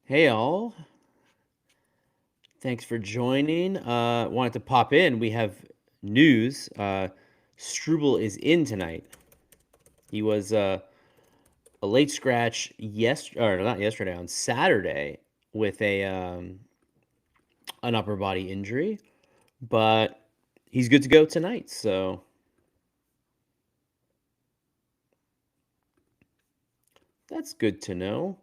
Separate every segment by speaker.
Speaker 1: Hey all, thanks for joining. Wanted to pop in. We have news. Struble is in tonight. He was a late scratch or not yesterday, on Saturday with a an upper body injury, but he's good to go tonight. So that's good to know.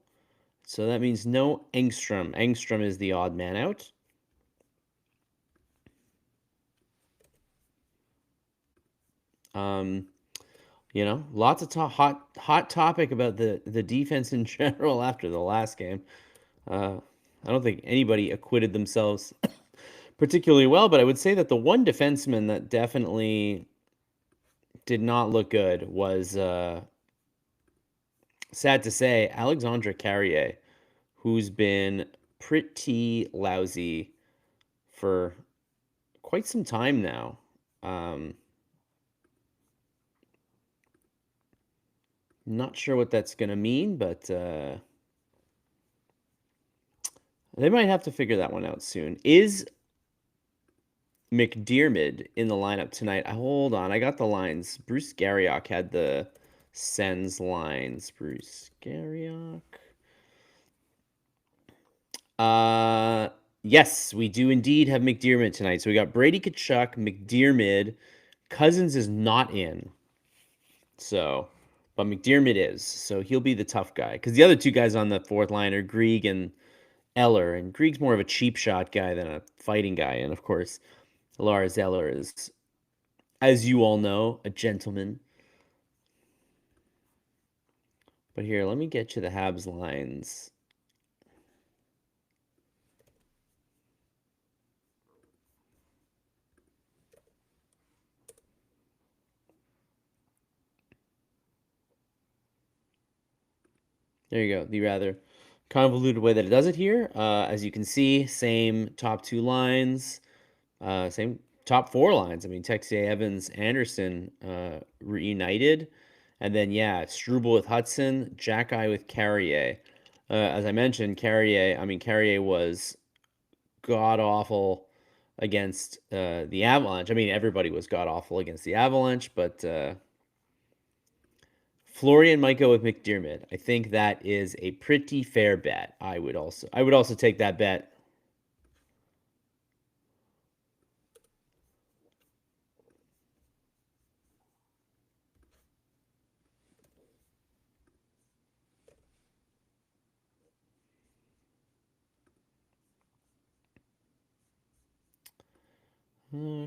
Speaker 1: So that means no Engstrom. Engstrom is the odd man out. Um, lots of hot topic about the defense in general after the last game. Uh, I don't think anybody acquitted themselves particularly well, but I would say that the one defenseman that definitely did not look good was, sad to say, Alexandre Carrier, who's been pretty lousy for quite some time now. Um, Not sure what that's going to mean, but they might have to figure that one out soon. Is McDermott in the lineup tonight? Hold on, I got the lines. Bruce Garriock had the Sens lines. Bruce Garriock. Uh, yes, we do indeed have McDermott tonight. So we got Brady Tkachuk, McDermott. Cousins is not in. So, but McDermott is. So he'll be the tough guy. Because the other two guys on the fourth line are Grieg and Eller. And Grieg's more of a cheap shot guy than a fighting guy. And of course, Lars Eller is, as you all know, a gentleman. But here, let me get you the Habs lines. There you go. The rather convoluted way that it does it here. As you can see, same top two lines, same top four lines. I mean, Texier, Evans, Anderson reunited. And then, yeah, Struble with Hudson, Jack-Eye with Carrier. As I mentioned, Carrier was god awful against the Avalanche. I mean, everybody was god awful against the Avalanche, but Florian might go with McDermott. I think that is a pretty fair bet. I would also take that bet. Uh,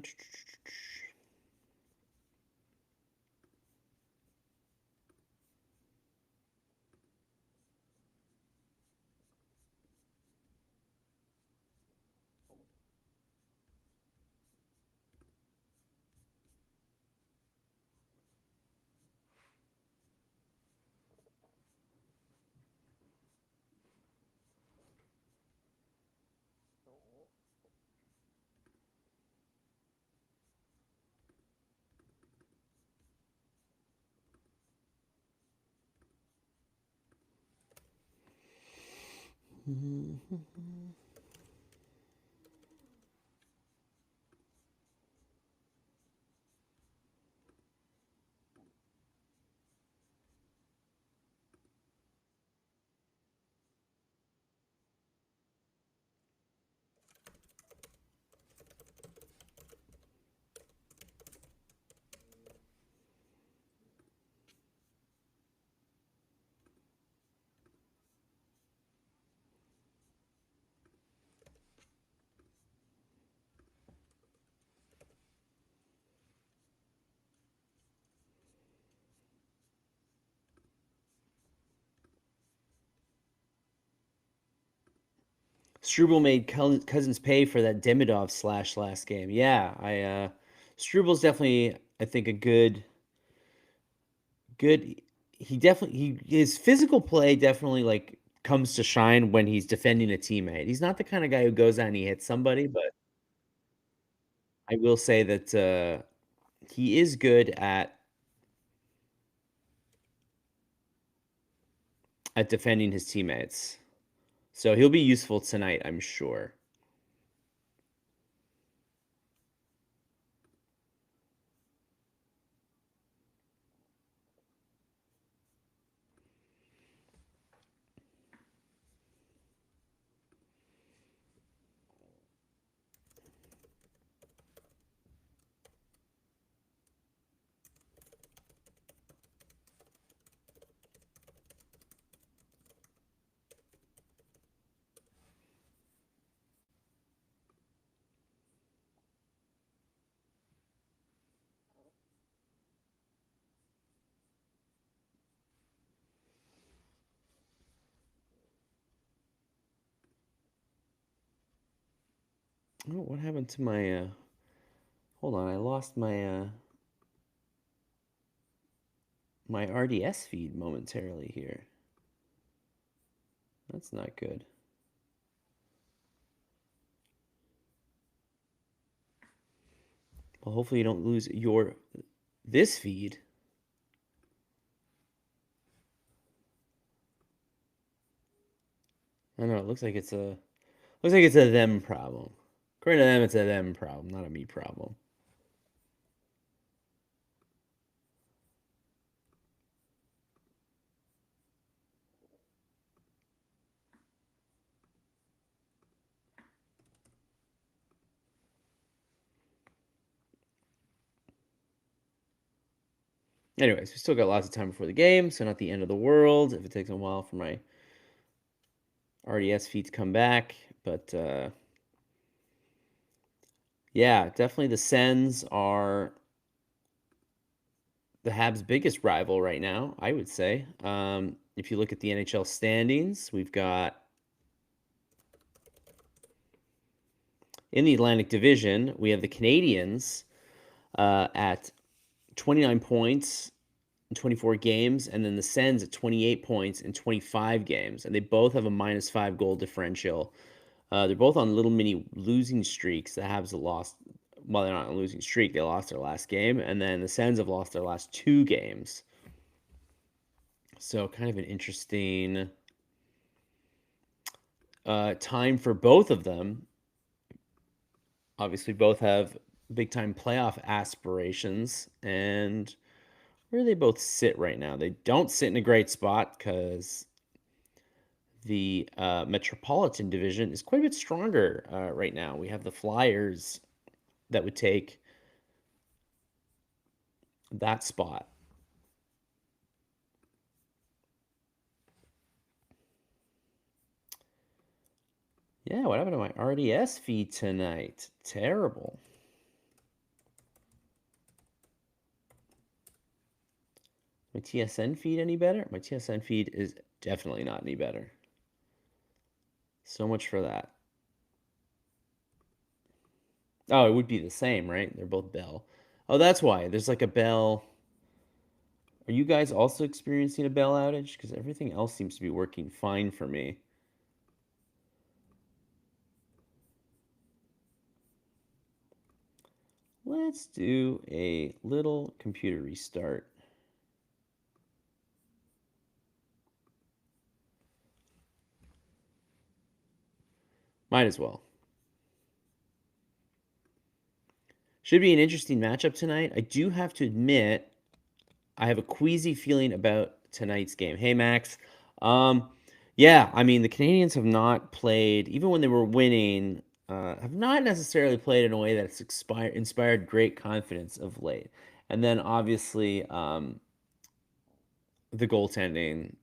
Speaker 1: Struble made Cousins pay for that Demidov slash last game. Yeah, Struble's definitely, I think, a good. He definitely his physical play definitely like comes to shine when he's defending a teammate. He's not the kind of guy who goes out and he hits somebody, but I will say that he is good at defending his teammates. So he'll be useful tonight, I'm sure. Oh, what happened to my hold on, I lost my RDS feed momentarily here. That's not good. Well, hopefully you don't lose this feed. I don't know, it looks like it's a them problem. According to them, it's a them problem, not a me problem. Anyways, we still got lots of time before the game, so not the end of the world if it takes a while for my RDS feed to come back. But yeah, definitely the Sens are the Habs' biggest rival right now, I would say. If you look at the NHL standings, we've got in the Atlantic Division, we have the Canadiens at 29 points in 24 games, and then the Sens at 28 points in 25 games. And they both have a -5 goal differential. They're both on little mini losing streaks. The Habs have lost, well, they're not on a losing streak. They lost their last game, and then the Sens have lost their last 2 games. So kind of an interesting time for both of them. Obviously, both have big time playoff aspirations. And where do they both sit right now? They don't sit in a great spot because the Metropolitan Division is quite a bit stronger right now. We have the Flyers that would take that spot. Yeah, what happened to my RDS feed tonight? Terrible. My TSN feed any better? My TSN feed is definitely not any better. So much for that. Oh, it would be the same, right? They're both Bell. Oh, that's why. There's like a Bell. Are you guys also experiencing a Bell outage? Because everything else seems to be working fine for me. Let's do a little computer restart. Might as well. Should be an interesting matchup tonight. I do have to admit, I have a queasy feeling about tonight's game. Hey, Max. Um, yeah, I mean, the Canadians have not played, even when they were winning, have not necessarily played in a way that's inspired great confidence of late. And then obviously, the goaltending,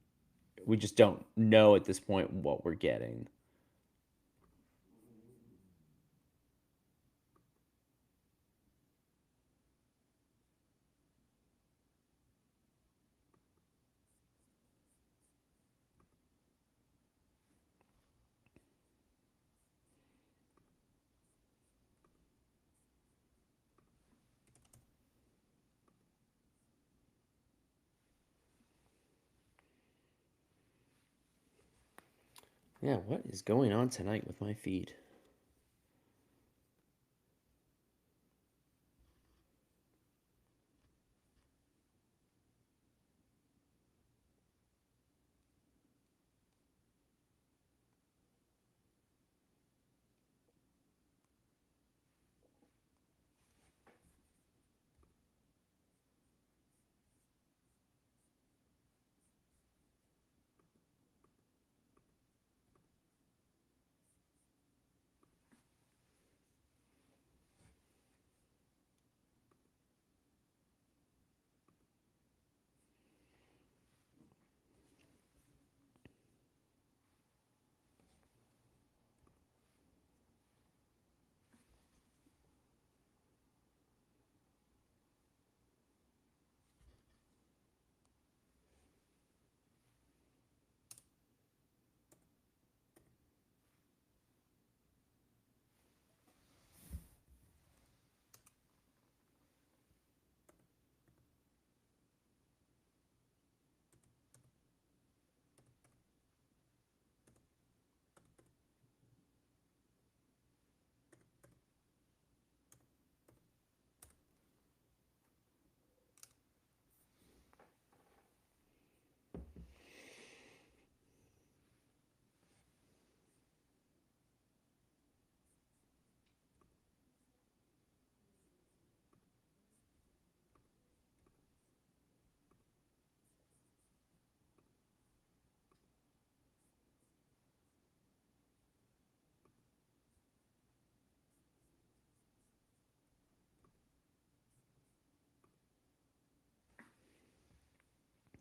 Speaker 1: we just don't know at this point what we're getting. Yeah, what is going on tonight with my feed?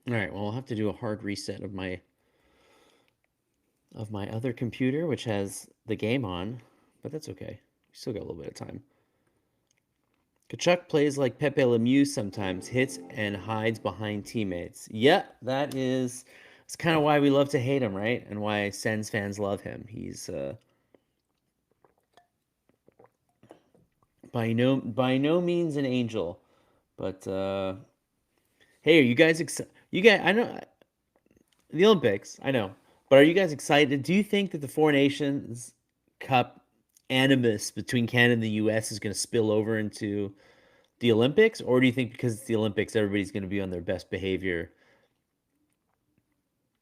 Speaker 1: All right, well, I'll have to do a hard reset of my other computer, which has the game on, but that's okay. We still got a little bit of time. Tkachuk plays like Pepe Lemieux sometimes, hits and hides behind teammates. Yeah, it's kind of why we love to hate him, right? And why Sens fans love him. He's by no means an angel, but hey, are you guys excited? You guys, I know the Olympics, I know, but are you guys excited? Do you think that the Four Nations Cup animus between Canada and the U.S. is going to spill over into the Olympics, or do you think because it's the Olympics, everybody's going to be on their best behavior,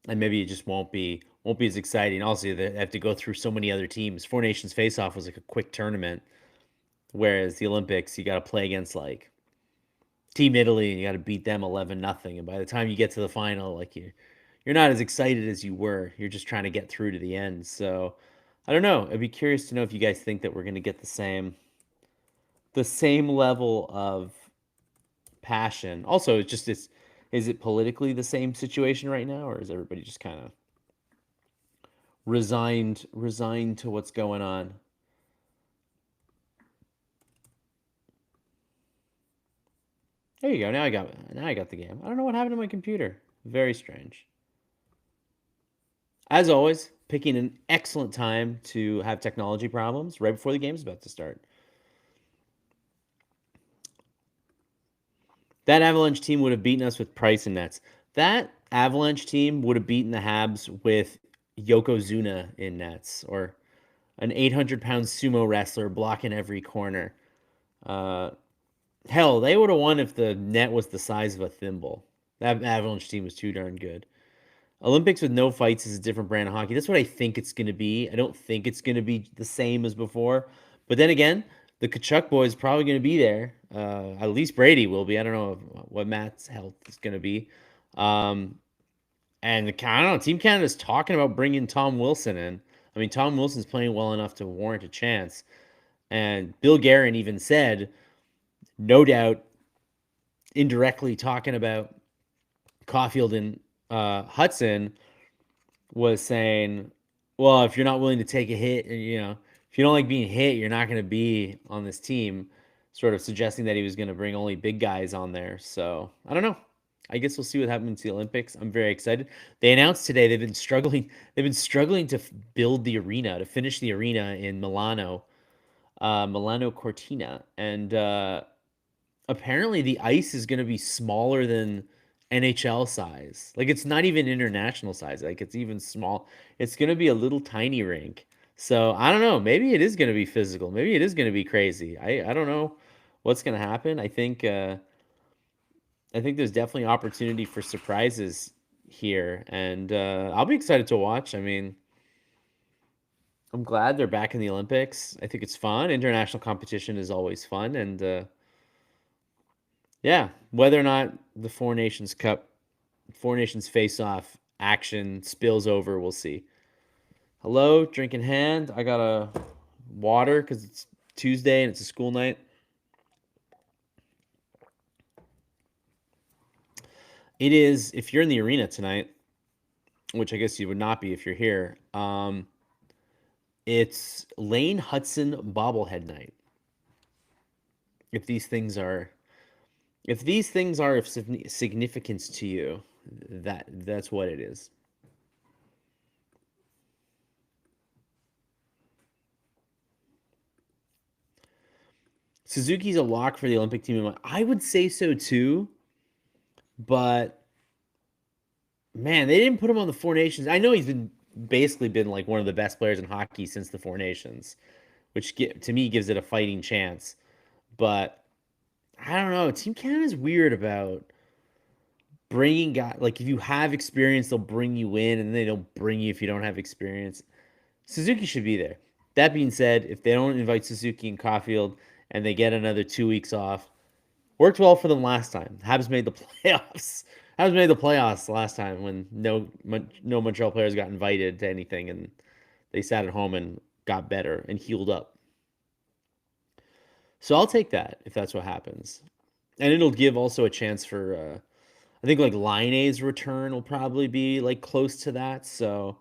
Speaker 1: and maybe it just won't be as exciting? Also, they have to go through so many other teams. Four Nations Face Off was like a quick tournament, whereas the Olympics, you got to play against like Team Italy, and you got to beat them 11-0. And by the time you get to the final, like you're not as excited as you were. You're just trying to get through to the end. So I don't know. I'd be curious to know if you guys think that we're going to get the same level of passion. Also, it's just is it politically the same situation right now, or is everybody just kind of resigned to what's going on? There you go. Now I got the game. I don't know what happened to my computer. Very strange. As always, picking an excellent time to have technology problems right before the game's about to start. That Avalanche team would have beaten us with Price and nets. That Avalanche team would have beaten the Habs with Yokozuna in nets, or an 800-pound sumo wrestler blocking every corner. Uh, Hell, they would have won if the net was the size of a thimble. That Avalanche team was too darn good. Olympics with no fights is a different brand of hockey. That's what I think it's going to be. I don't think it's going to be the same as before. But then again, the Tkachuk boys probably going to be there. At least Brady will be. I don't know what Matt's health is going to be. And I don't know. Team Canada's talking about bringing Tom Wilson in. I mean, Tom Wilson's playing well enough to warrant a chance. And Bill Guerin even said, no doubt, indirectly talking about Caulfield and Hudson, was saying, well, if you're not willing to take a hit, and if you don't like being hit, you're not going to be on this team. Sort of suggesting that he was going to bring only big guys on there. So I don't know. I guess we'll see what happens to the Olympics. I'm very excited. They announced today they've been struggling. They've been struggling to build the arena, to finish the arena in Milano Cortina, and apparently the ice is going to be smaller than NHL size. Like, it's not even international size. Like, it's even small. It's going to be a little tiny rink. So I don't know. Maybe it is going to be physical. Maybe it is going to be crazy. I don't know what's going to happen. I think there's definitely opportunity for surprises here, and I'll be excited to watch. I mean, I'm glad they're back in the Olympics. I think it's fun. International competition is always fun, and yeah, whether or not the Four Nations Cup, Four Nations face off action spills over, we'll see. Hello, drinking hand. I got a water because it's Tuesday and it's a school night. It is, if you're in the arena tonight, which I guess you would not be if you're here, it's Lane Hudson bobblehead night. If these things are of significance to you, that's what it is. Suzuki's a lock for the Olympic team. I would say so too, but man, they didn't put him on the Four Nations. I know he's basically been like one of the best players in hockey since the Four Nations, which to me gives it a fighting chance. But I don't know. Team Canada's weird about bringing guys. Like, if you have experience, they'll bring you in, and they don't bring you if you don't have experience. Suzuki should be there. That being said, if they don't invite Suzuki and Caulfield and they get another 2 weeks off, worked well for them last time. Habs made the playoffs. Habs made the playoffs last time when no Montreal players got invited to anything, and they sat at home and got better and healed up. So I'll take that if that's what happens, and it'll give also a chance for I think like Laine's return will probably be like close to that. So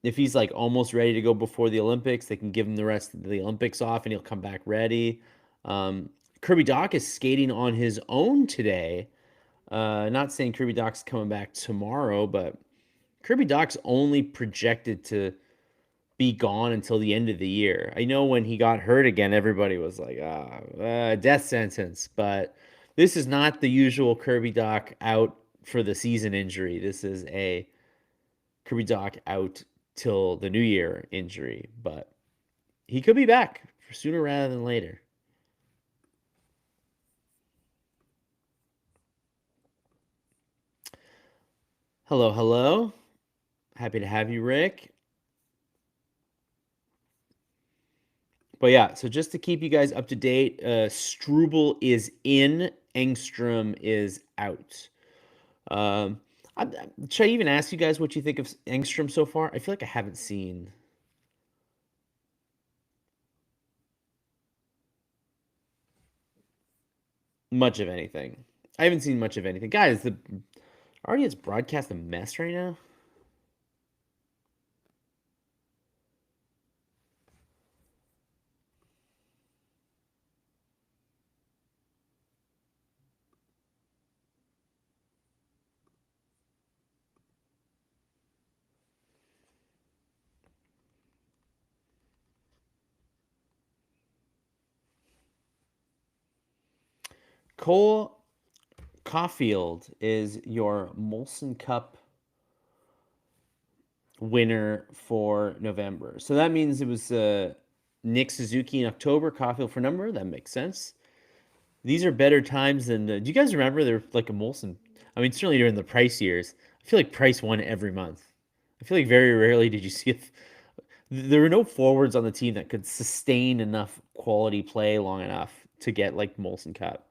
Speaker 1: if he's like almost ready to go before the Olympics, they can give him the rest of the Olympics off and he'll come back ready. Kirby Dach is skating on his own today. Not saying Kirby Dach's coming back tomorrow, but Kirby Dach's only projected to be gone until the end of the year. I know when he got hurt again, everybody was like, death sentence. But this is not the usual Kirby Dach out for the season injury. This is a Kirby Dach out till the new year injury. But he could be back sooner rather than later. Hello, hello. Happy to have you, Rick. But yeah, so just to keep you guys up to date, Struble is in, Engstrom is out. Um, should I even ask you guys what you think of Engstrom so far? I feel like I haven't seen much of anything. I haven't seen much of anything. Guys, the audience broadcast a mess right now. Cole Caulfield is your Molson Cup winner for November. So that means it was Nick Suzuki in October, Caulfield for number. That makes sense. These are better times than. Do you guys remember they're like a Molson? I mean, certainly during the Price years. I feel like Price won every month. I feel like very rarely did you see if there were no forwards on the team that could sustain enough quality play long enough to get like Molson Cup.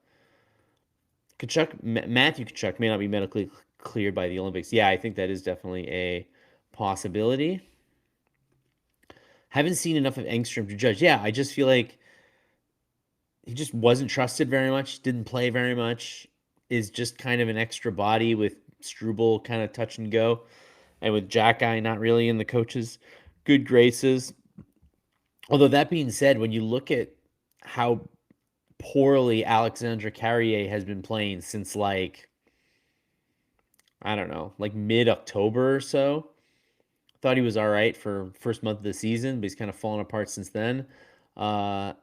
Speaker 1: Tkachuk, Matthew Tkachuk may not be medically cleared by the Olympics. Yeah, I think that is definitely a possibility. Haven't seen enough of Engstrom to judge. Yeah, I just feel like he just wasn't trusted very much, didn't play very much, is just kind of an extra body with Struble kind of touch and go, and with Jack Eye not really in the coach's good graces. Although that being said, when you look at how poorly Alexandre Carrier has been playing since like I don't know, like mid October or so. Thought he was all right for first month of the season, but he's kind of fallen apart since then. Uh,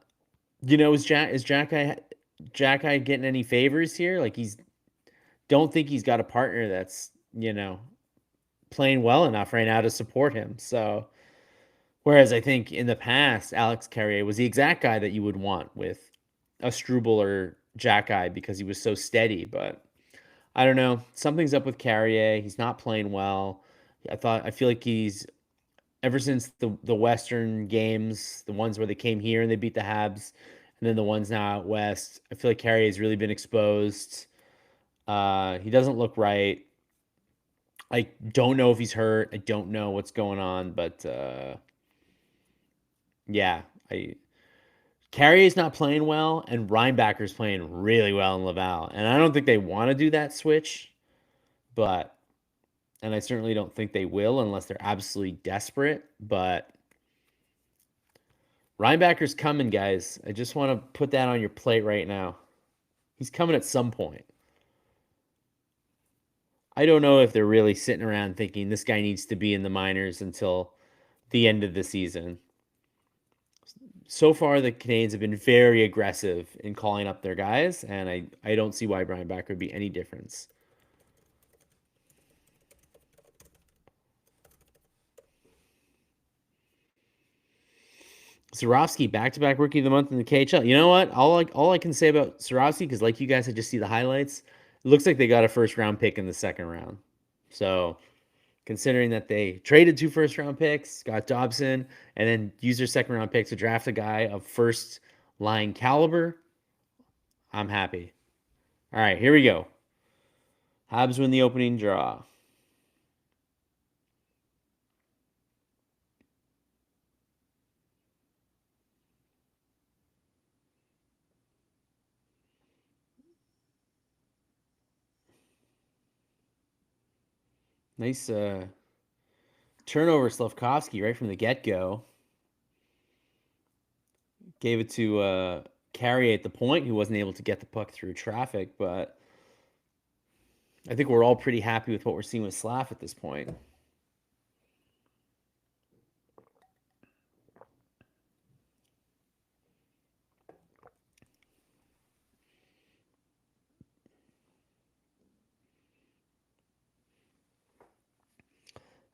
Speaker 1: is Jack Eye getting any favors here? Like he's don't think he's got a partner that's playing well enough right now to support him. So whereas I think in the past Alex Carrier was the exact guy that you would want with a Struble or Jack Eye because he was so steady, but I don't know. Something's up with Carrier. He's not playing well. I feel like he's ever since the Western games, the ones where they came here and they beat the Habs, and then the ones now out west. I feel like Carrier has really been exposed. He doesn't look right. I don't know if he's hurt. I don't know what's going on, but yeah, I Carrier's not playing well, and Reinbacker's playing really well in Laval, and I don't think they want to do that switch, but and I certainly don't think they will unless they're absolutely desperate. But Reinbacker's coming, guys. I just want to put that on your plate right now. He's coming at some point. I don't know if they're really sitting around thinking this guy needs to be in the minors until the end of the season. So far, the Canadiens have been very aggressive in calling up their guys, and I don't see why Brian Backer would be any difference. Swarovski back-to-back Rookie of the Month in the KHL. You know what? All I can say about Swarovski, because like you guys, I just see the highlights. It looks like they got a first-round pick in the second round. So considering that they traded 2 first-round picks, got Dobson, and then used their second-round pick to draft a guy of first-line caliber, I'm happy. All right, here we go. Habs win the opening draw. Nice turnover, Slavkovsky, right from the get-go. Gave it to Carrier at the point, who wasn't able to get the puck through traffic, but I think we're all pretty happy with what we're seeing with Slav at this point.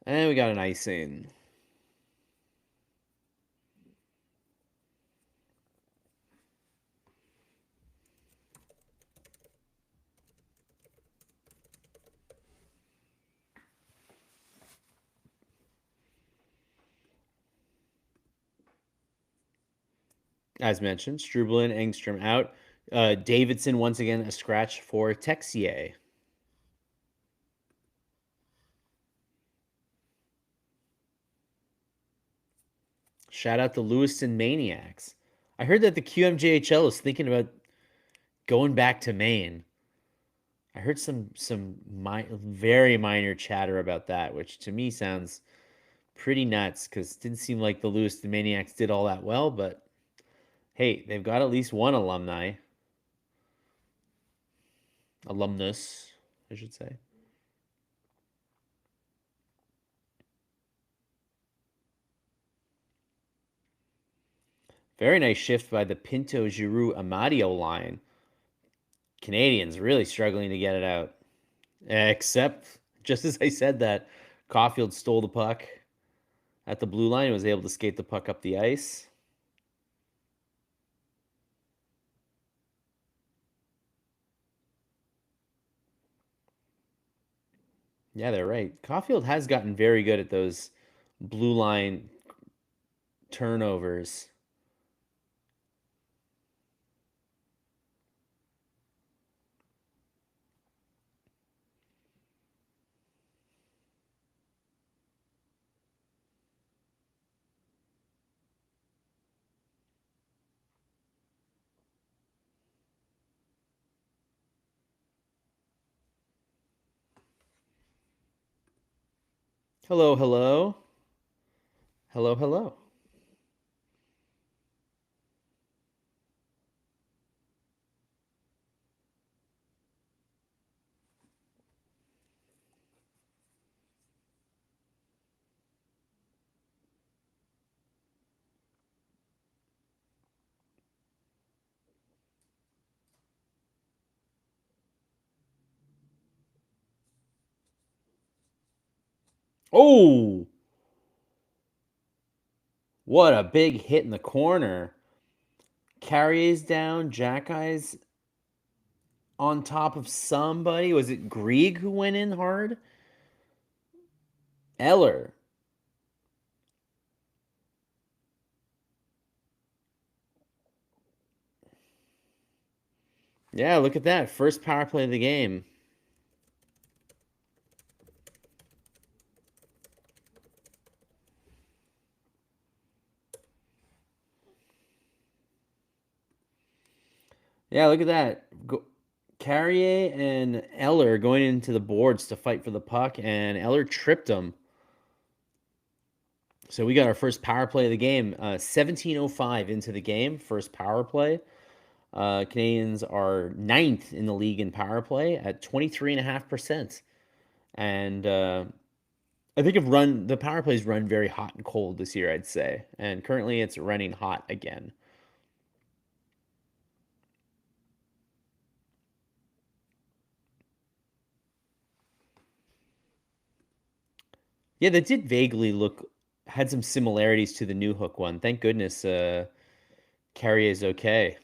Speaker 1: And we got an icing. As mentioned, Struble and Engstrom out. Davidson, once again, a scratch for Texier. Shout out the Lewiston Maniacs. I heard that the QMJHL is thinking about going back to Maine. I heard some very minor chatter about that, which to me sounds pretty nuts because it didn't seem like the Lewiston Maniacs did all that well, but hey, they've got at least one alumnus, I should say. Very nice shift by the Pinto Giroux Amadio line. Canadians really struggling to get it out. Except, just as I said that, Caulfield stole the puck at the blue line and was able to skate the puck up the ice. Yeah, they're right. Caulfield has gotten very good at those blue line turnovers. Hello, hello. Hello, hello. Oh, what a big hit in the corner. Carrier's down. Jackey's on top of somebody. Was it Grieg who went in hard? Eller. Yeah, look at that. First power play of the game. Yeah, look at that. Carrier and Eller going into the boards to fight for the puck, and Eller tripped him. So we got our first power play of the game. 17:05 into the game, first power play. Canadians are ninth in the league in power play at 23.5%. And I think the power plays run very hot and cold this year, I'd say. And currently it's running hot again. Yeah, that did vaguely had some similarities to the new hook one. Thank goodness Carrier is okay.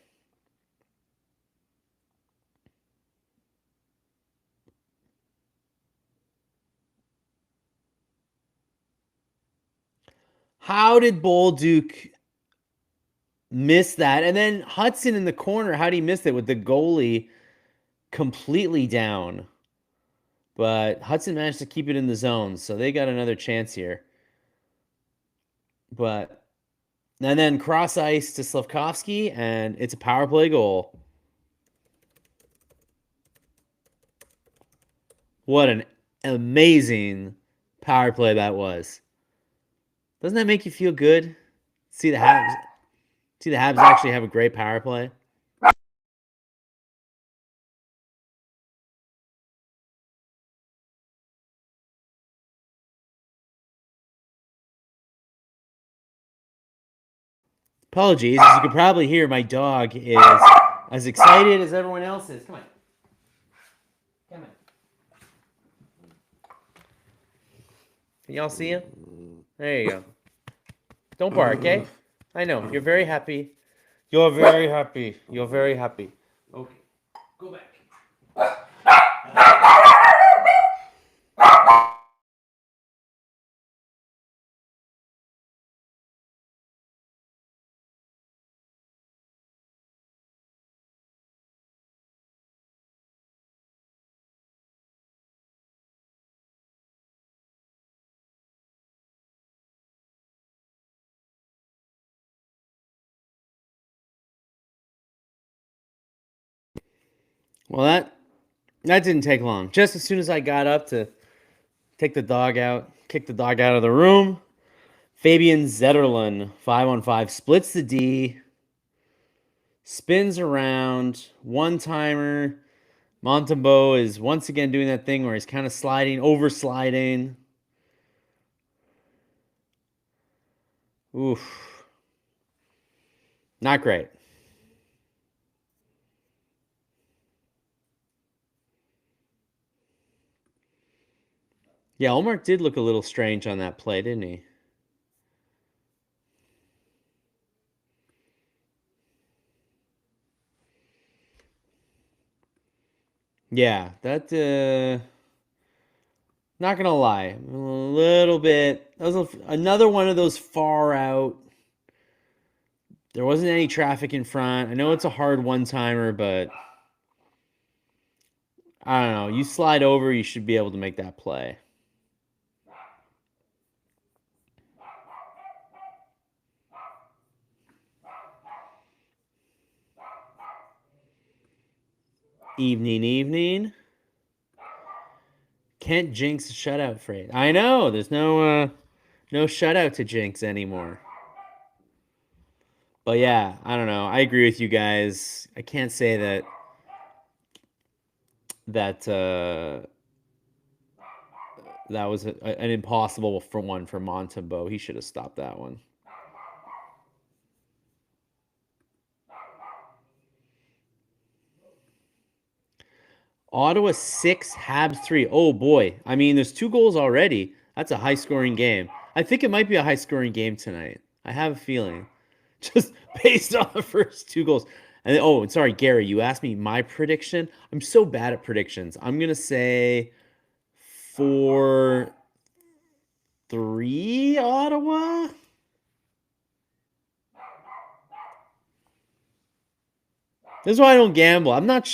Speaker 1: How did Bolduc miss that? And then Hudson in the corner, how did he miss it with the goalie completely down? But Hudson managed to keep it in the zone, so they got another chance here. But and then cross ice to Slavkovsky, and it's a power play goal. What an amazing power play that was. Doesn't that make you feel good? See the Habs. See the Habs actually have a great power play. Apologies, as you can probably hear, my dog is as excited as everyone else is. Come on. Come on. Can y'all see him? There you go. Don't bark, okay? I know. You're very happy. You're very happy. You're very happy. Okay. Go back. Well, that didn't take long. Just as soon as I got up to take the dog out, kick the dog out of the room, Fabian Zetterlund, 5-on-5, splits the D, spins around, one-timer. Montembeault is once again doing that thing where he's kind of sliding, over-sliding. Oof. Not great. Yeah, Ullmark did look a little strange on that play, didn't he? Yeah, that not gonna lie, a little bit. That was another one of those far out. There wasn't any traffic in front. I know it's a hard one-timer, but I don't know. You slide over, you should be able to make that play. Evening. Can't jinx a shutout phrase. I know. There's no shutout to jinx anymore. But yeah, I don't know. I agree with you guys. I can't say that that was an impossible one for Montembeault. He should have stopped that one. Ottawa 6, Habs 3. Oh boy. I mean, there's 2 goals already. That's a high-scoring game. I think it might be a high-scoring game tonight. I have a feeling. Just based on the first 2 goals. And oh, sorry, Gary, you asked me my prediction. I'm so bad at predictions. I'm going to say 4-3 Ottawa. This is why I don't gamble. I'm not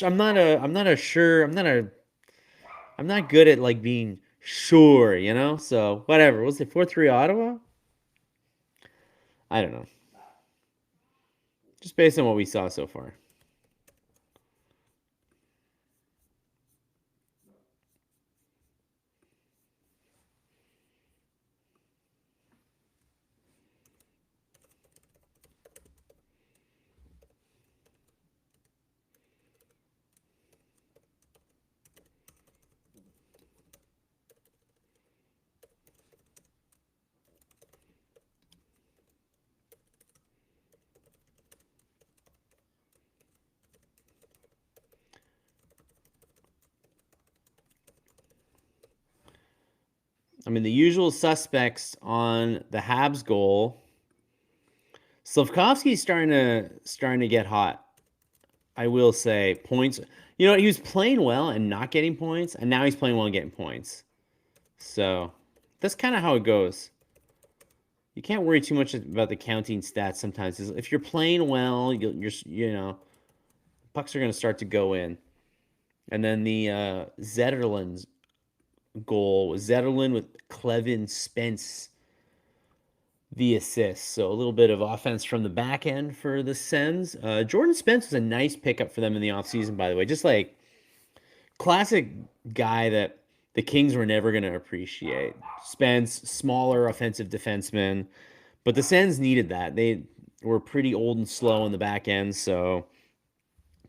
Speaker 1: good at like being sure, you know? So, whatever. Was it 4-3 Ottawa? I don't know. Just based on what we saw so far. I mean, the usual suspects on the Habs goal. Slavkovsky's starting to get hot. I will say points. You know, he was playing well and not getting points, and now he's playing well and getting points. So that's kind of how it goes. You can't worry too much about the counting stats sometimes. If you're playing well, you know, pucks are going to start to go in. And then the Zetterlund's goal was Zetterlund with Clevin Spence the assist. So a little bit of offense from the back end for the Sens. Jordan Spence was a nice pickup for them in the offseason, by the way. Just like classic guy that the Kings were never going to appreciate. Spence, smaller offensive defenseman, but the Sens needed that. They were pretty old and slow in the back end, so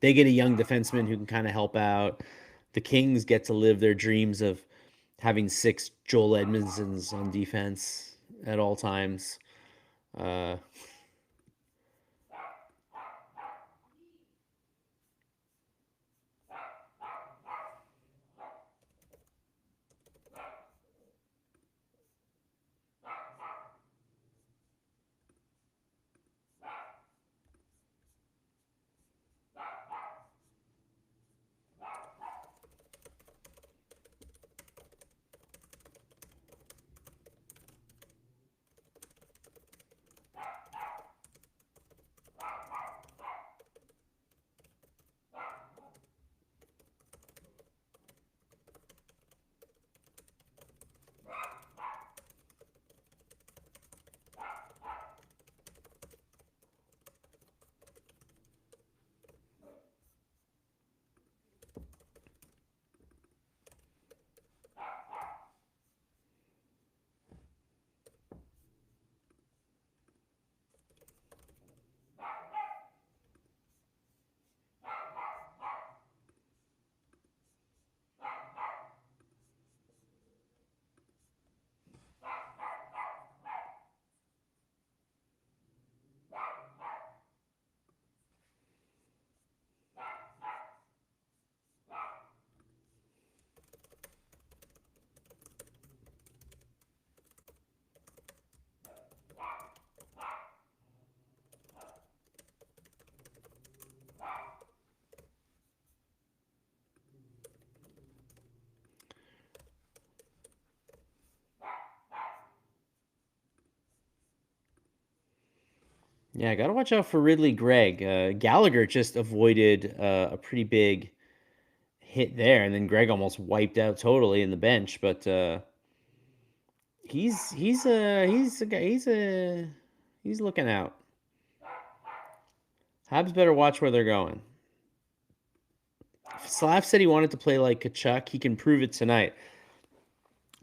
Speaker 1: they get a young defenseman who can kind of help out. The Kings get to live their dreams of having 6 Joel Edmondsons on defense at all times. Uh, yeah, I got to watch out for Ridley Gregg. Gallagher just avoided a pretty big hit there, and then Gregg almost wiped out totally in the bench. But he's a guy. He's looking out. Habs better watch where they're going. Slav said he wanted to play like Tkachuk. He can prove it tonight.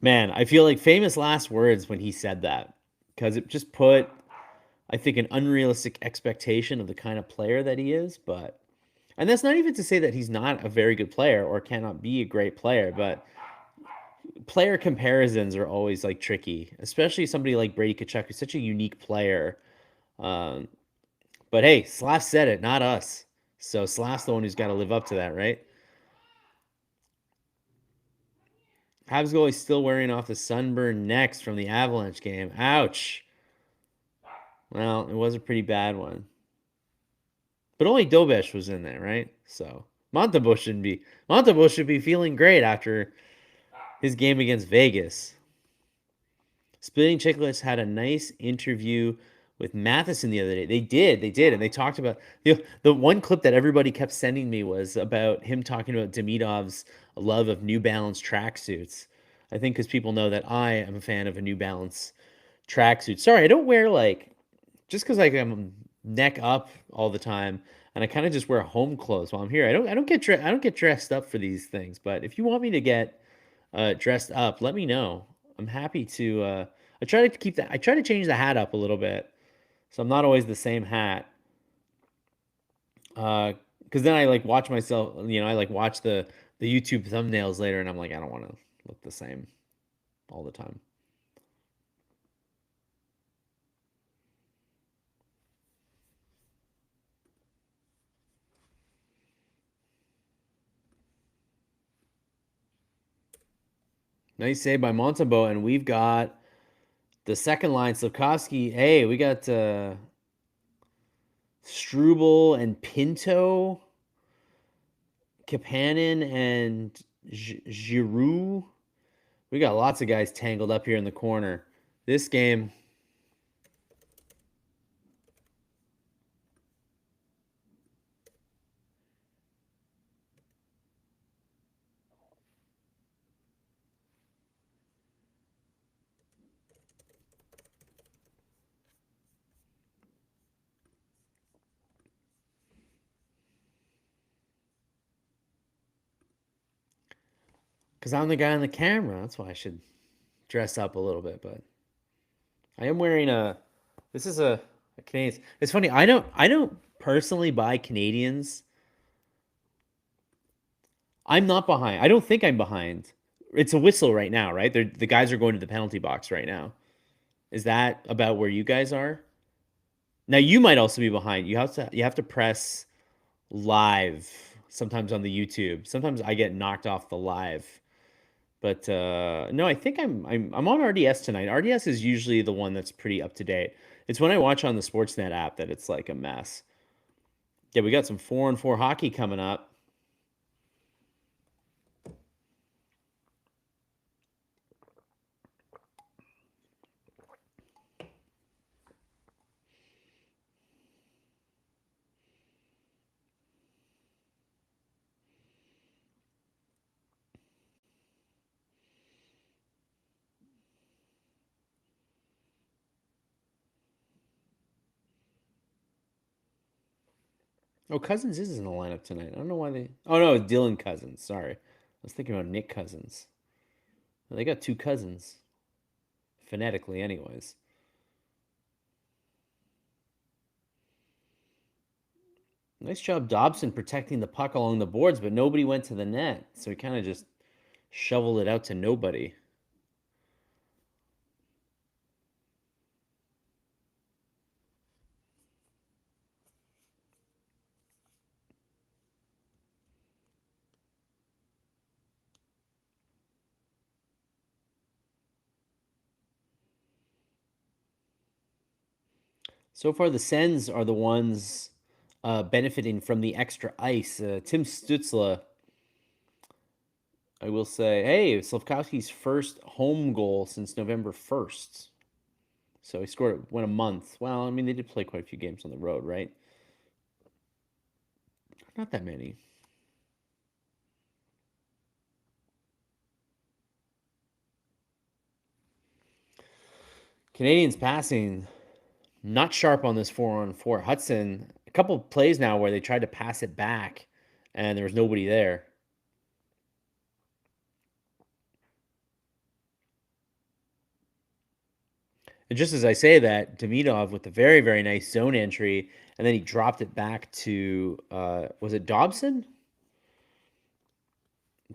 Speaker 1: Man, I feel like famous last words when he said that because it just put, I think, an unrealistic expectation of the kind of player that he is. But, and that's not even to say that he's not a very good player or cannot be a great player, but player comparisons are always like tricky, especially somebody like Brady Tkachuk, who's such a unique player. Um, but hey, Slav said it, not us. So Slav's the one who's got to live up to that, right? Habs goalie still wearing off the sunburn next from the Avalanche game. Ouch. Well, it was a pretty bad one. But only Dobesh was in there, right? So Montembeault should be feeling great after his game against Vegas. Splitting Chicklets had a nice interview with Matheson the other day. They did, and they talked about the one clip that everybody kept sending me was about him talking about Demidov's love of New Balance tracksuits. I think because people know that I am a fan of a New Balance tracksuit. Sorry, I don't wear like just because like I'm neck up all the time, and I kind of just wear home clothes while I'm here. I don't get dressed up for these things. But if you want me to get dressed up, let me know. I'm happy to. I try to keep that. I try to change the hat up a little bit, so I'm not always the same hat. Because then I like watch myself. I like watch the YouTube thumbnails later, and I'm like, I don't want to look the same all the time. Nice save by Montembeault, and we've got the second line. Slavkovsky. Hey, we got Struble and Pinto, Kapanen and Giroux. We got lots of guys tangled up here in the corner. This game, Because I'm the guy on the camera. That's why I should dress up a little bit. But I am wearing a. This is a Canadians. It's funny. I don't personally buy Canadians. I'm not behind. I don't think I'm behind. It's a whistle right now, right? The guys are going to the penalty box right now. Is that about where you guys are? Now you might also be behind. You have to press live sometimes on the YouTube. Sometimes I get knocked off the live. But no, I think I'm on RDS tonight. RDS is usually the one that's pretty up to date. It's when I watch on the Sportsnet app that it's like a mess. Yeah, we got some 4-on-4 hockey coming up. Oh, Cousins is in the lineup tonight. I don't know why they. Oh no, it's Dylan Cousins. Sorry, I was thinking about Nick Cousins. Well, they got two cousins, phonetically, anyways. Nice job, Dobson, protecting the puck along the boards, but nobody went to the net, so he kind of just shoveled it out to nobody. So far, the Sens are the ones benefiting from the extra ice. Tim Stützle, I will say, hey, Slavkowski's first home goal since November 1st. So he scored it, went a month. Well, I mean, they did play quite a few games on the road, right? Not that many. Canadians passing, not sharp on this 4-on-4. Hudson, a couple of plays now where they tried to pass it back and there was nobody there. And just as I say that, Demidov with a very, very nice zone entry, and then he dropped it back to, was it Dobson?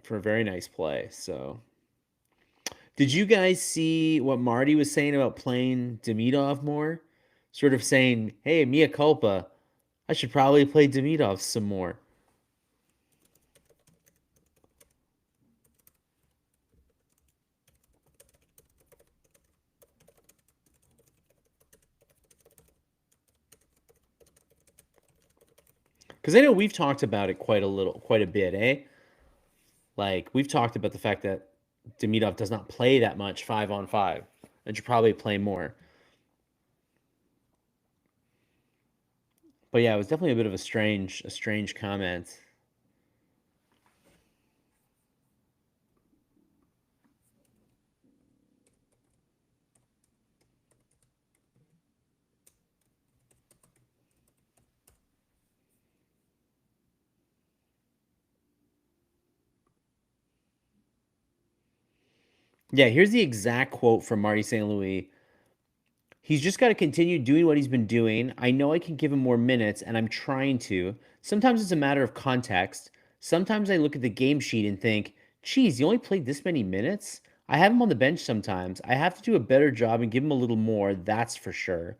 Speaker 1: For a very nice play. So, did you guys see what Marty was saying about playing Demidov more? Sort of saying, hey, mea culpa. I should probably play Demidov some more. Because I know we've talked about it quite a bit, eh? Like, we've talked about the fact that Demidov does not play that much 5-on-5 and should probably play more. But yeah, it was definitely a bit of a strange comment. Yeah, here's the exact quote from Marty St. Louis. He's just got to continue doing what he's been doing. I know I can give him more minutes, and I'm trying to. Sometimes it's a matter of context. Sometimes I look at the game sheet and think, geez, he only played this many minutes? I have him on the bench sometimes. I have to do a better job and give him a little more, that's for sure.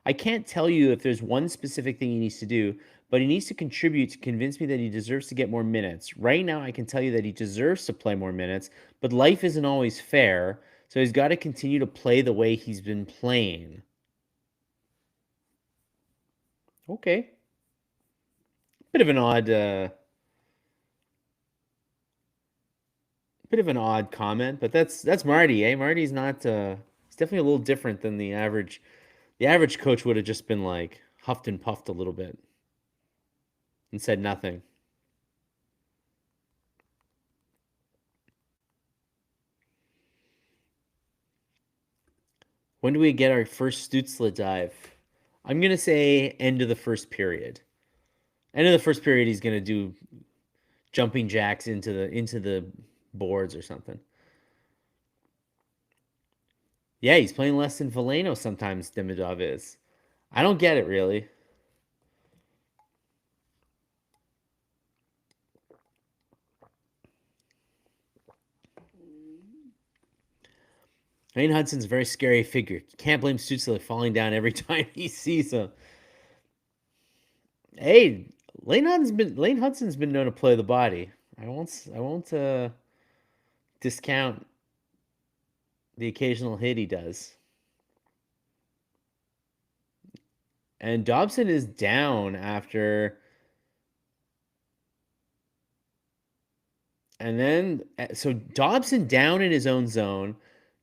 Speaker 1: I can't tell you if there's one specific thing he needs to do, but he needs to contribute to convince me that he deserves to get more minutes. Right now, I can tell you that he deserves to play more minutes, but life isn't always fair, so he's got to continue to play the way he's been playing. Okay. Bit of an odd bit of an odd comment, but that's Marty, eh? Marty's not he's definitely a little different than the average. The average coach would have just been like huffed and puffed a little bit and said nothing. When do we get our first Stutzla dive? I'm gonna say end of the first period. End of the first period, he's gonna do jumping jacks into the boards or something. Yeah, he's playing less than Veleno sometimes, Demidov is. I don't get it, really. Wayne Hudson's a very scary figure. You can't blame Stützle falling down every time he sees him. Hey, Lane Hudson's been known to play the body. I won't discount the occasional hit he does. And Dobson is down after. And then, so Dobson down in his own zone,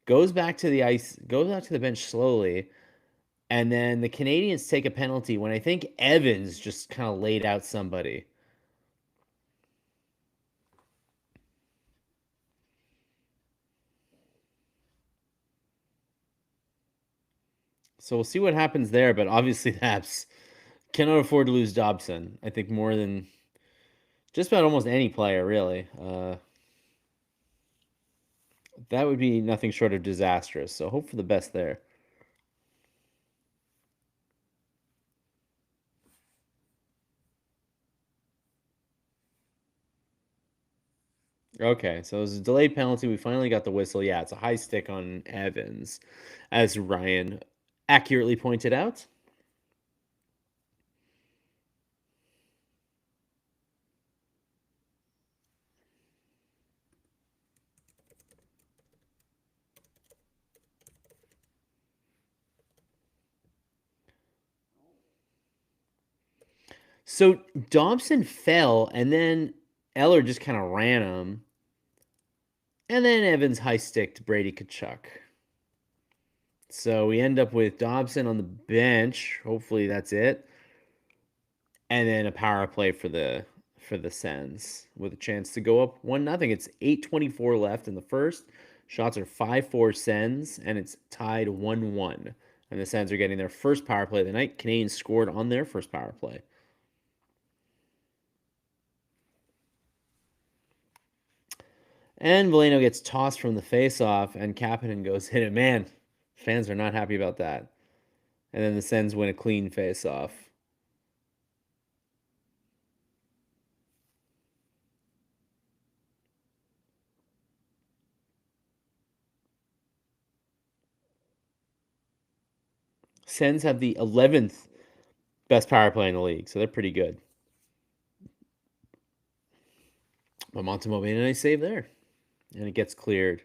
Speaker 1: goes back to the ice, goes out to the bench slowly, and then the Canadiens take a penalty when I think Evans just kind of laid out somebody. So we'll see what happens there, but obviously the Habs cannot afford to lose Dobson. I think more than just about almost any player, really. That would be nothing short of disastrous. So hope for the best there. Okay, so it was a delayed penalty. We finally got the whistle. Yeah, it's a high stick on Evans, as Ryan accurately pointed out. So Dobson fell, and then Eller just kind of ran him. And then Evans high sticked Brady Tkachuk. So we end up with Dobson on the bench. Hopefully that's it. And then a power play for the Sens with a chance to go up 1-0. It's 8:24 left in the first. Shots are 5-4 Sens, and it's tied 1-1. And the Sens are getting their first power play of the night. Canadiens scored on their first power play. And Veleno gets tossed from the faceoff, and Kapanen goes hit it. Man, fans are not happy about that. And then the Sens win a clean faceoff. Sens have the 11th best power play in the league, so they're pretty good. But Montembeault made a nice save there, and it gets cleared.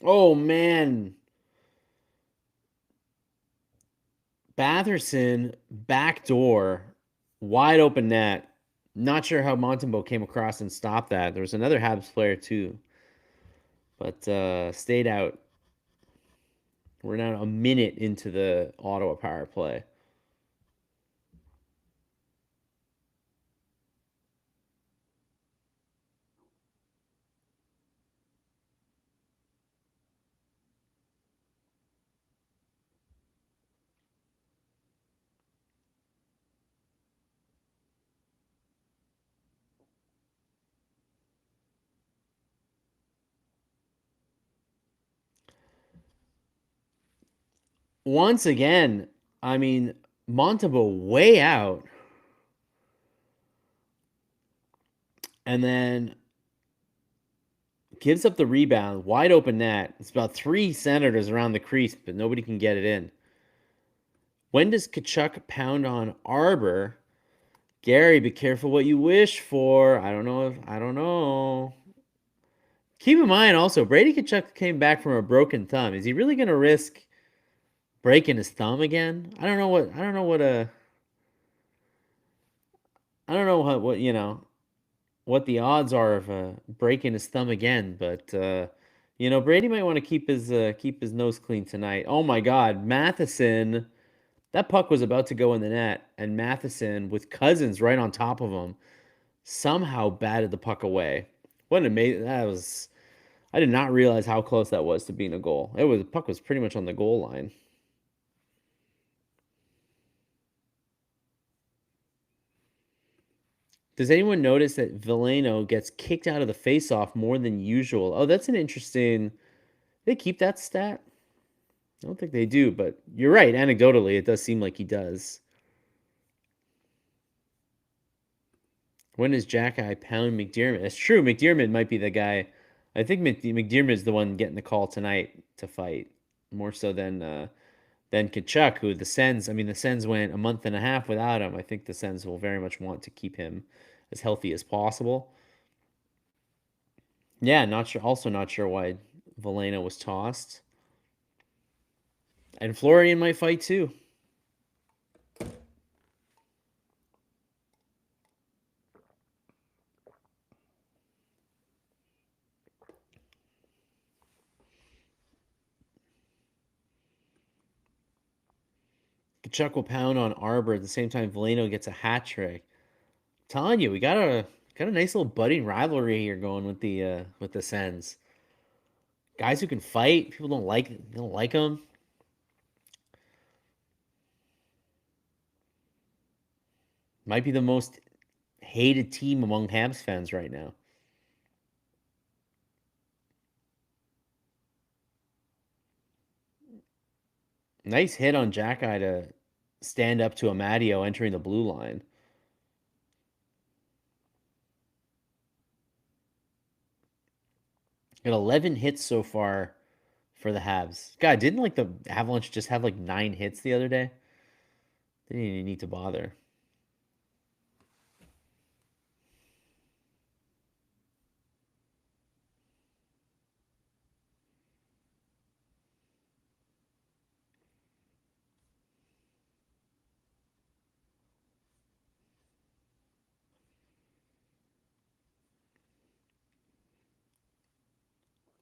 Speaker 1: Oh man, Batherson backdoor, wide open net. Not sure how Montembeault came across and stopped that. There was another Habs player too, but stayed out. We're now a minute into the Ottawa power play. Once again, I mean, Montembeault way out. And then gives up the rebound, wide open net. It's about 3 Senators around the crease, but nobody can get it in. When does Tkachuk pound on Arbor? Gary, be careful what you wish for. I don't know. Keep in mind also, Brady Tkachuk came back from a broken thumb. Is he really going to risk breaking his thumb again? I don't know what the odds are of breaking his thumb again, but Brady might want to keep his nose clean tonight. Oh my God, Matheson That puck was about to go in the net, and Matheson, with Cousins right on top of him, somehow batted the puck away. What an amazing that was! I did not realize how close that was to being a goal. The puck was pretty much on the goal line. Does anyone notice that Veleno gets kicked out of the faceoff more than usual? Oh, that's an interesting. They keep that stat? I don't think they do, but you're right. Anecdotally, it does seem like he does. When does Jack-Eye pound McDermott? It's true. McDermott might be the guy. I think McDermott is the one getting the call tonight to fight more so than Tkachuk, who the Sens. I mean, the Sens went a month and a half without him. I think the Sens will very much want to keep him as healthy as possible. Yeah, not sure. Also, not sure why Veleno was tossed. And Florian might fight too. Tkachuk will pound on Arbor at the same time Veleno gets a hat trick. I'm telling you, we got a nice little budding rivalry here going with the Sens. Guys who can fight. People don't like them. Might be the most hated team among Habs fans right now. Nice hit on Jack-Eye to stand up to Amadio entering the blue line. Got 11 hits so far for the Habs. God, didn't like the Avalanche just have like 9 hits the other day? They didn't even need to bother.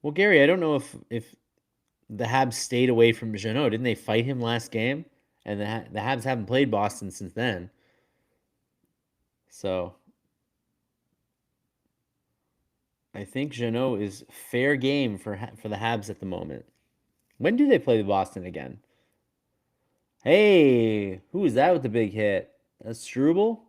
Speaker 1: Well, Gary, I don't know if the Habs stayed away from Jeannot. Didn't they fight him last game? And the Habs haven't played Boston since then. So I think Jeannot is fair game for the Habs at the moment. When do they play Boston again? Hey, who was that with the big hit? That's Struble?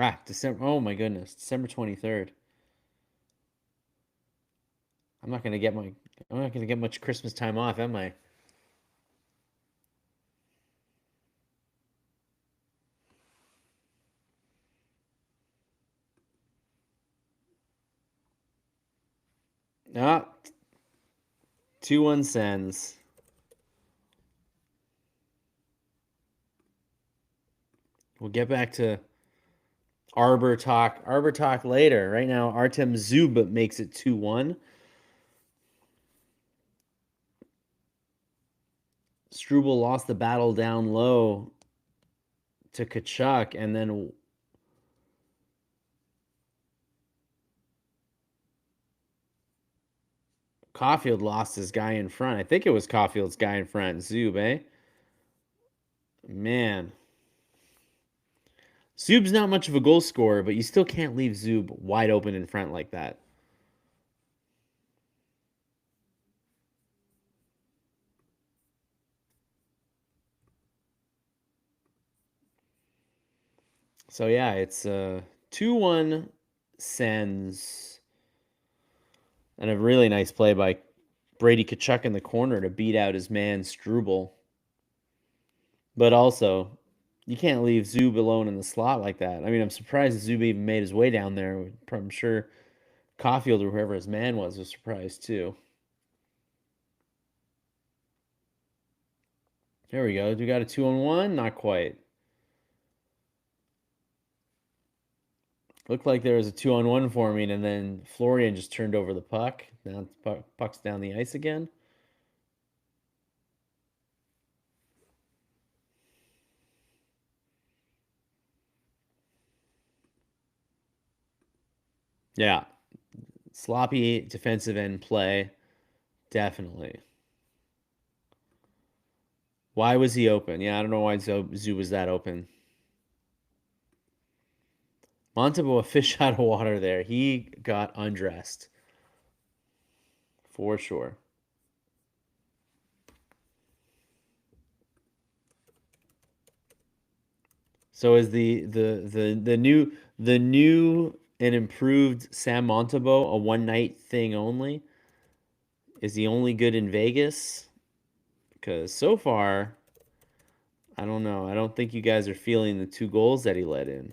Speaker 1: Ah, December. Oh my goodness, December 23rd. I'm not gonna get my. I'm not gonna get much Christmas time off, am I? Ah, 2-1 Sens. We'll get back to Arbor talk. Arbor talk later. Right now, Artem Zub makes it 2-1. Struble lost the battle down low to Tkachuk, and then Caulfield lost his guy in front. I think it was Caulfield's guy in front. Zub, eh? Man. Zub's not much of a goal scorer, but you still can't leave Zub wide open in front like that. So yeah, it's 2-1 Sens. And a really nice play by Brady Tkachuk in the corner to beat out his man Struble. But also, you can't leave Zub alone in the slot like that. I mean, I'm surprised Zub even made his way down there. I'm sure Caulfield or whoever his man was surprised too. There we go. We got a 2-on-1? Not quite. Looked like there was a 2-on-1 forming, and then Florian just turned over the puck. Now puck's down the ice again. Yeah. Sloppy defensive end play. Definitely. Why was he open? Yeah, I don't know why Zoo was that open. Montembeau, a fish out of water there. He got undressed. For sure. So is the new and improved Sam Montembeau a one night thing only? Is he only good in Vegas? Because so far, I don't know. I don't think you guys are feeling the 2 goals that he let in.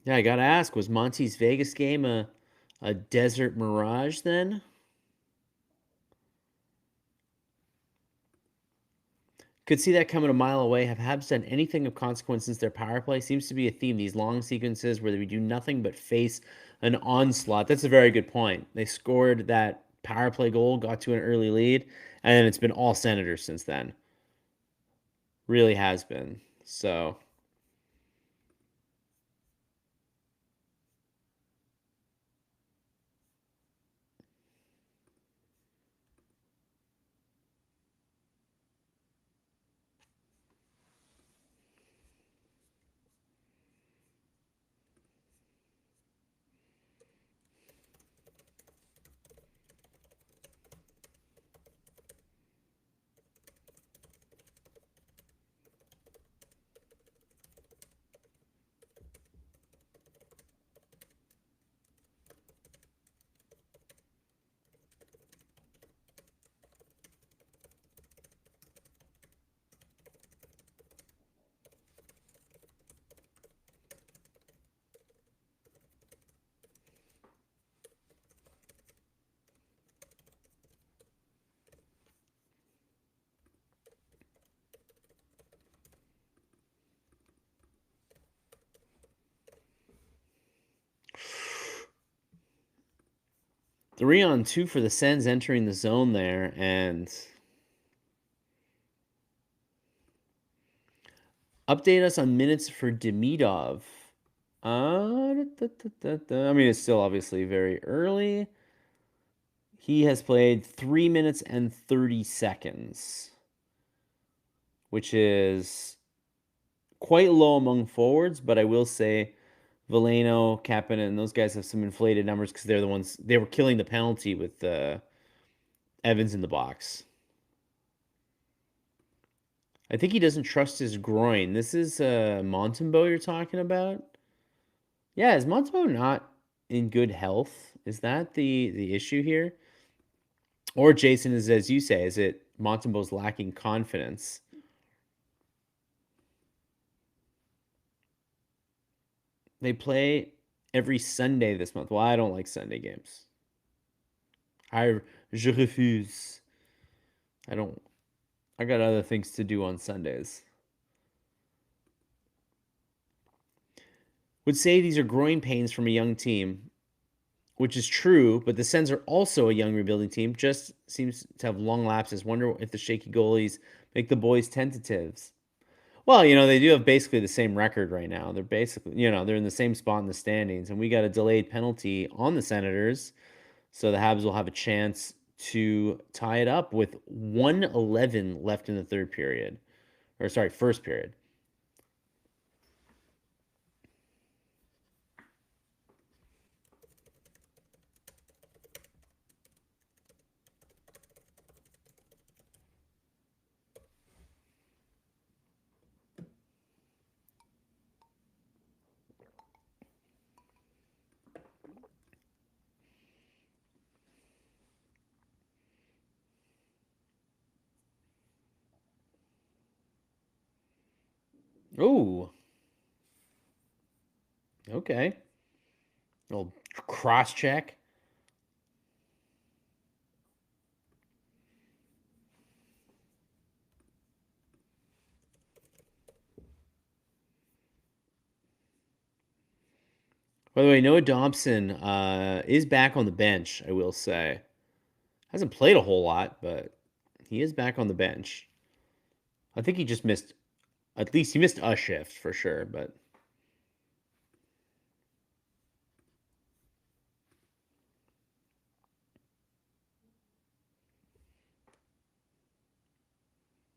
Speaker 1: Yeah, I gotta ask, was Monty's Vegas game a desert mirage then? Could see that coming a mile away. Have Habs done anything of consequence since their power play? Seems to be a theme. These long sequences where we do nothing but face an onslaught. That's a very good point. They scored that power play goal, got to an early lead, and then it's been all Senators since then. Really has been. So, three on two for the Sens entering the zone there, and update us on minutes for Demidov. I mean, it's still obviously very early. He has played 3 minutes and 30 seconds, which is quite low among forwards, but I will say Veleno, Kapanen, those guys have some inflated numbers because they're the ones they were killing the penalty with Evans in the box. I think he doesn't trust his groin. This is Montembeau you're talking about? Yeah, is Montembeau not in good health? Is that the issue here? Or Jason is as you say, is it Montembeau's lacking confidence? They play every Sunday this month. Well, I don't like Sunday games. Je refuse. I don't. I got other things to do on Sundays. Would say these are growing pains from a young team, which is true, but the Sens are also a young rebuilding team. Just seems to have long lapses. Wonder if the shaky goalies make the boys tentatives. Well, they do have basically the same record right now. They're basically, they're in the same spot in the standings, and we got a delayed penalty on the Senators, so the Habs will have a chance to tie it up with 1:11 left in the third period, or sorry, first period. Ooh, okay. A little cross check. By the way, Noah Dobson is back on the bench, I will say. Hasn't played a whole lot, but he is back on the bench. I think he just missed, at least he missed a shift for sure, but.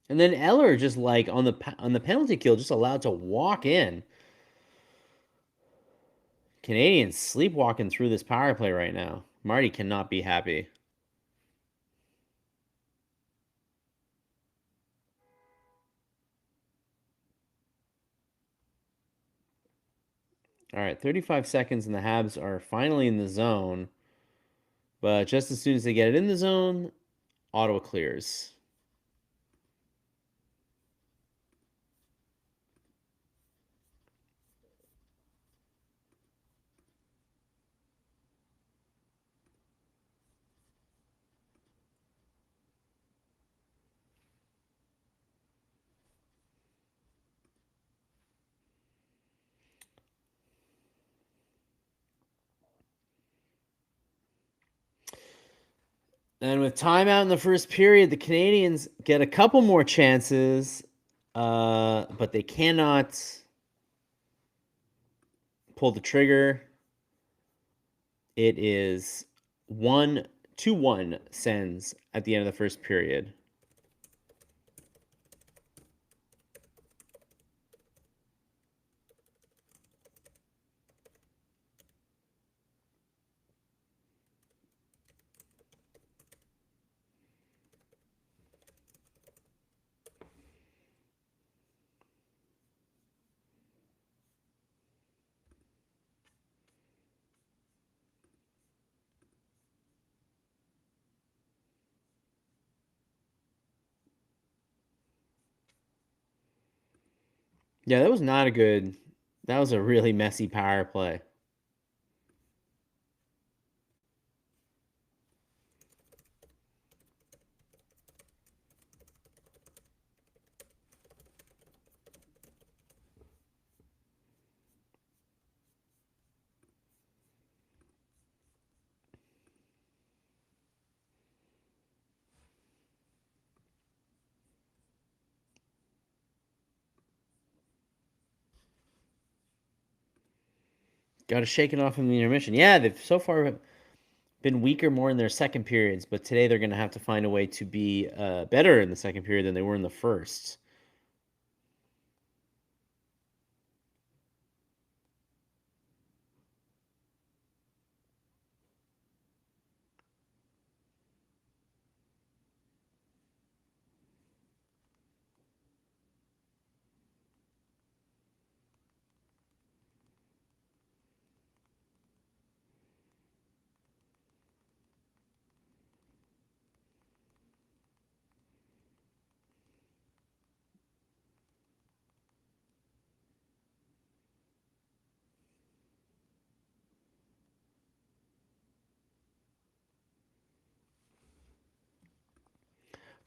Speaker 1: And then Eller just like on the penalty kill, just allowed to walk in. Canadians sleepwalking through this power play right now. Marty cannot be happy. All right, 35 seconds, and the Habs are finally in the zone. But just as soon as they get it in the zone, Ottawa clears. And with timeout in the first period, the Canadians get a couple more chances, but they cannot pull the trigger. It is 1-2-1 Sens at the end of the first period. Yeah, that was not a good. That was a really messy power play. Got to shake it off in the intermission. Yeah, they've so far been weaker more in their second periods, but today they're going to have to find a way to be better in the second period than they were in the first.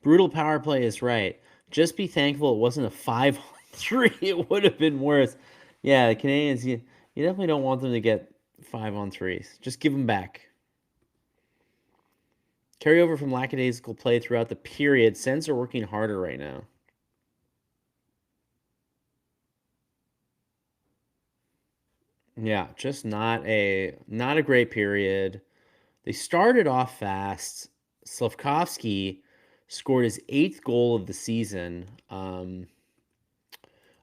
Speaker 1: Brutal power play is right. Just be thankful it wasn't a 5-on-3. It would have been worse. Yeah, the Canadians, you definitely don't want them to get 5-on-3s. Just give them back. Carry over from lackadaisical play throughout the period. Sens are working harder right now. Yeah, just not a great period. They started off fast. Slavkovsky scored his eighth goal of the season,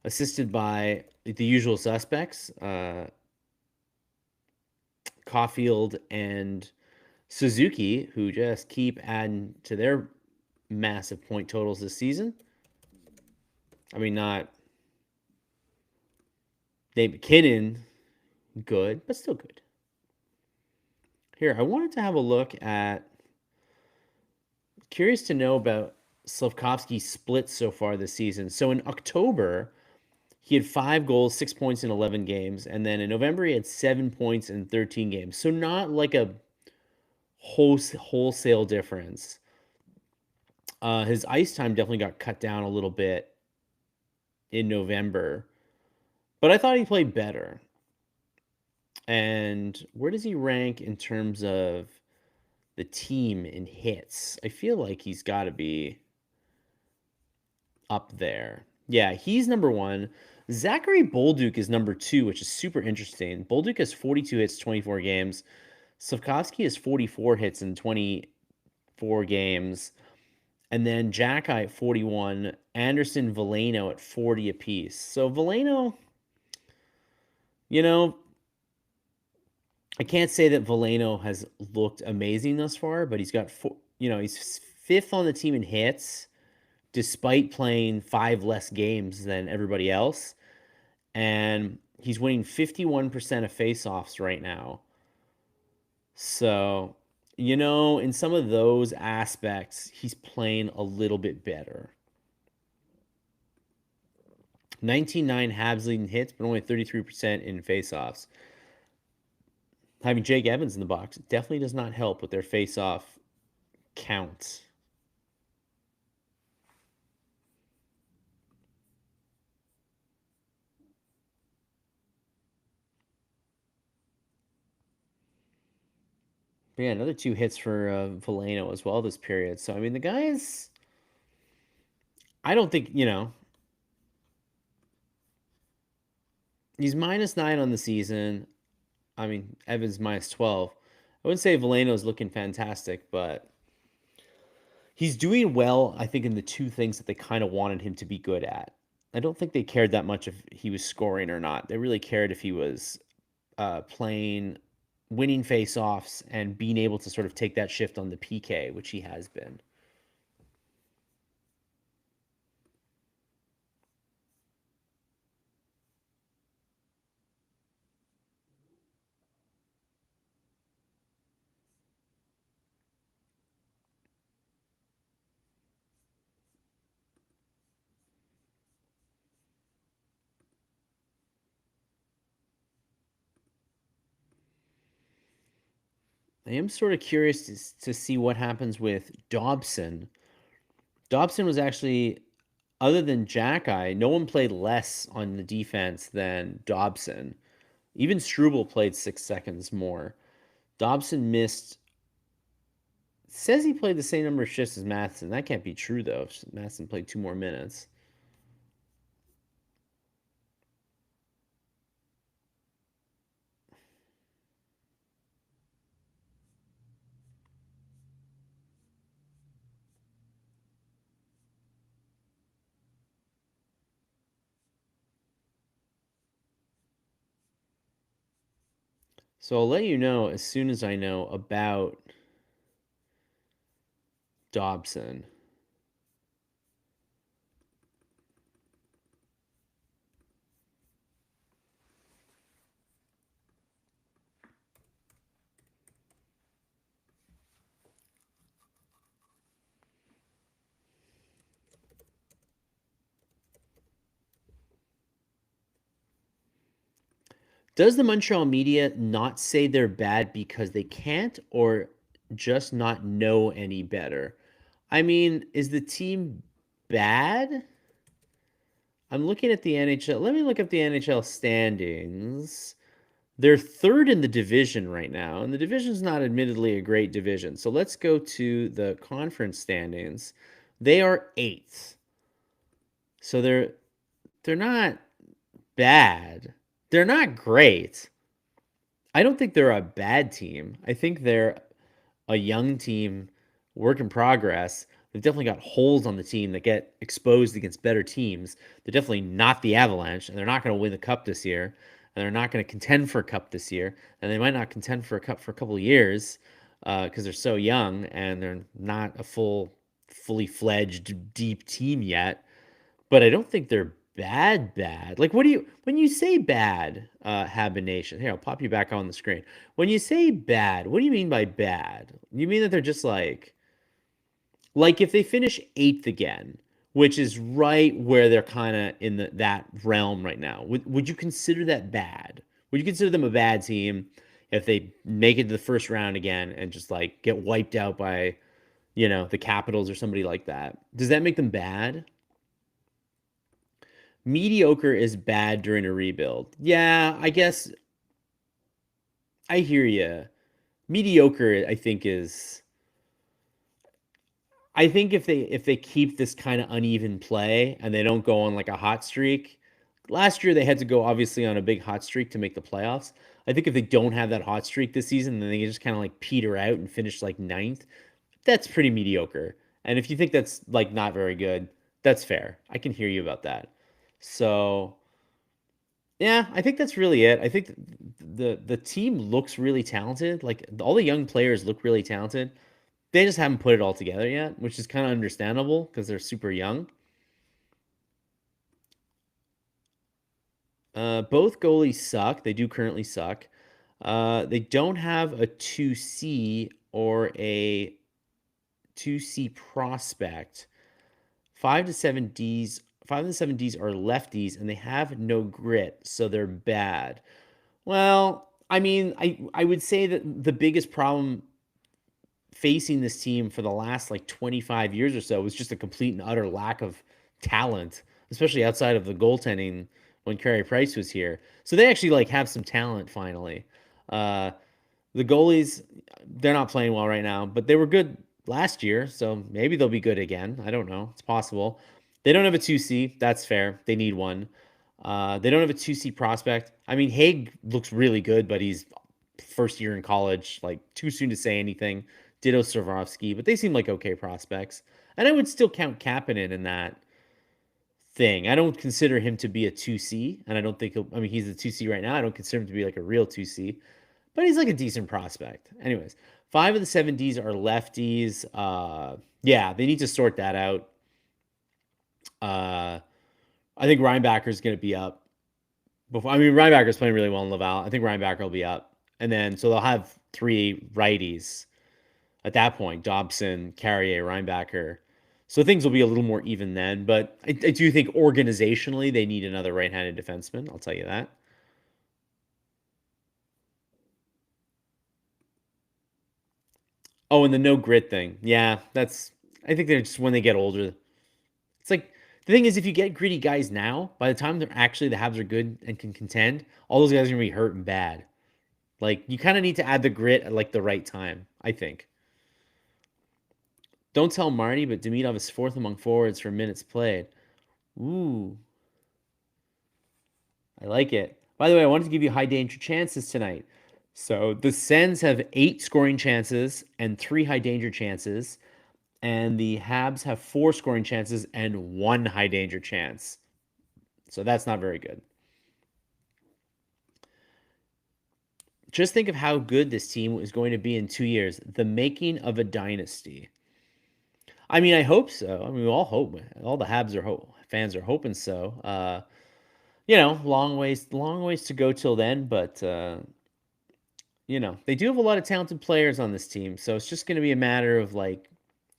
Speaker 1: assisted by the usual suspects, Caulfield and Suzuki, who just keep adding to their massive point totals this season. I mean, not Nate McKinnon, good, but still good. Here, I wanted to have a look at. Curious to know about Slavkovsky's splits so far this season. So in October, He had 5 goals, 6 points in 11 games, and then in November he had 7 points in 13 games. So not like a wholesale difference. His ice time definitely got cut down a little bit in November, but I thought he played better. And where does he rank in terms of the team in hits? I feel like he's got to be up there. Yeah, he's number one. Zachary Bolduc is number two, which is super interesting. Bolduc has 42 hits, 24 games. Slavkovsky has 44 hits in 24 games. And then Jack at 41, Anderson, Veleno at 40 apiece. So Veleno, you know, I can't say that Veleno has looked amazing thus far, but he's got he's fifth on the team in hits, despite playing 5 less games than everybody else. And he's winning 51% of faceoffs right now. So, in some of those aspects, he's playing a little bit better. 19-9 Habs leading hits, but only 33% in faceoffs. Having Jake Evans in the box definitely does not help with their faceoff count. But yeah, another 2 hits for Veleno as well this period. So, I mean, the guys, I don't think, he's -9 on the season. I mean, Evans -12. I wouldn't say Veleno's looking fantastic, but he's doing well, I think, in the 2 things that they kind of wanted him to be good at. I don't think they cared that much if he was scoring or not. They really cared if he was playing, winning face-offs, and being able to sort of take that shift on the PK, which he has been. I am sort of curious to see what happens with Dobson. Dobson was actually, other than Jackeye, no one played less on the defense than Dobson. Even Struble played 6 seconds more. Dobson missed. Says he played the same number of shifts as Matheson. That can't be true, though. Matheson played 2 more minutes. So I'll let you know as soon as I know about Dobson. Does the Montreal media not say they're bad because they can't, or just not know any better? I mean, is the team bad? I'm looking at the NHL. Let me look up the NHL standings. They're third in the division right now, and the division's not admittedly a great division. So let's go to the conference standings. They are eighth. So they're not bad. They're not great. I don't think they're a bad team. I think they're a young team, work in progress. They've definitely got holes on the team that get exposed against better teams. They're definitely not the Avalanche, and they're not going to win the cup this year. And they're not going to contend for a cup this year. And they might not contend for a cup for a couple of years because they're so young and they're not a fully fledged, deep team yet. But I don't think they're bad. Like, when you say bad, Habination, here, I'll pop you back on the screen. When you say bad, what do you mean by bad? You mean that they're just like if they finish eighth again, which is right where they're kind of in that realm right now. Would you consider that bad? Would you consider them a bad team if they make it to the first round again and just like get wiped out by, the Capitals or somebody like that? Does that make them bad? Mediocre is bad during a rebuild. Yeah, I guess I hear you. Mediocre, I think is. I think if they keep this kind of uneven play and they don't go on like a hot streak. Last year they had to go obviously on a big hot streak to make the playoffs. I think if they don't have that hot streak this season, then they can just kind of like peter out and finish like ninth. That's pretty mediocre. And if you think that's like not very good, that's fair. I can hear you about that. So yeah, I think that's really it. I think the team looks really talented. Like all the young players look really talented. They just haven't put it all together yet, which is kind of understandable because they're super young. Both goalies suck. They do currently suck. They don't have a 2C or a 2C prospect. 5 to 7 Ds are lefties, and they have no grit, so they're bad. Well, I mean, I would say that the biggest problem facing this team for the last like 25 years or so was just a complete and utter lack of talent, especially outside of the goaltending when Carey Price was here. So they actually like have some talent finally. Uh, the goalies, they're not playing well right now, but they were good last year, so maybe they'll be good again. I don't know. It's possible. They don't have a 2C. That's fair. They need one. They don't have a 2C prospect. I mean, Haig looks really good, but he's first year in college. Like, too soon to say anything. Ditto Swarovski, but they seem like okay prospects. And I would still count Kapanen in that thing. I don't consider him to be a 2C, and I don't think I mean, he's a 2C right now. I don't consider him to be like a real 2C, but he's like a decent prospect. Anyways, 5 of the 7 Ds are lefties. Yeah, they need to sort that out. I think Reinbacher is going to be up. Reinbacher is playing really well in Laval. I think Reinbacher will be up. And then, so they'll have 3 righties at that point: Dobson, Carrier, Reinbacher. So things will be a little more even then. But I do think organizationally they need another right-handed defenseman. I'll tell you that. Oh, and the no grit thing. Yeah, I think they're just when they get older. It's like the thing is, if you get gritty guys now, by the time they're actually the Habs are good and can contend, all those guys are gonna be hurt and bad. Like you kind of need to add the grit at like the right time. I think. Don't tell Marty, but Demidov is 4th among forwards for minutes played. Ooh, I like it. By the way, I wanted to give you high danger chances tonight. So the Sens have 8 scoring chances and 3 high danger chances, and the Habs have 4 scoring chances and 1 high danger chance. So that's not very good. Just think of how good this team is going to be in 2 years. The making of a dynasty. I mean, I hope so. I mean, we all hope. All the Habs fans are hoping so. Long ways to go till then, but they do have a lot of talented players on this team, so it's just going to be a matter of like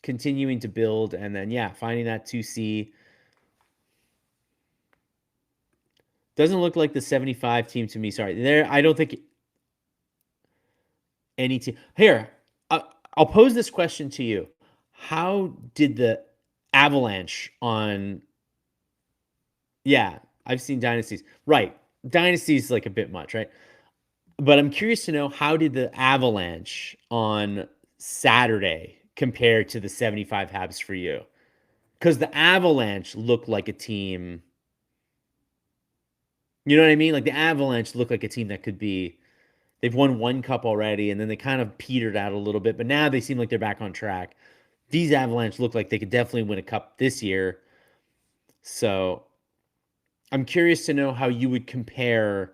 Speaker 1: continuing to build, and then finding that 2C. Doesn't look like the 75 team to me. Sorry, I don't think any team here. I'll pose this question to you: how did the Avalanche on? Yeah, I've seen dynasties. Right, dynasties like a bit much, right? But I'm curious to know, how did the Avalanche on Saturday compare to the 75 Habs for you? Because the Avalanche looked like a team. You know what I mean? Like the Avalanche look like a team that could be. They've won 1 cup already, and then they kind of petered out a little bit, but now they seem like they're back on track. These Avalanche look like they could definitely win a cup this year. So I'm curious to know how you would compare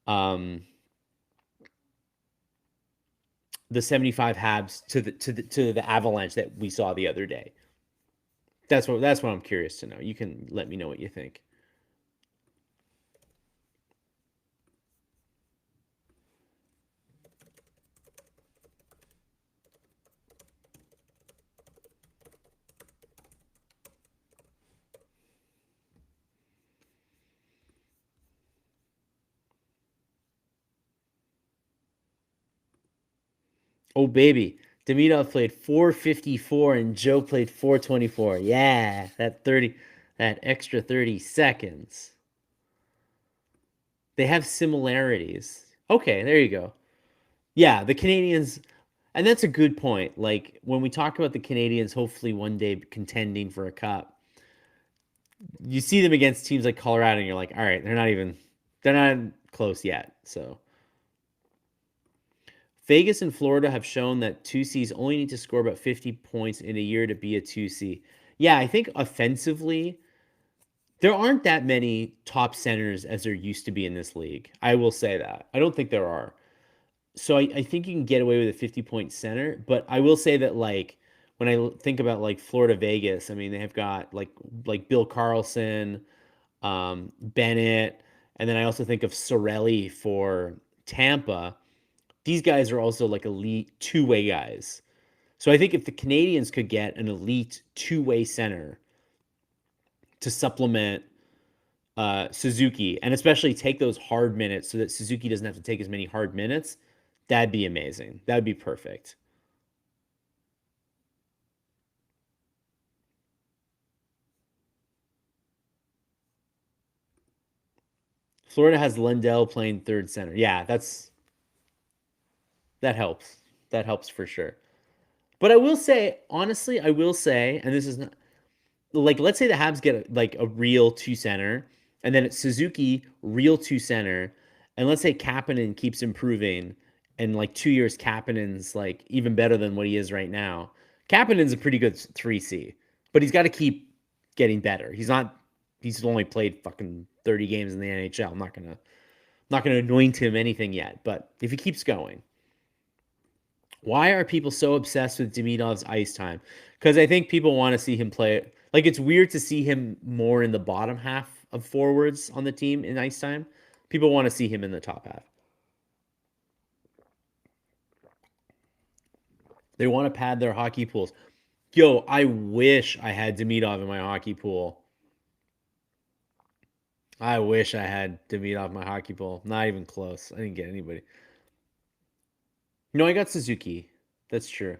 Speaker 1: um, the 75 Habs to the Avalanche that we saw the other day. That's what I'm curious to know. You can let me know what you think. Oh, baby. Demidov played 454 and Joe played 424. Yeah, that extra 30 seconds. They have similarities. Okay, there you go. Yeah, the Canadiens, and that's a good point. Like when we talk about the Canadiens, hopefully one day contending for a cup, you see them against teams like Colorado, and you're like, all right, they're not close yet. So Vegas and Florida have shown that 2Cs only need to score about 50 points in a year to be a 2C. Yeah, I think offensively, there aren't that many top centers as there used to be in this league. I will say that. I don't think there are. So I think you can get away with a 50-point center, but I will say that like when I think about like Florida Vegas, I mean they have got like Bill Carlson, Bennett, and then I also think of Sorelli for Tampa. These guys are also like elite two-way guys. So I think if the Canadians could get an elite two-way center to supplement Suzuki, and especially take those hard minutes so that Suzuki doesn't have to take as many hard minutes, that'd be amazing. That'd be perfect. Florida has Lindell playing third center. Yeah, that helps. That helps for sure. But I will say, honestly, I will say, and this is not like let's say the Habs get like a real two center, and then it's Suzuki real two center, and let's say Kapanen keeps improving, and like 2 years Kapanen's like even better than what he is right now. Kapanen's a pretty good 3C, but he's got to keep getting better. He's not. He's only played fucking 30 games in the NHL. I'm not gonna anoint him anything yet, but if he keeps going, why are people so obsessed with Demidov's ice time? Because I think people want to see him play. Like it's weird to see him more in the bottom half of forwards on the team in ice time. People want to see him in the top half. They want to pad their hockey pools. Yo, I wish I had Demidov in my hockey pool. I wish I had Demidov in my hockey pool. Not even close. I didn't get anybody. No, I got Suzuki. That's true.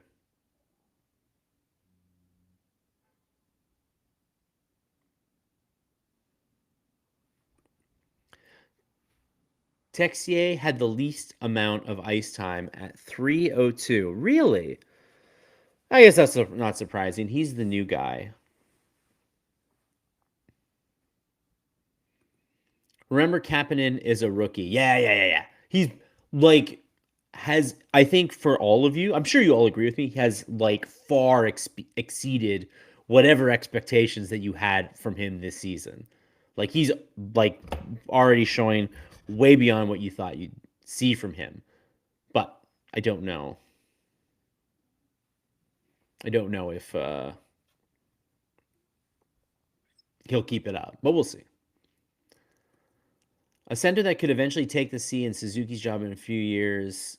Speaker 1: Texier had the least amount of ice time at 3:02. Really? I guess that's not surprising. He's the new guy. Remember, Kapanen is a rookie. Yeah. He's like has I think for all of you, I'm sure you all agree with me. He has like far exceeded whatever expectations that you had from him this season. Like he's like already showing way beyond what you thought you'd see from him. But I don't know. I don't know if he'll keep it up, but we'll see. A center that could eventually take the C in Suzuki's job in a few years.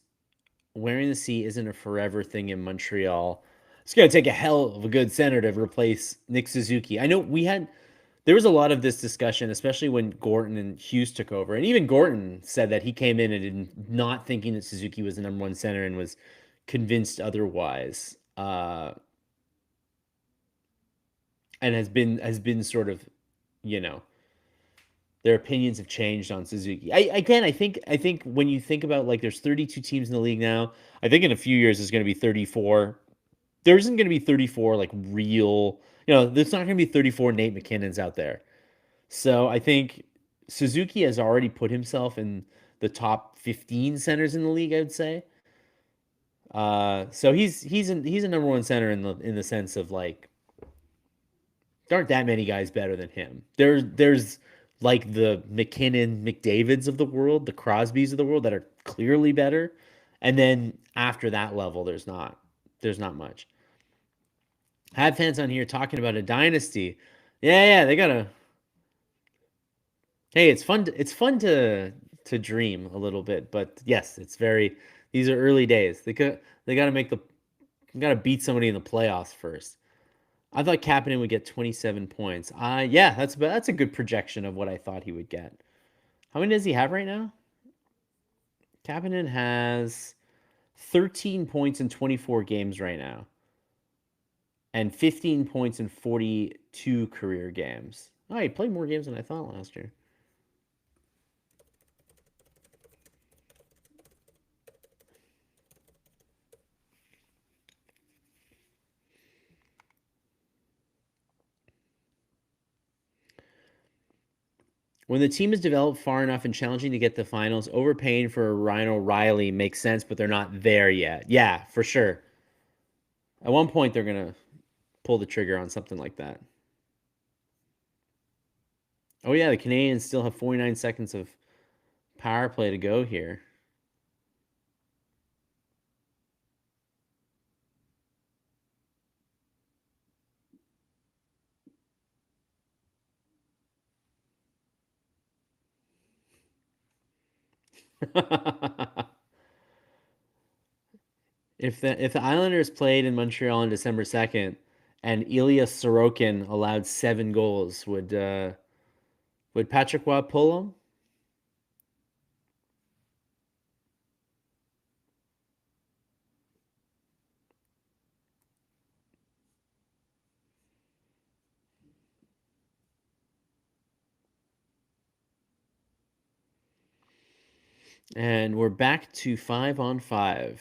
Speaker 1: Wearing the C isn't a forever thing in Montreal. It's going to take a hell of a good center to replace Nick Suzuki. I know there was a lot of this discussion, especially when Gorton and Hughes took over. And even Gorton said that he came in and not thinking that Suzuki was the number one center and was convinced otherwise. And has been sort of, you know, their opinions have changed on Suzuki. I think when you think about like there's 32 teams in the league now. I think in a few years there's going to be 34. There isn't going to be 34 like real, there's not going to be 34 Nate McKinnons out there. So I think Suzuki has already put himself in the top 15 centers in the league, I would say. So he's a number one center in the sense of like there aren't that many guys better than him. There's like the McKinnon, McDavids of the world, the Crosbys of the world that are clearly better, and then after that level, there's not much. Had fans on here talking about a dynasty. Yeah, they gotta. Hey, it's fun to dream a little bit, but yes, it's very. These are early days. They gotta gotta beat somebody in the playoffs first. I thought Kapanen would get 27 points. Yeah, that's a good projection of what I thought he would get. How many does he have right now? Kapanen has 13 points in 24 games right now, and 15 points in 42 career games. Oh, he played more games than I thought last year. When the team is developed far enough and challenging to get the finals, overpaying for Ryan O'Reilly makes sense, but they're not there yet. Yeah, for sure. At one point, they're going to pull the trigger on something like that. Oh, yeah, the Canadiens still have 49 seconds of power play to go here. If the Islanders played in Montreal on December 2nd and Ilya Sorokin allowed 7 goals, would Patrick Roy pull him? And we're back to 5-on-5.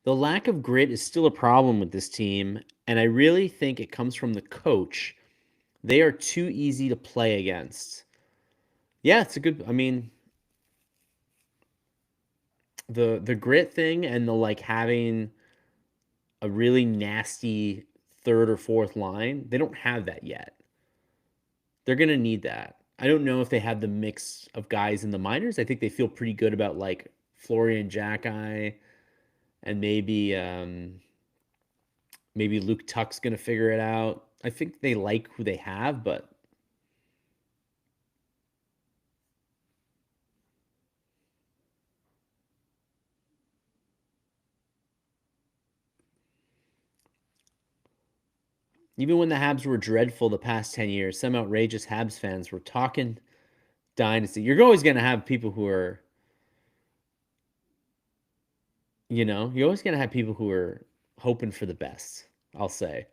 Speaker 1: The lack of grit is still a problem with this team, and I really think it comes from the coach. They are too easy to play against. Yeah, it's a good. I mean, the grit thing and the like having a really nasty third or fourth line. They don't have that yet. They're gonna need that. I don't know if they have the mix of guys in the minors. I think they feel pretty good about like Florian Jackeye and maybe Luke Tuck's gonna figure it out. I think they like who they have, but even when the Habs were dreadful the past 10 years, some outrageous Habs fans were talking dynasty. You're always gonna have people who are, you're always gonna have people who are hoping for the best. I'll say,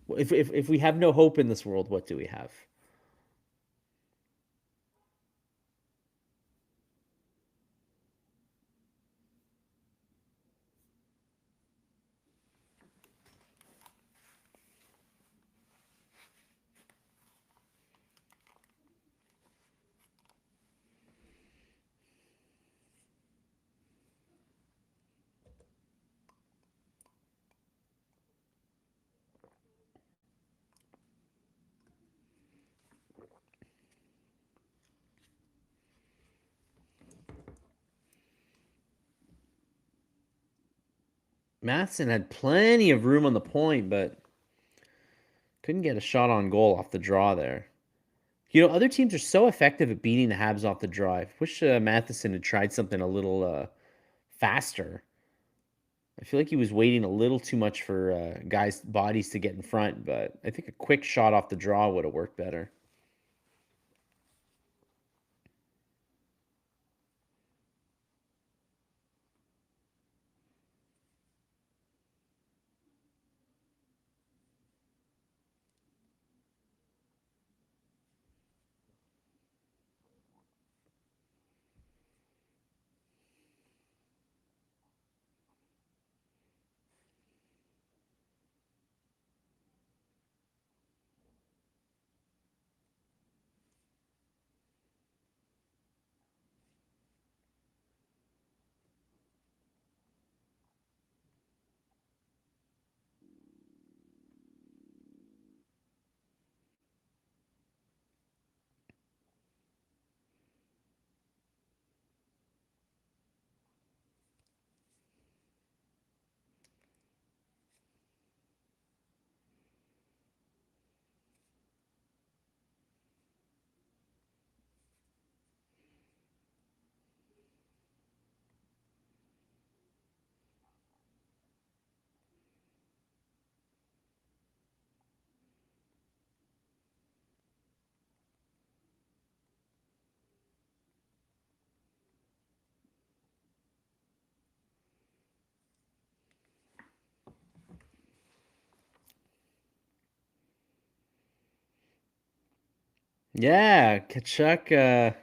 Speaker 1: if we have no hope in this world, what do we have? Matheson had plenty of room on the point, but couldn't get a shot on goal off the draw there. Other teams are so effective at beating the Habs off the draw. I wish Matheson had tried something a little faster. I feel like he was waiting a little too much for guys' bodies to get in front, but I think a quick shot off the draw would have worked better. Yeah, Kachuk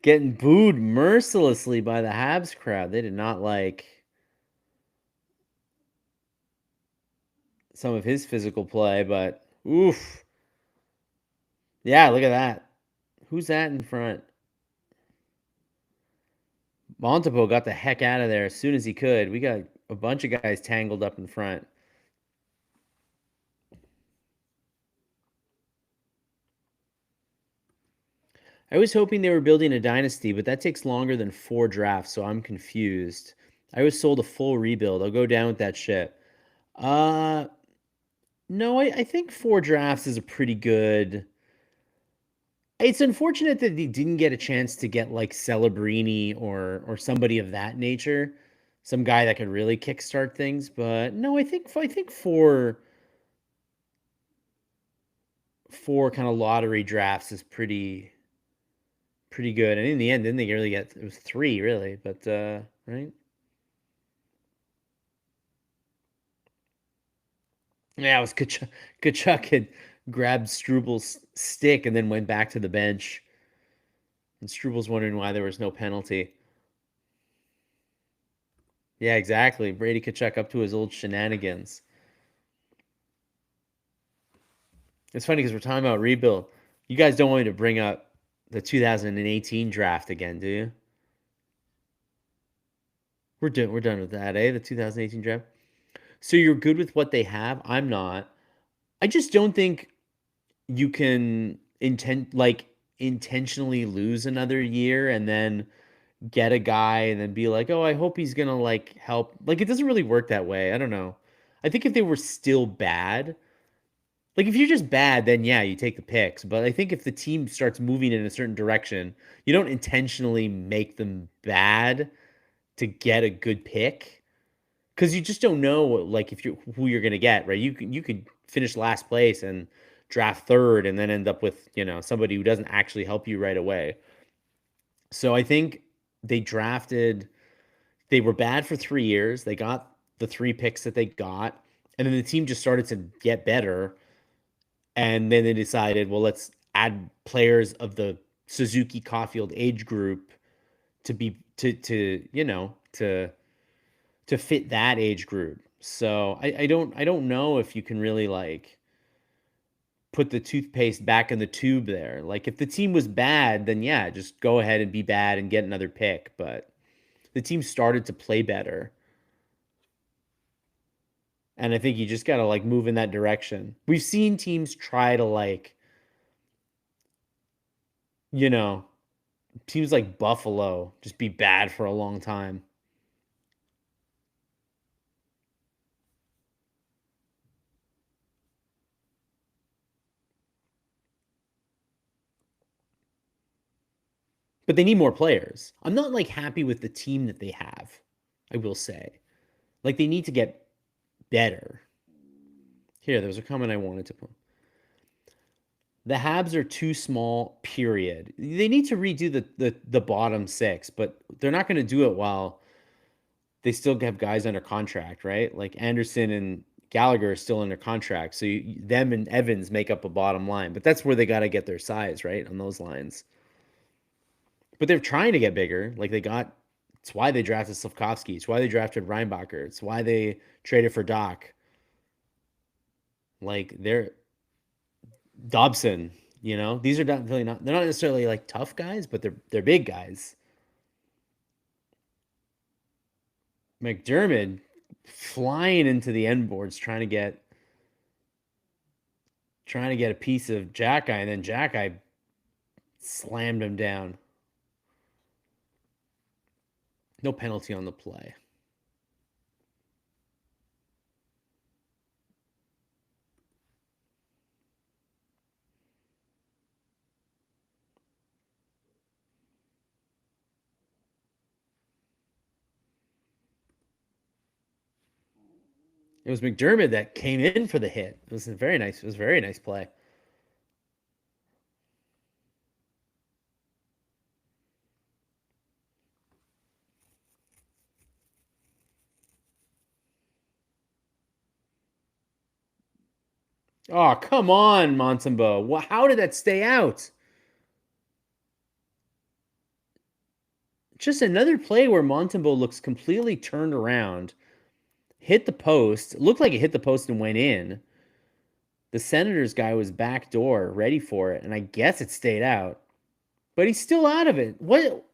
Speaker 1: getting booed mercilessly by the Habs crowd. They did not like some of his physical play, but oof. Yeah, look at that. Who's that in front? Montepo got the heck out of there as soon as he could. We got a bunch of guys tangled up in front. I was hoping they were building a dynasty, but that takes longer than 4 drafts, so I'm confused. I was sold a full rebuild. I'll go down with that shit. Uh, no, I think 4 drafts is a pretty good. It's unfortunate that they didn't get a chance to get like Celebrini or somebody of that nature, some guy that could really kickstart things. But no, I think four kind of lottery drafts is pretty good. And in the end, didn't they really get it was 3 really, but right? Yeah, it was Kachuk. Kachuk had grabbed Struble's stick and then went back to the bench. And Struble's wondering why there was no penalty. Yeah, exactly. Brady Tkachuk up to his old shenanigans. It's funny because we're talking about rebuild. You guys don't want me to bring up the 2018 draft again, do you? We're done with that, eh? The 2018 draft. So you're good with what they have? I'm not. I just don't think you can intentionally lose another year and then get a guy and then be like, "Oh, I hope he's going to like help." Like it doesn't really work that way. I don't know. I think if they were still bad, like if you're just bad, then yeah, you take the picks. But I think if the team starts moving in a certain direction, you don't intentionally make them bad to get a good pick because you just don't know like if you who you're gonna get, right? You could finish last place and draft third and then end up with somebody who doesn't actually help you right away. So I think they drafted. They were bad for 3 years. They got the 3 picks that they got, and then the team just started to get better. And then they decided, well, let's add players of the Suzuki Caulfield age group to be to fit that age group. So I don't know if you can really like put the toothpaste back in the tube there. Like if the team was bad, then yeah, just go ahead and be bad and get another pick. But the team started to play better. And I think you just gotta like move in that direction. We've seen teams try to like, you know, teams like Buffalo just be bad for a long time. But they need more players. I'm not like happy with the team that they have, I will say. Like they need to get better. Here, there was a comment I wanted to put. The Habs are too small, period. They need to redo the bottom 6, but they're not going to do it while they still have guys under contract, right? Like Anderson and Gallagher are still under contract. So them and Evans make up a bottom line. But that's where they got to get their size, right? On those lines. But they're trying to get bigger. Like they got, it's why they drafted Slavkovsky. It's why they drafted Reinbacher. It's why they traded for Doc. Like they're Dobson. These are not really not. They're not necessarily like tough guys, but they're big guys. McDermott flying into the end boards trying to get a piece of Jack Eye, and then Jack Eye slammed him down. No penalty on the play. It was McDermott that came in for the hit. It was a very nice. It was a very nice play. Oh, come on, Montembeault. How did that stay out? Just another play where Montembeault looks completely turned around, hit the post. It looked like it hit the post and went in. The Senators guy was backdoor, ready for it, and I guess it stayed out. But he's still out of it. What?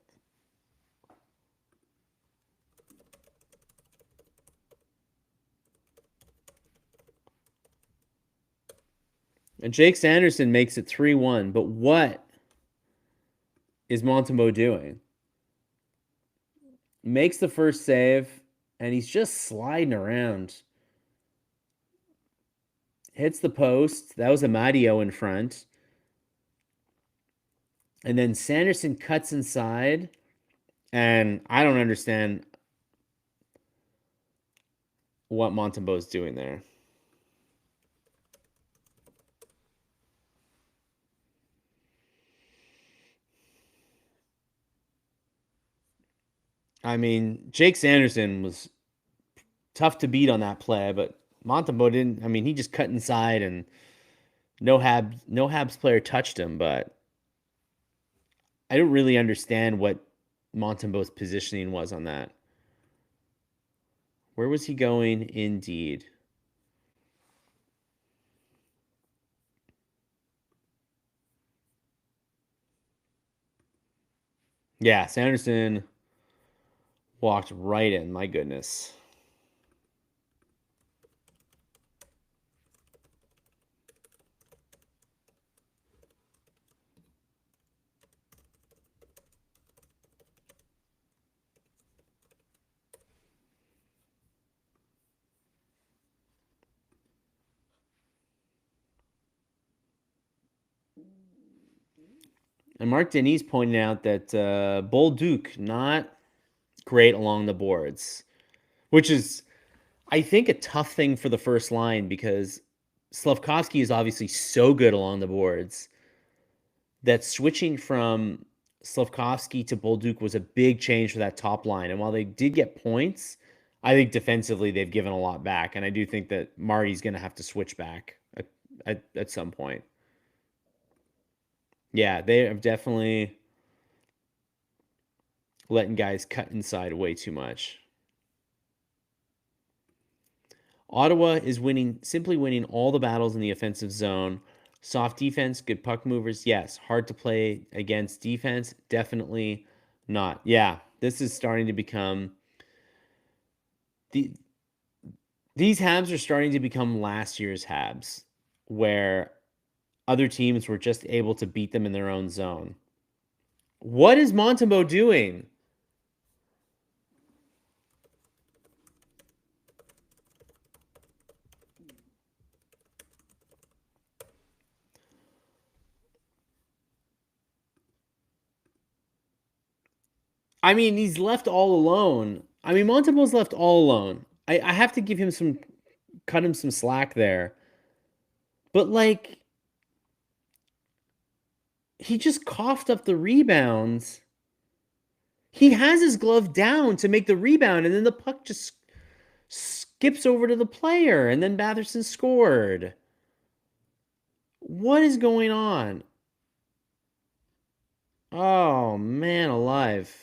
Speaker 1: And Jake Sanderson makes it 3-1. But what is Montembeault doing? Makes the first save, and he's just sliding around. Hits the post. That was Amadio in front. And then Sanderson cuts inside. And I don't understand what Montembeault's doing there. I mean, Jake Sanderson was tough to beat on that play, but Montembeault didn't. I mean, he just cut inside, and no Habs player touched him. But I don't really understand what Montembeault's positioning was on that. Where was he going? Indeed. Yeah, Sanderson walked right in. My goodness. And Mark Denise pointed out that Bolduc not great along the boards, which is, I think, a tough thing for the first line because Slavkovsky is obviously so good along the boards that switching from Slavkovsky to Bolduc was a big change for that top line. And while they did get points, I think defensively they've given a lot back. And I do think that Marty's going to have to switch back at some point. Yeah, they have definitely letting guys cut inside way too much. Ottawa is simply winning all the battles in the offensive zone. Soft defense, good puck movers, yes. Hard to play against defense, definitely not. Yeah, this is starting to become these Habs are starting to become last year's Habs, where other teams were just able to beat them in their own zone. What is Montembeault doing? I mean, he's left all alone. I mean, Montembeault's left all alone. I have to give him cut him some slack there. But like, he just coughed up the rebounds. He has his glove down to make the rebound, and then the puck just skips over to the player, and then Batherson scored. What is going on? Oh, man alive.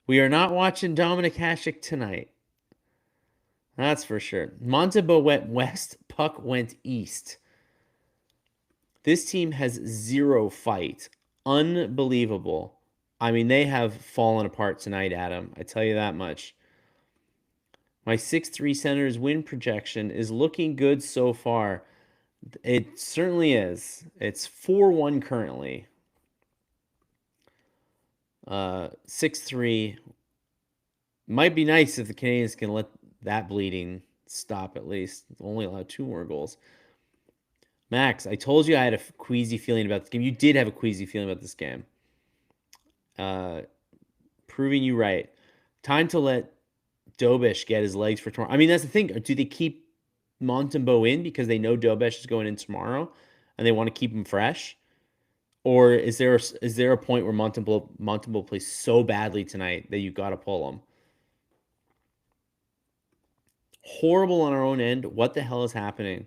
Speaker 1: We are not watching Dominic Hasek tonight. That's for sure. Montembeault went west, puck went east. This team has zero fight. Unbelievable. I mean, they have fallen apart tonight, Adam. I tell you that much. My 6-3 Senators win projection is looking good so far. It certainly is. It's 4-1 currently. 6-3. Might be nice if the Canadiens can let that bleeding stop at least. Only allow 2 more goals. Max, I told you I had a queasy feeling about this game. You did have a queasy feeling about this game. Proving you right. Time to let Dobish get his legs for tomorrow. I mean, that's the thing. Do they keep Montembeault in because they know Dobish is going in tomorrow and they want to keep him fresh? Or is there a point where Montembeau plays so badly tonight that you got to pull him? Horrible on our own end. What the hell is happening?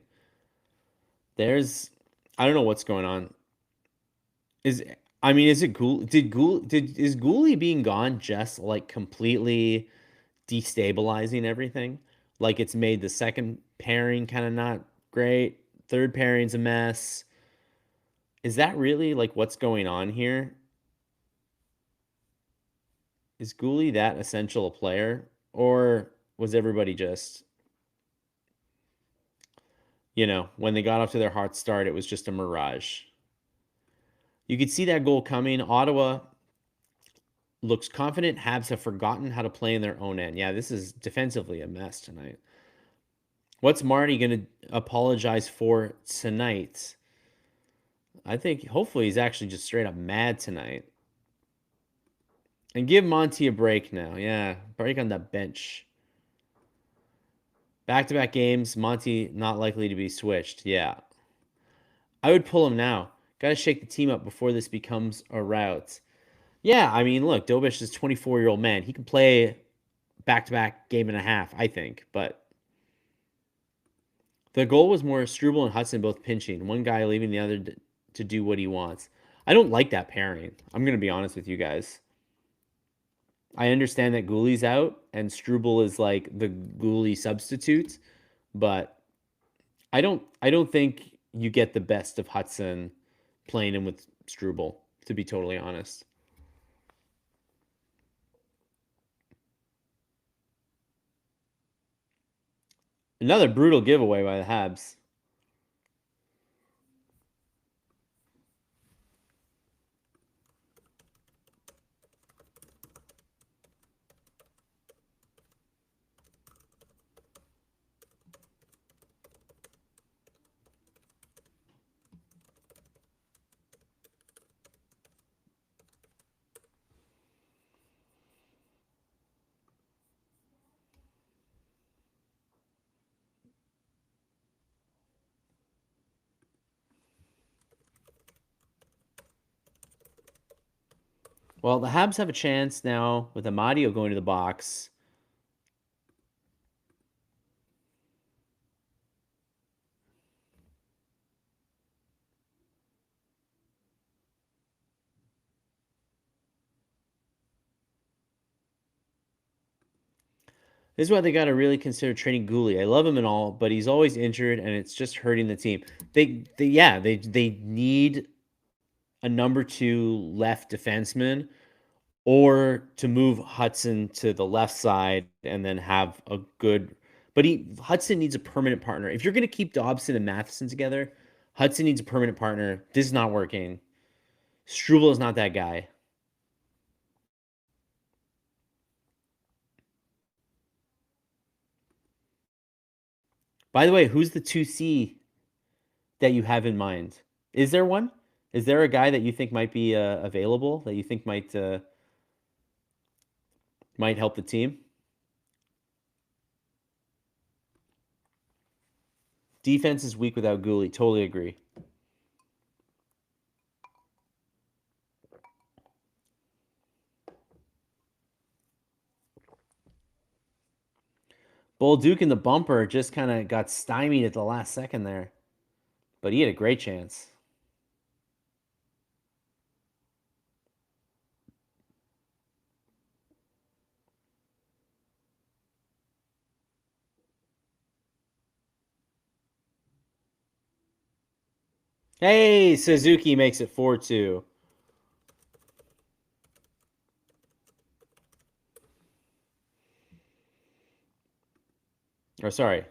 Speaker 1: I don't know what's going on. Is I mean, is it Gould? Is Gouli being gone just like completely destabilizing everything? Like it's made the second pairing kind of not great. Third pairing's a mess. Is that really like what's going on here? Is Gouli that essential a player? Or was everybody just, when they got off to their hot start, it was just a mirage? You could see that goal coming. Ottawa looks confident. Habs have forgotten how to play in their own end. Yeah, this is defensively a mess tonight. What's Marty going to apologize for tonight? I think hopefully he's actually just straight up mad tonight. And give Monty a break now. Yeah, break on the bench. Back-to-back games, Monty not likely to be switched. Yeah. I would pull him now. Got to shake the team up before this becomes a rout. Yeah, I mean, look, Dobish is a 24-year-old man. He can play back-to-back game and a half, I think. But the goal was more Struble and Hudson both pinching, one guy leaving the other to do what he wants. I don't like that pairing. I'm going to be honest with you guys. I understand that Gouli's out and Struble is like the Gouli substitute, but I don't think you get the best of Hudson playing him with Struble, to be totally honest. Another brutal giveaway by the Habs. Well, the Habs have a chance now with Amadio going to the box. This is why they got to really consider trading Gouli. I love him and all, but he's always injured, and it's just hurting the team. They need a number two left defenseman, or to move Hudson to the left side and then have a good. But Hudson needs a permanent partner. If you're going to keep Dobson and Matheson together, Hudson needs a permanent partner. This is not working. Struble is not that guy. By the way, who's the 2C that you have in mind? Is there one? Is there a guy that you think might be available that you think might help the team? Defense is weak without Gouli. Totally agree. Bolduc in the bumper just kind of got stymied at the last second there, but he had a great chance. Hey, Suzuki makes it 4-2. Or sorry.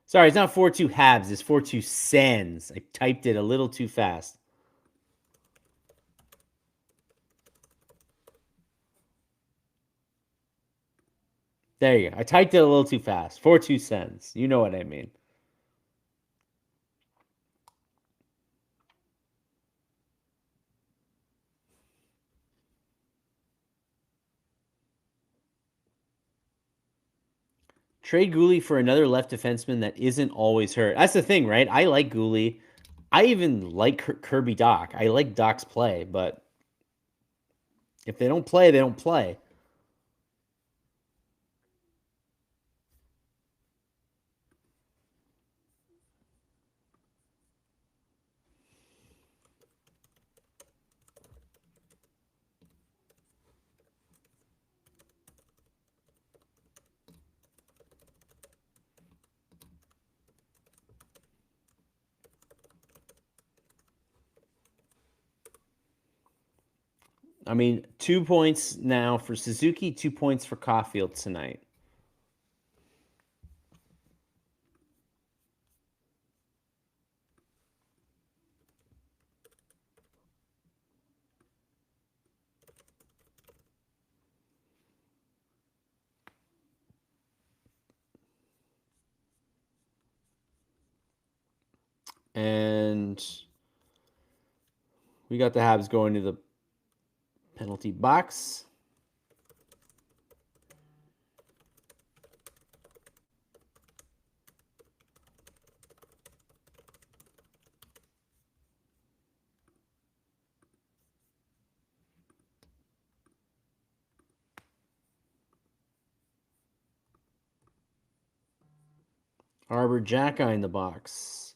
Speaker 1: Sorry, it's not 4-2 Habs, it's 4-2 Sens. I typed it a little too fast. There you go. I typed it a little too fast. 4-2 Sens. You know what I mean. Trade Gouli for another left defenseman that isn't always hurt. That's the thing, right? I like Gouli. I even like Kirby Dach. I like Dach's play, but if they don't play, they don't play. I mean, 2 points now for Suzuki, 2 points for Caulfield tonight. And we got the Habs going to the penalty box. Arbor Jacki in the box.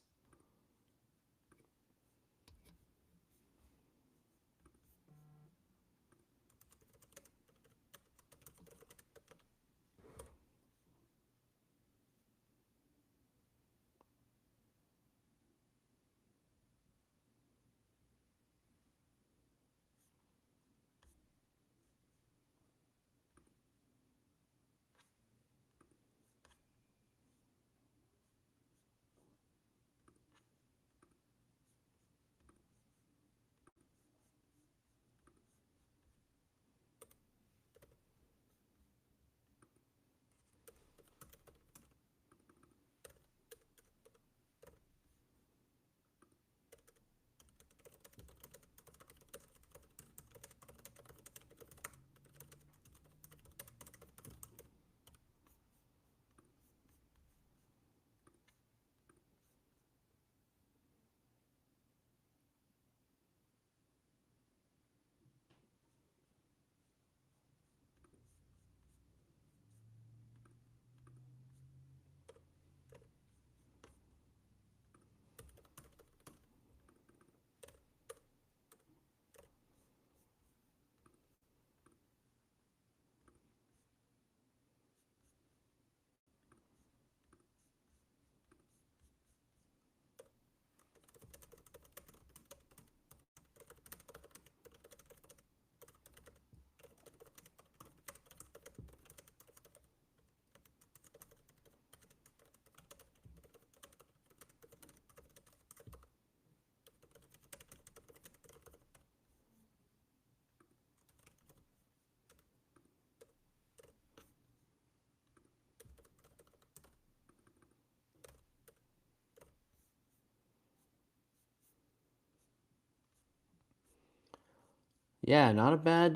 Speaker 1: Yeah, not a bad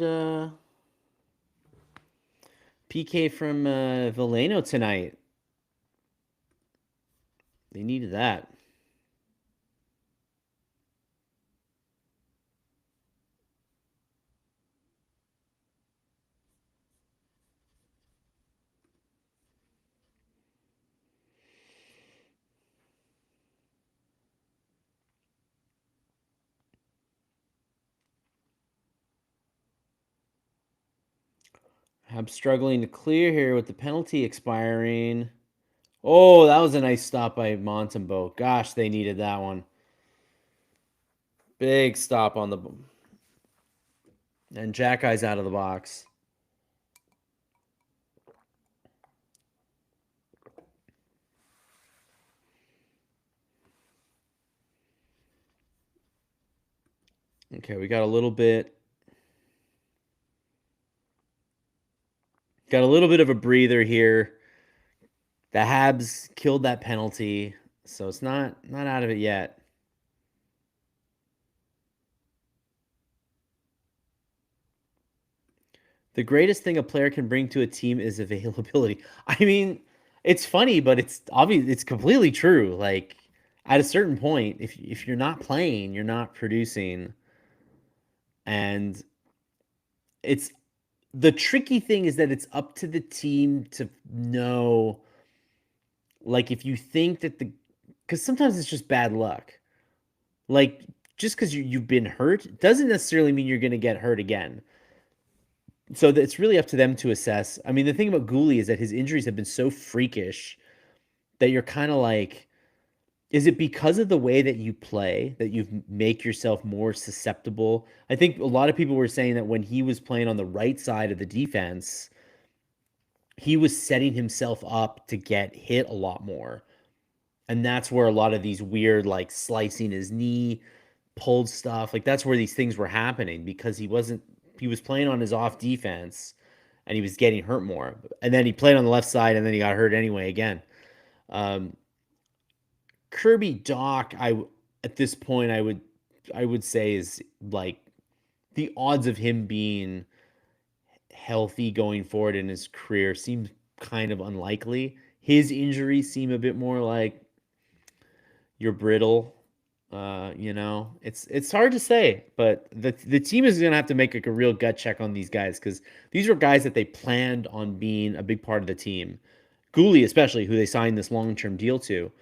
Speaker 1: PK from Veleno tonight. They needed that. I'm struggling to clear here with the penalty expiring. Oh, that was a nice stop by Montembeault. Gosh, they needed that one. Big stop on the... And Jacki's out of the box. Okay, we got a little bit... Got a little bit of a breather here. The Habs killed that penalty, so it's not out of it yet. The greatest thing a player can bring to a team is availability. I mean, it's funny, but it's obvious. It's completely true. Like, at a certain point, if you're not playing, you're not producing, and it's the tricky thing is that it's up to the team to know, like, if you think that because sometimes it's just bad luck. Like, just because you've been hurt doesn't necessarily mean you're going to get hurt again. So it's really up to them to assess. I mean, the thing about Gooley is that his injuries have been so freakish that you're kind of like, is it because of the way that you play that you make yourself more susceptible? I think a lot of people were saying that when he was playing on the right side of the defense, he was setting himself up to get hit a lot more. And that's where a lot of these weird, like, slicing his knee, pulled stuff, like, that's where these things were happening because he was playing on his off defense and he was getting hurt more. And then he played on the left side and then he got hurt anyway again. Um, Kirby Doc, at this point I would say is like the odds of him being healthy going forward in his career seems kind of unlikely. His injuries seem a bit more like you're brittle. It's hard to say, but the team is gonna have to make like a real gut check on these guys because these were guys that they planned on being a big part of the team. Gooley, especially, who they signed this long-term deal to.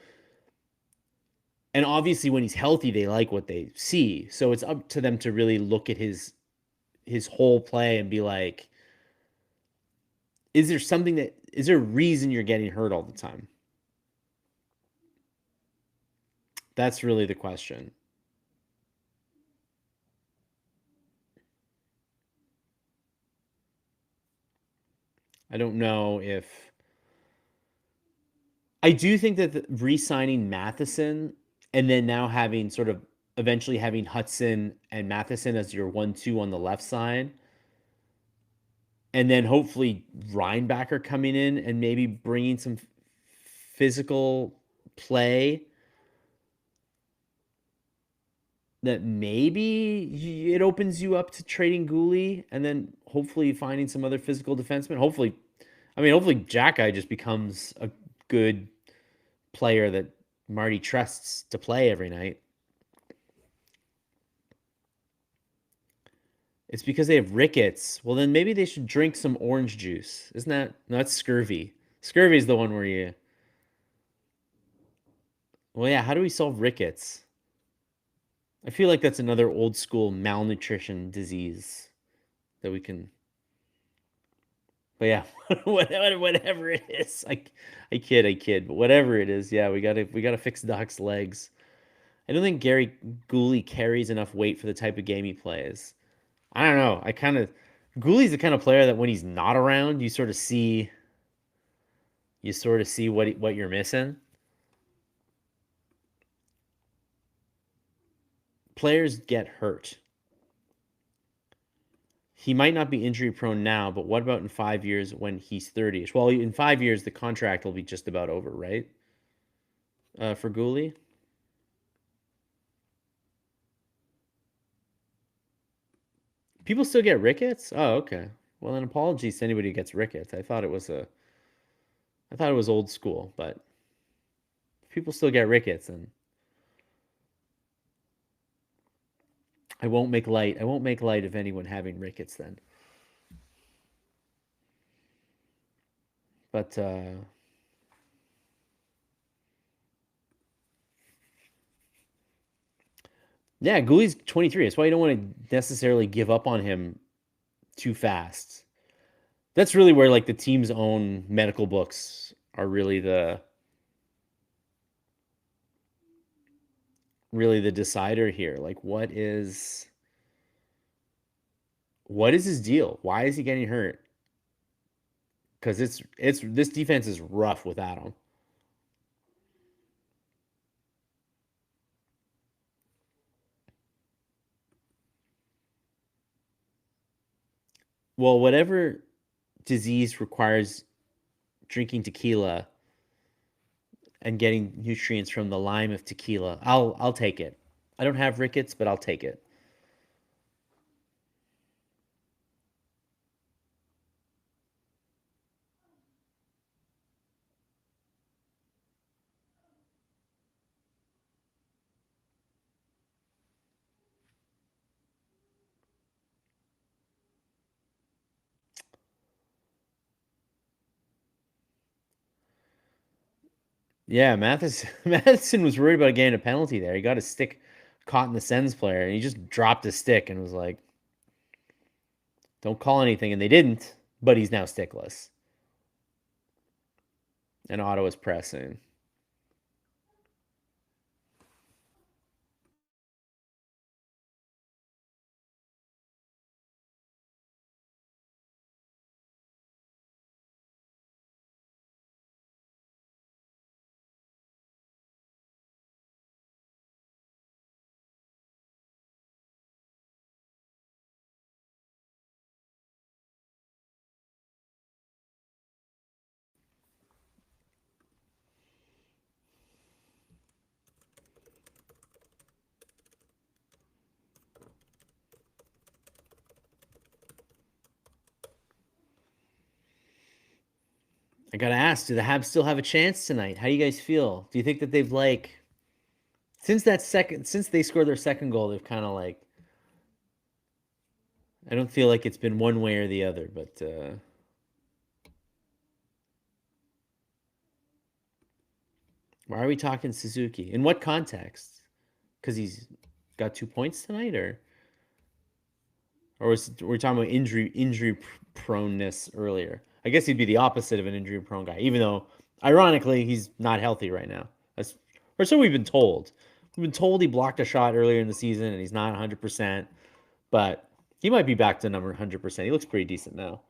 Speaker 1: And obviously, when he's healthy, they like what they see. So it's up to them to really look at his whole play and be like, is there a reason you're getting hurt all the time? That's really the question. I don't know if I do think that re-signing Matheson and then now having sort of eventually having Hudson and Matheson as your 1-2 on the left side, and then hopefully Reinbacher coming in and maybe bringing some physical play, that maybe it opens you up to trading Gooley and then hopefully finding some other physical defenseman. Hopefully Jack just becomes a good player that Marty trusts to play every night. It's because they have rickets. Well, then maybe they should drink some orange juice. Isn't that? No, that's scurvy. Scurvy is the one where you. Well, yeah, how do we solve rickets? I feel like that's another old school malnutrition disease that we can. But yeah, whatever it is, I kid. But whatever it is, yeah, we gotta fix Doc's legs. I don't think Gary Gooley carries enough weight for the type of game he plays. I don't know. Gooley's the kind of player that when he's not around, you sort of see what you're missing. Players get hurt. He might not be injury prone now, but what about in 5 years when he's 30ish? Well, in 5 years, the contract will be just about over, right? For Gooley? People still get rickets? Oh, okay. Well, then apologies to anybody who gets rickets. I thought it was old school, but if people still get rickets, and I won't make light of anyone having rickets then. But yeah, Gooley's 23. That's why you don't want to necessarily give up on him too fast. That's really where like the team's own medical books are really the decider here. Like, what is his deal? Why is he getting hurt? Because it's this defense is rough without him. Well, whatever disease requires drinking tequila and getting nutrients from the lime of tequila, I'll take it. I don't have rickets, but I'll take it. Yeah, Matheson was worried about getting a penalty there. He got his stick caught in the Sens player, and he just dropped his stick and was like, don't call anything, and they didn't, but he's now stickless. And Ottawa's pressing. I gotta ask, do the Habs still have a chance tonight? How do you guys feel? Do you think that they've since they scored their second goal, they've kind of I don't feel like it's been one way or the other, but why are we talking Suzuki? In what context? Because he's got 2 points tonight, or were we talking about injury proneness earlier? I guess he'd be the opposite of an injury prone guy, even though ironically he's not healthy right now. Or so we've been told. We've been told he blocked a shot earlier in the season and he's not 100%, but he might be back to number 100%. He looks pretty decent now.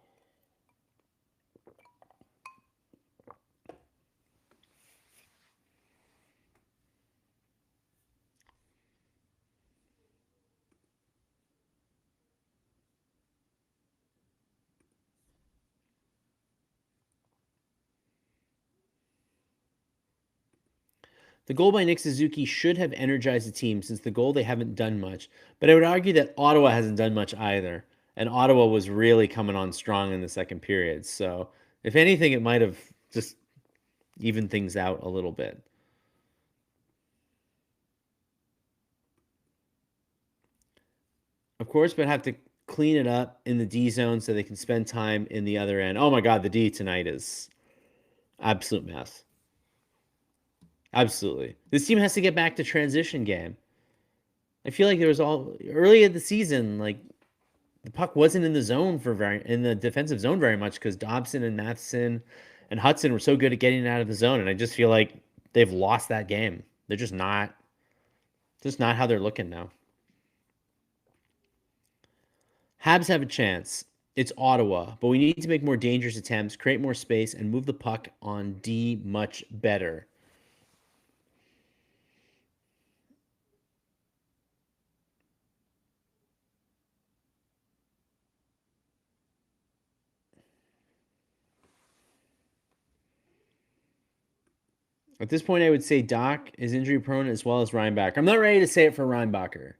Speaker 1: The goal by Nick Suzuki should have energized the team since the goal they haven't done much, but I would argue that Ottawa hasn't done much either. And Ottawa was really coming on strong in the second period. So, if anything, it might have just evened things out a little bit. Of course, but have to clean it up in the D zone so they can spend time in the other end. Oh my God, the D tonight is absolute mess. Absolutely. This team has to get back to transition game. I feel like there was all early in the season, like the puck wasn't in the zone in the defensive zone very much because Dobson and Matheson and Hudson were so good at getting it out of the zone, and I just feel like they've lost that game. They're just not how they're looking now. Habs have a chance. It's Ottawa, but we need to make more dangerous attempts, create more space, and move the puck on D much better. At this point, I would say Doc is injury prone as well as Reinbacher. I'm not ready to say it for Reinbacher.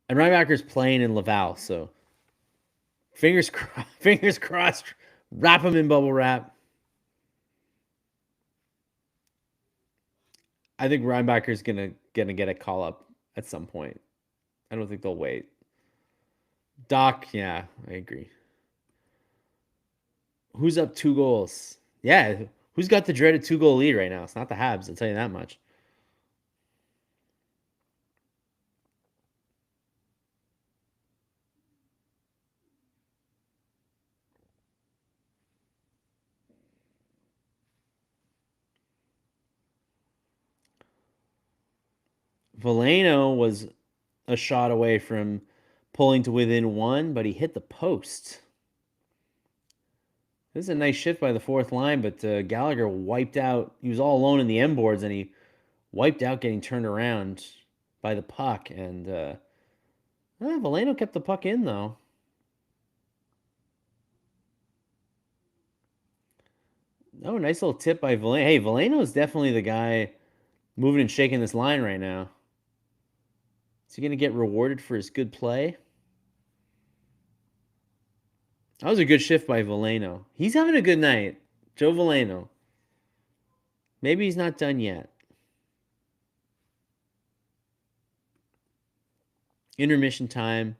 Speaker 1: And Reinbacher's playing in Laval, so fingers crossed, wrap him in bubble wrap. I think Reinbacher's gonna get a call up at some point. I don't think they'll wait. Doc, yeah, I agree. Who's up 2 goals? Yeah, who's got the dreaded 2 goal lead right now? It's not the Habs, I'll tell you that much. Veleno was a shot away from pulling to within one, but he hit the post. This is a nice shift by the fourth line, but Gallagher wiped out. He was all alone in the M boards, and he wiped out getting turned around by the puck. And Veleno kept the puck in, though. Oh, nice little tip by Veleno. Hey, Veleno is definitely the guy moving and shaking this line right now. Is he going to get rewarded for his good play? That was a good shift by Veleno. He's having a good night. Joe Veleno. Maybe he's not done yet. Intermission time.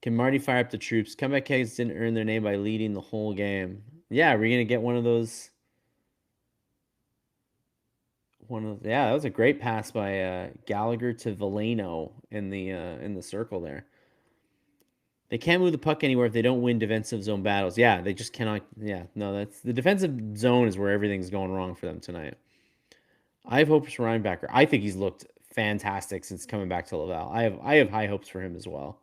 Speaker 1: Can Marty fire up the troops? Comeback Kings didn't earn their name by leading the whole game. Yeah, we're going to get one of those. That was a great pass by Gallagher to Veleno in the circle there. They can't move the puck anywhere if they don't win defensive zone battles. Yeah, they just cannot. Yeah, no, that's the defensive zone is where everything's going wrong for them tonight. I have hopes for Ryan Becker. I think he's looked fantastic since coming back to Laval. I have high hopes for him as well.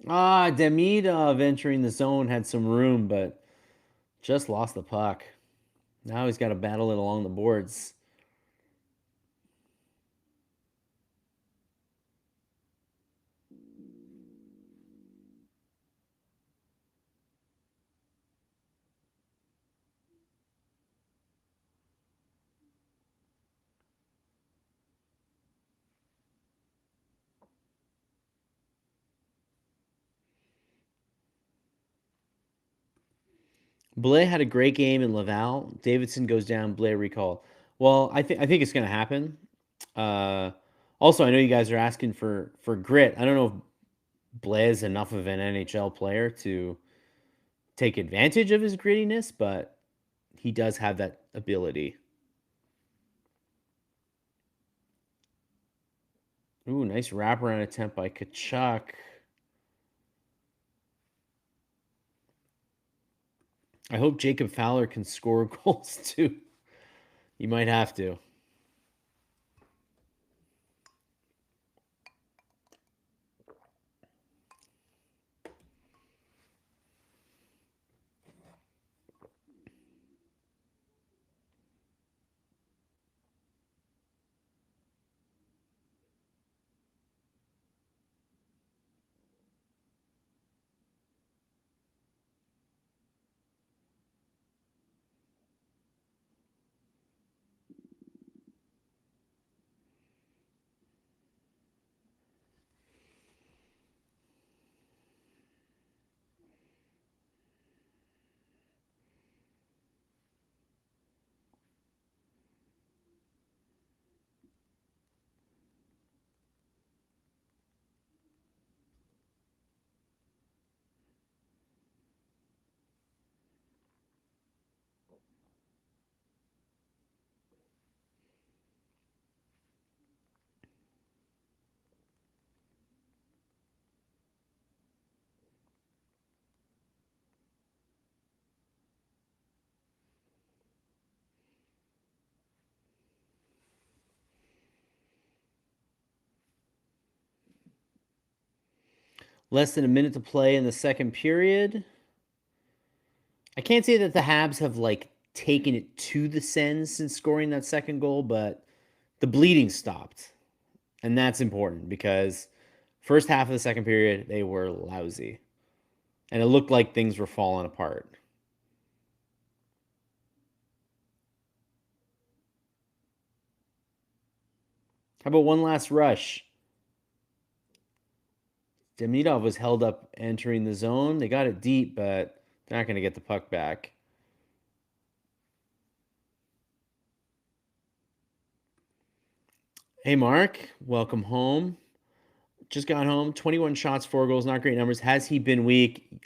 Speaker 1: Demidov entering the zone had some room, but just lost the puck. Now he's got to battle it along the boards. Blais had a great game in Laval. Davidson goes down. Blais recall. Well, I think it's going to happen. Uh, Also, I know you guys are asking for grit. I don't know if Blais is enough of an NHL player to take advantage of his grittiness, but he does have that ability. Ooh, nice wraparound attempt by Tkachuk. I hope Jacob Fowler can score goals too. You might have to. Less than a minute to play in the second period. I can't say that the Habs have like taken it to the Sens since scoring that second goal, but the bleeding stopped. And that's important because first half of the second period they were lousy. And it looked like things were falling apart. How about one last rush? Demidov was held up entering the zone. They got it deep, but they're not going to get the puck back. Hey, Mark, welcome home. Just got home. 21 shots, 4 goals, not great numbers. Has he been weak?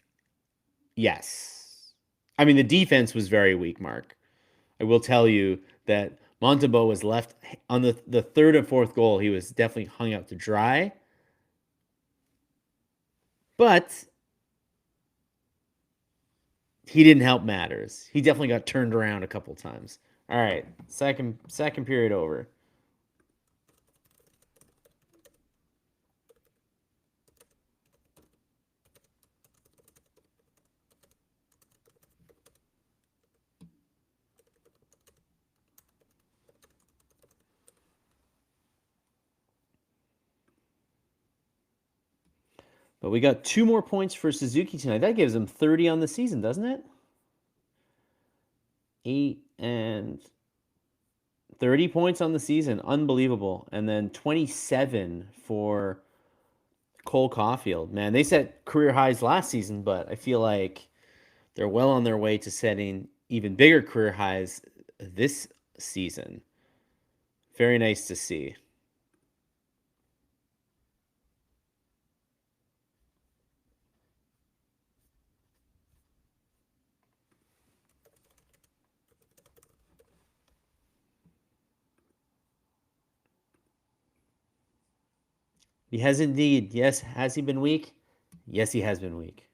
Speaker 1: Yes. I mean, the defense was very weak, Mark. I will tell you that Montembeault was left on the third and fourth goal. He was definitely hung out to dry. But he didn't help matters. He definitely got turned around a couple times. All right, second period over. But we got 2 more points for Suzuki tonight. That gives him 30 on the season, doesn't it? 8 and 30 points on the season. Unbelievable. And then 27 for Cole Caulfield, man, they set career highs last season, but I feel like they're well on their way to setting even bigger career highs this season. Very nice to see. He has indeed. Yes, has he been weak? Yes, he has been weak.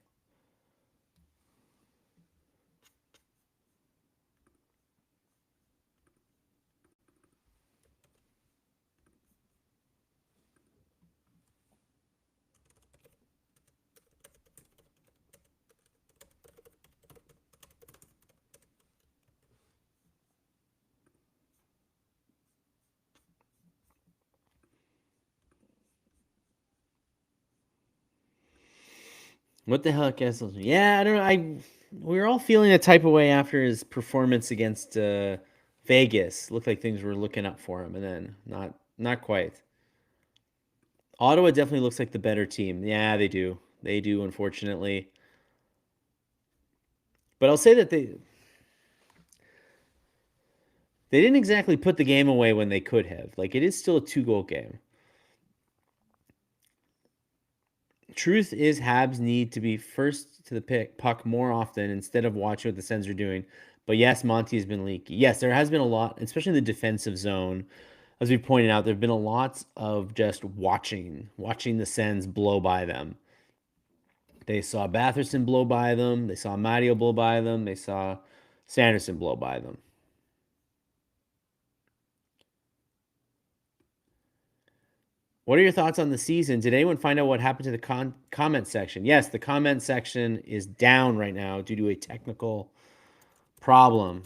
Speaker 1: What the hell, Kessel? Yeah, I don't know. We were all feeling a type of way after his performance against Vegas. Looked like things were looking up for him, and then not quite. Ottawa definitely looks like the better team. Yeah, they do. They do, unfortunately. But I'll say that they didn't exactly put the game away when they could have. Like, it is still a 2-goal game. Truth is, Habs need to be first to the puck more often instead of watching what the Sens are doing. But yes, Monty has been leaky. Yes, there has been a lot, especially in the defensive zone. As we pointed out, there have been a lot of just watching the Sens blow by them. They saw Batherson blow by them. They saw Mario blow by them. They saw Sanderson blow by them. What are your thoughts on the season? Did anyone find out what happened to the comment section? Yes, the comment section is down right now due to a technical problem.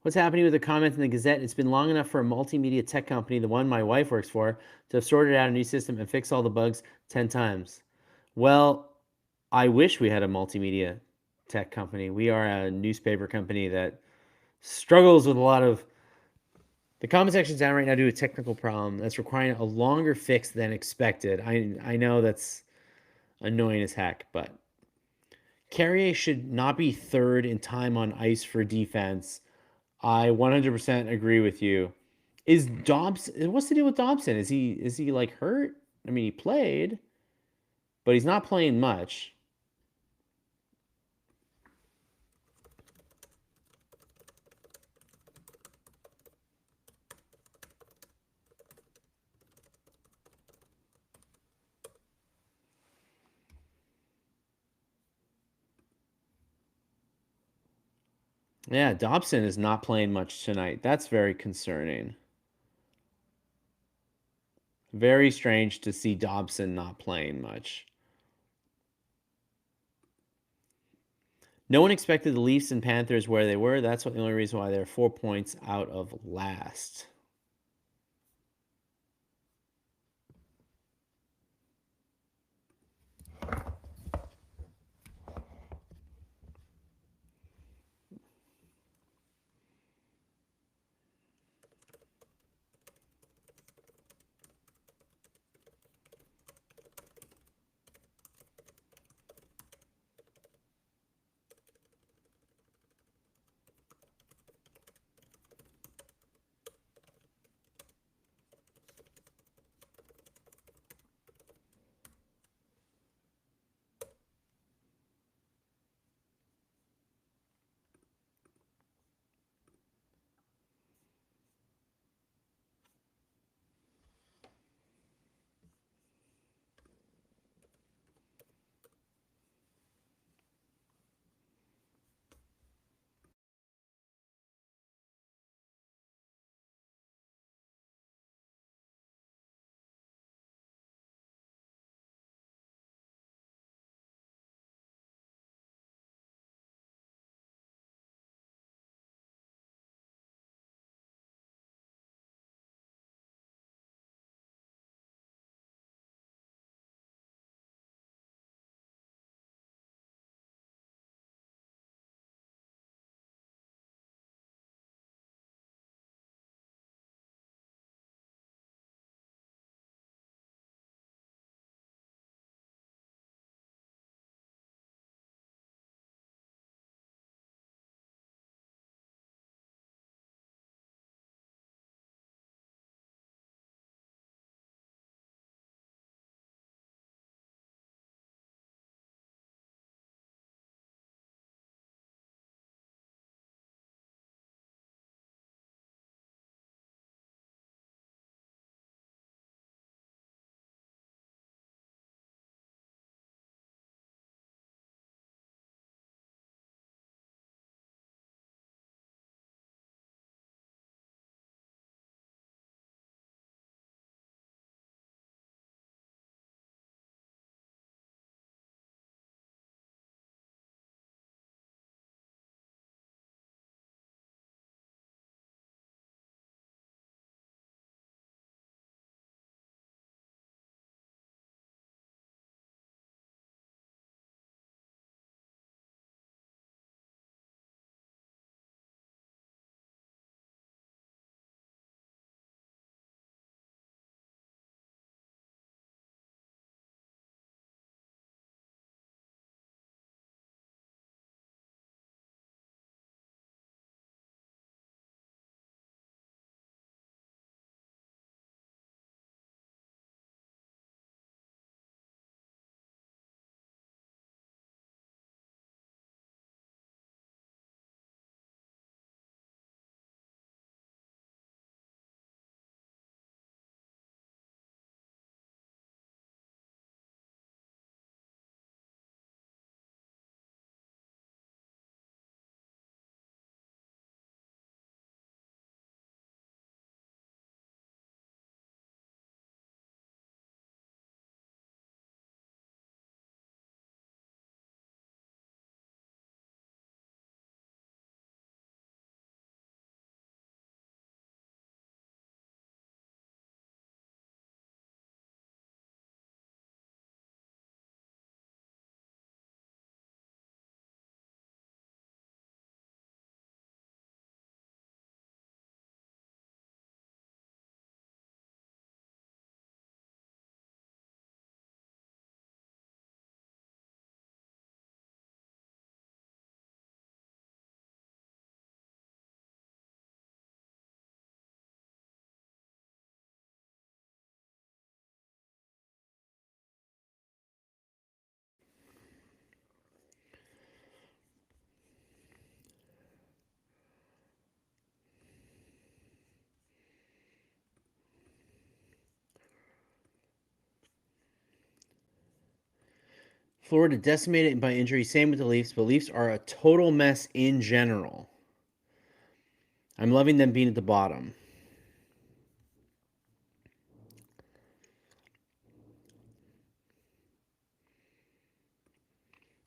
Speaker 1: What's happening with the comments in the Gazette? It's been long enough for a multimedia tech company, the one my wife works for, to have sorted out a new system and fixed all the bugs 10 times. Well, I wish we had a multimedia tech company. We are a newspaper company that struggles with a lot of. The comment section's down right now due to a technical problem that's requiring a longer fix than expected. I know that's annoying as heck, but Carrier should not be third in time on ice for defense. I 100% agree with you. Is Dobson? What's the deal with Dobson? Is he like hurt? I mean, he played, but he's not playing much. Yeah, Dobson is not playing much tonight. That's very concerning. Very strange to see Dobson not playing much. No one expected the Leafs and Panthers where they were. That's the only reason why they're 4 points out of last. Florida decimated by injury. Same with the Leafs, but Leafs are a total mess in general. I'm loving them being at the bottom.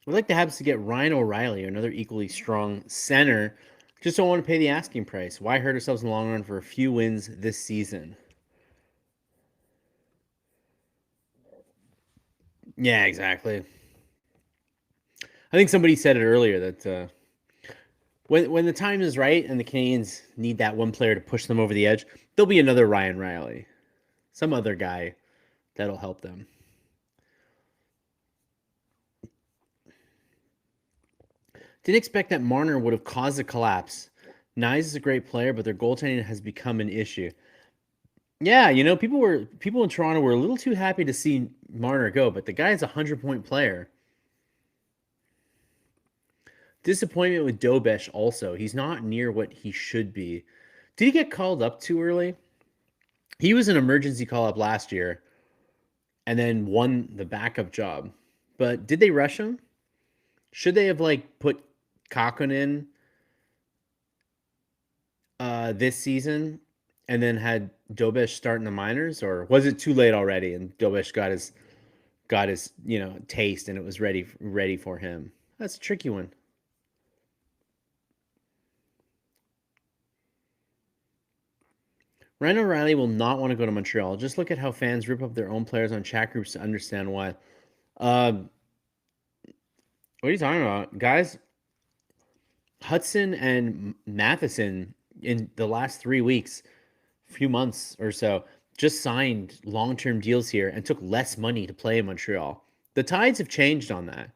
Speaker 1: I'd like the Habs to get Ryan O'Reilly, another equally strong center. Just don't want to pay the asking price. Why hurt ourselves in the long run for a few wins this season? Yeah, exactly. I think somebody said it earlier that when the time is right and the Canadiens need that one player to push them over the edge, there'll be another Ryan Riley, some other guy that'll help them. Didn't expect that Marner would have caused a collapse. Nyes is a great player, but their goaltending has become an issue. Yeah, people in Toronto were a little too happy to see Marner go, but the guy's a 100-point player. Disappointment with Dobesh also. He's not near what he should be. Did he get called up too early? He was an emergency call up last year and then won the backup job. But did they rush him? Should they have put Kakkonen this season and then had Dobesh start in the minors, or was it too late already and Dobesh got his taste and it was ready for him? That's a tricky one. Ryan O'Reilly will not want to go to Montreal. Just look at how fans rip up their own players on chat groups to understand why. What are you talking about, guys? Hudson and Matheson in the last 3 weeks, few months or so, just signed long-term deals here and took less money to play in Montreal. The tides have changed on that.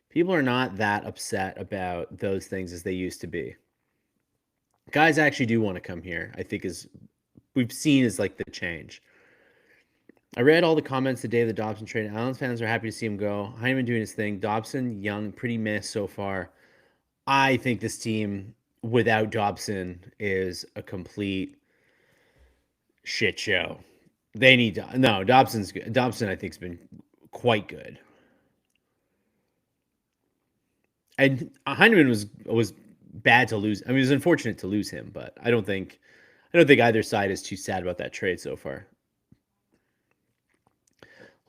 Speaker 1: People are not that upset about those things as they used to be. Guys actually do want to come here, I think we've seen is the change. I read all the comments the day of the Dobson trade. Islanders fans are happy to see him go. Hyman doing his thing. Dobson, young, pretty meh so far. I think this team without Dobson is a complete shit show. They need to. No, Dobson's good. Dobson, I think, has been quite good. And Heineman was bad to lose. I mean, it was unfortunate to lose him, but I don't think either side is too sad about that trade so far.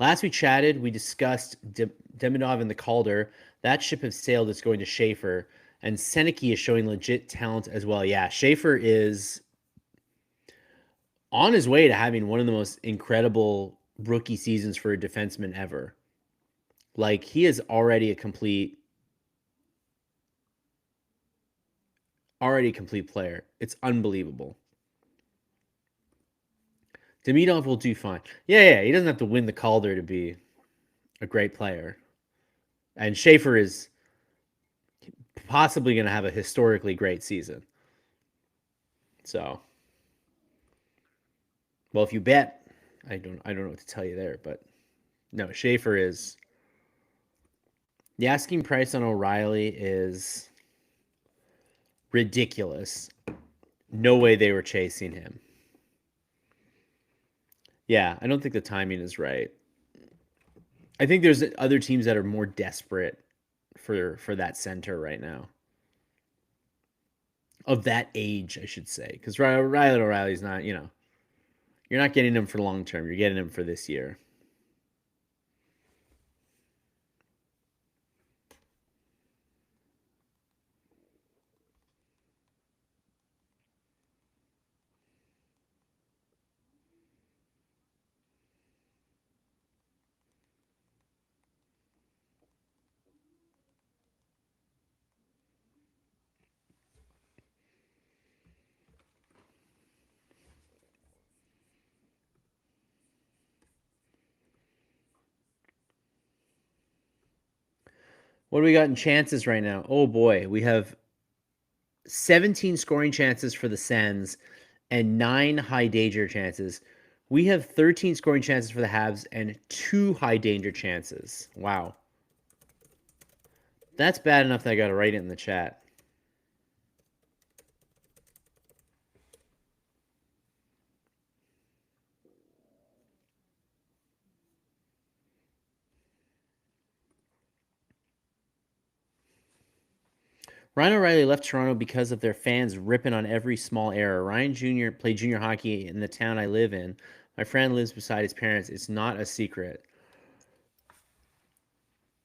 Speaker 1: Last we chatted, we discussed Demidov and the Calder. That ship has sailed. It's going to Schaefer. And Seneke is showing legit talent as well. Yeah, Schaefer is on his way to having one of the most incredible rookie seasons for a defenseman ever. He is already a complete player. It's unbelievable. Demidov will do fine. Yeah, he doesn't have to win the Calder to be a great player. And Schaefer is possibly going to have a historically great season. So, well, if you bet, I don't know what to tell you there, but no, Schaefer is. The asking price on O'Reilly is ridiculous. No way they were chasing him. Yeah, I don't think the timing is right. I think there's other teams that are more desperate for that center right now. Of that age, I should say. Because Ryan O'Reilly's not, you're not getting him for long term. You're getting him for this year. What do we got in chances right now? Oh boy, we have 17 scoring chances for the Sens and 9 high danger chances. We have 13 scoring chances for the Habs and 2 high danger chances. Wow. That's bad enough that I got to write it in the chat. Ryan O'Reilly left Toronto because of their fans ripping on every small error. Ryan Jr. played junior hockey in the town I live in. My friend lives beside his parents. It's not a secret.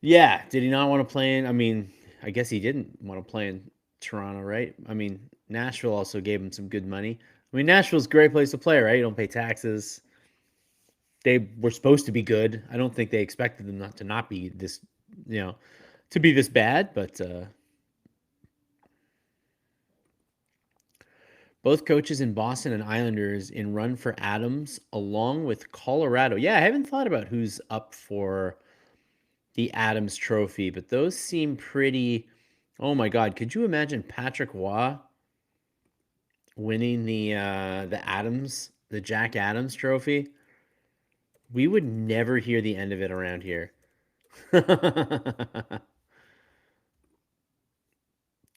Speaker 1: Yeah, did he not want to play in? I mean, I guess he didn't want to play in Toronto, right? I mean, Nashville also gave him some good money. I mean, Nashville's a great place to play, right? You don't pay taxes. They were supposed to be good. I don't think they expected them not be this, you know, to be this bad, but both coaches in Boston and Islanders in run for Adams along with Colorado. Yeah, I haven't thought about who's up for the Adams Trophy, but those seem pretty. Oh my God, could you imagine Patrick Waugh winning the Jack Adams Trophy? We would never hear the end of it around here.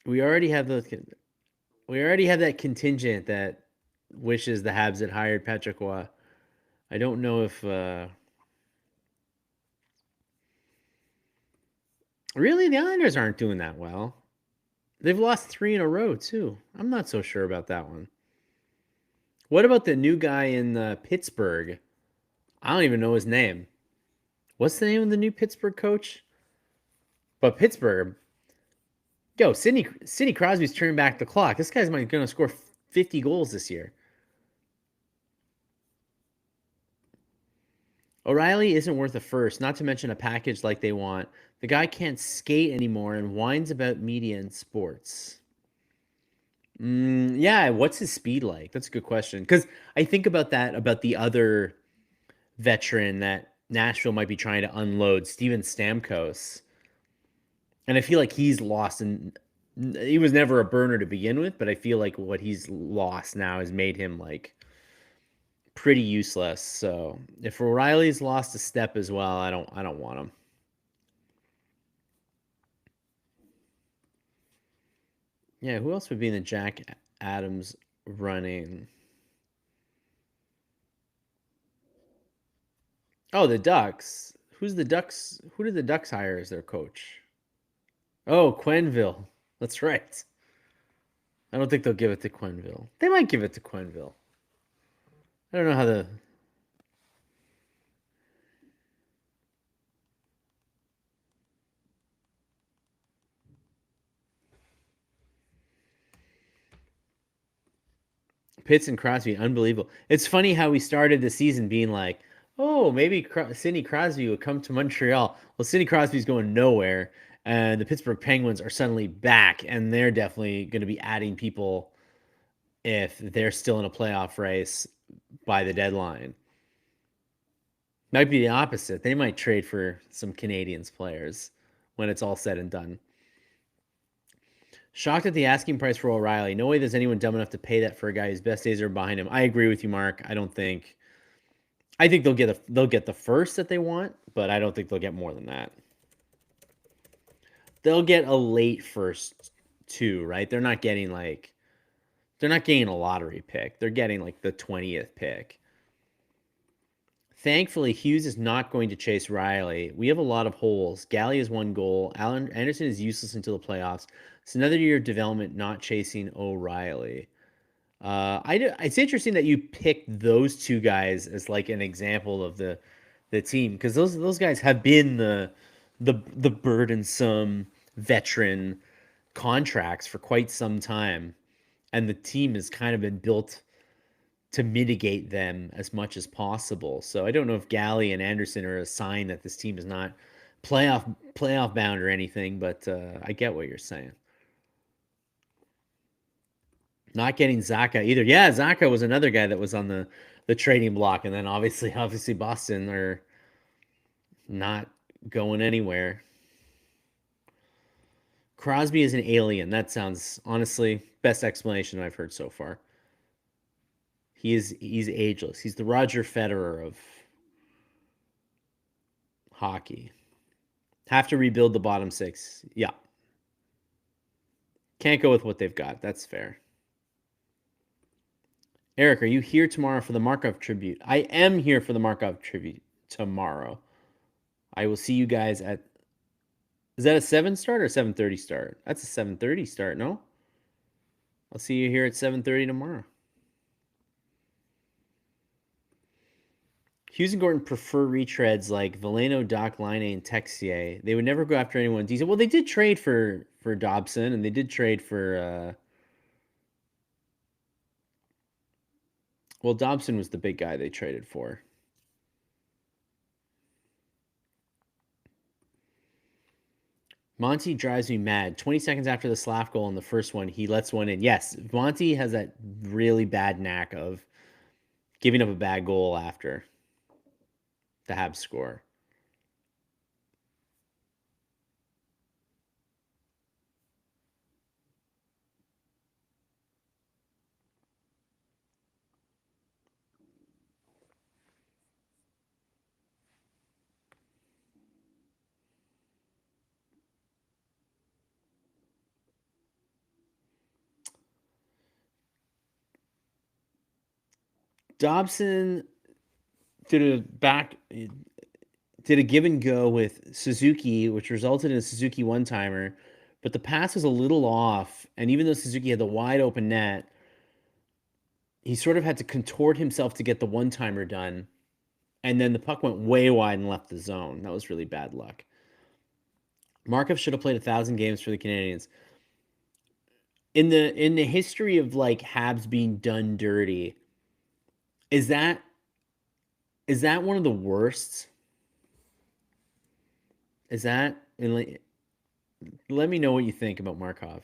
Speaker 1: we already have those. We already have that contingent that wishes the Habs had hired Patrick Waugh. I don't know if really the Islanders aren't doing that well. They've lost 3 in a row too. I'm not so sure about that one. What about the new guy in Pittsburgh? I don't even know his name. What's the name of the new Pittsburgh coach? But Pittsburgh, yo, Sidney Crosby's turning back the clock. This guy's going to score 50 goals this year. O'Reilly isn't worth a first, not to mention a package like they want. The guy can't skate anymore and whines about media and sports. Yeah, what's his speed like? That's a good question. Because I think about that, about the other veteran that Nashville might be trying to unload, Steven Stamkos. And I feel like he's lost, and he was never a burner to begin with, but I feel like what he's lost now has made him like pretty useless. So if O'Reilly's lost a step as well, I don't want him. Yeah, who else would be in the Jack Adams running? Oh, the Ducks. Who's the Ducks? Who did the Ducks hire as their coach? Oh, Quenneville. That's right. I don't think they'll give it to Quenneville. They might give it to Quenneville. I don't know how the Pitts and Crosby, unbelievable. It's funny how we started the season being like, oh, maybe Sidney Crosby would come to Montreal. Well, Sidney Crosby's going nowhere, and the Pittsburgh Penguins are suddenly back, and they're definitely going to be adding people if they're still in a playoff race by the deadline. Might be the opposite. They might trade for some Canadiens players when it's all said and done. Shocked at the asking price for O'Reilly. No way there's anyone dumb enough to pay that for a guy whose best days are behind him. I agree with you, Mark. I don't think. I think they'll get the first that they want, but I don't think they'll get more than that. They'll get a late first too, right? They're not getting a lottery pick. They're getting like the 20th pick. Thankfully, Hughes is not going to chase Riley. We have a lot of holes. Galley has 1 goal. Alan Anderson is useless until the playoffs. It's another year of development, not chasing O'Reilly. It's interesting that you picked those two guys as like an example of the team because those guys have been the burdensome veteran contracts for quite some time, and the team has kind of been built to mitigate them as much as possible. So I don't know if Galley and Anderson are a sign that this team is not playoff bound or anything, but I get what you're saying. Not getting Zaka either. Yeah, Zaka was another guy that was on the trading block, and then obviously Boston are not going anywhere. Crosby is an alien. That sounds honestly best explanation I've heard so far. He's ageless. He's the Roger Federer of hockey. Have to rebuild the bottom six. Yeah. Can't go with what they've got. That's fair. Eric, are you here tomorrow for the Markov tribute? I am here for the Markov tribute tomorrow. I will see you guys at Is that a 7 start or 7:30 start? That's a 7:30 start, no? I'll see you here at 7:30 tomorrow. Hughes and Gordon prefer retreads like Veleno, Doc, Line, and Texier. They would never go after anyone decent. Well, they did trade for Dobson, and they did trade for. Well, Dobson was the big guy they traded for. Monty drives me mad. 20 seconds after the Slav goal in the first one, he lets one in. Yes, Monty has that really bad knack of giving up a bad goal after the Habs score. Dobson did a give and go with Suzuki, which resulted in a Suzuki one timer, but the pass was a little off. And even though Suzuki had the wide open net, he sort of had to contort himself to get the one timer done. And then the puck went way wide and left the zone. That was really bad luck. Markov should have played 1,000 games for the Canadiens. In the history of like Habs being done dirty, is that one of the worst? Is that and let me know what you think about Markov.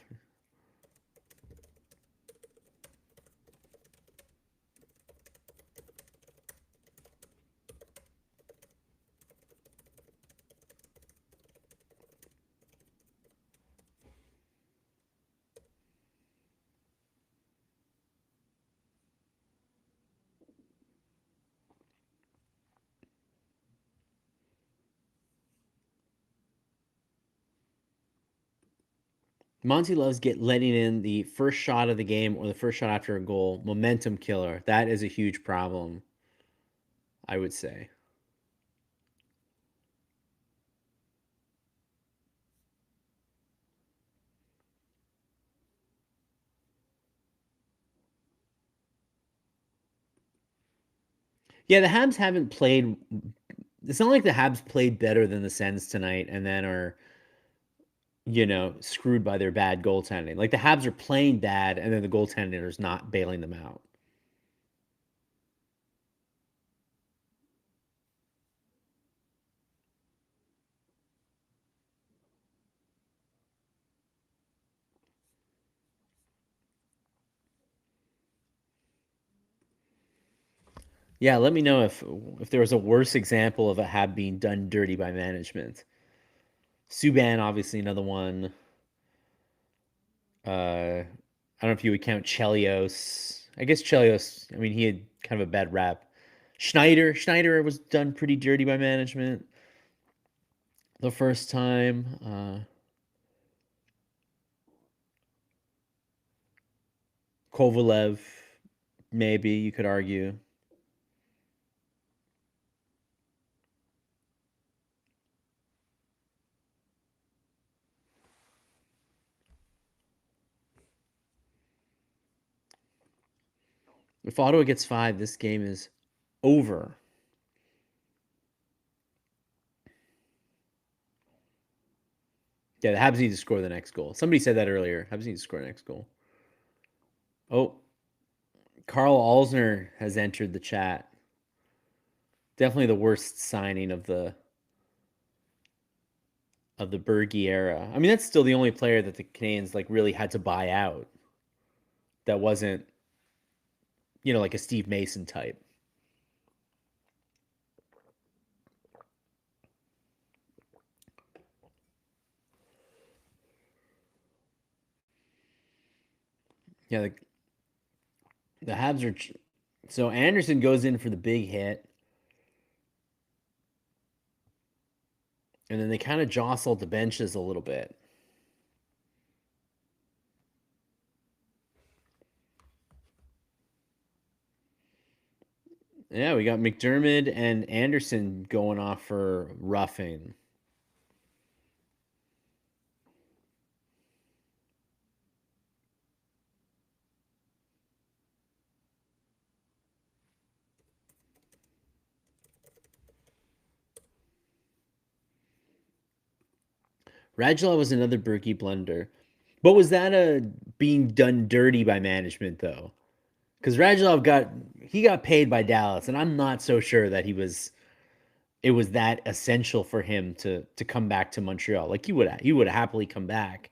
Speaker 1: Monty loves letting in the first shot of the game or the first shot after a goal. Momentum killer. That is a huge problem, I would say. Yeah, the Habs haven't played. It's not like the Habs played better than the Sens tonight and then are, screwed by their bad goaltending. Like the Habs are playing bad and then the goaltending is not bailing them out. Yeah, let me know if there was a worse example of a Hab being done dirty by management. Subban, obviously another one. I don't know if you would count Chelios. I guess Chelios. I mean, he had kind of a bad rap. Schneider was done pretty dirty by management the first time. Kovalev, maybe you could argue. If Ottawa gets 5, this game is over. Yeah, the Habs need to score the next goal. Somebody said that earlier. Habs need to score the next goal. Oh, Carl Alsner has entered the chat. Definitely the worst signing of the Bergie era. I mean, that's still the only player that the Canadiens like really had to buy out. That wasn't, like a Steve Mason type. Yeah, the Habs are. So Anderson goes in for the big hit, and then they kind of jostled the benches a little bit. Yeah, we got McDermott and Anderson going off for roughing. Radulov was another Berkey blunder. But was that a being done dirty by management though? Because Radulov got paid by Dallas, and I'm not so sure that it was that essential for him to come back to Montreal. Like he would happily come back,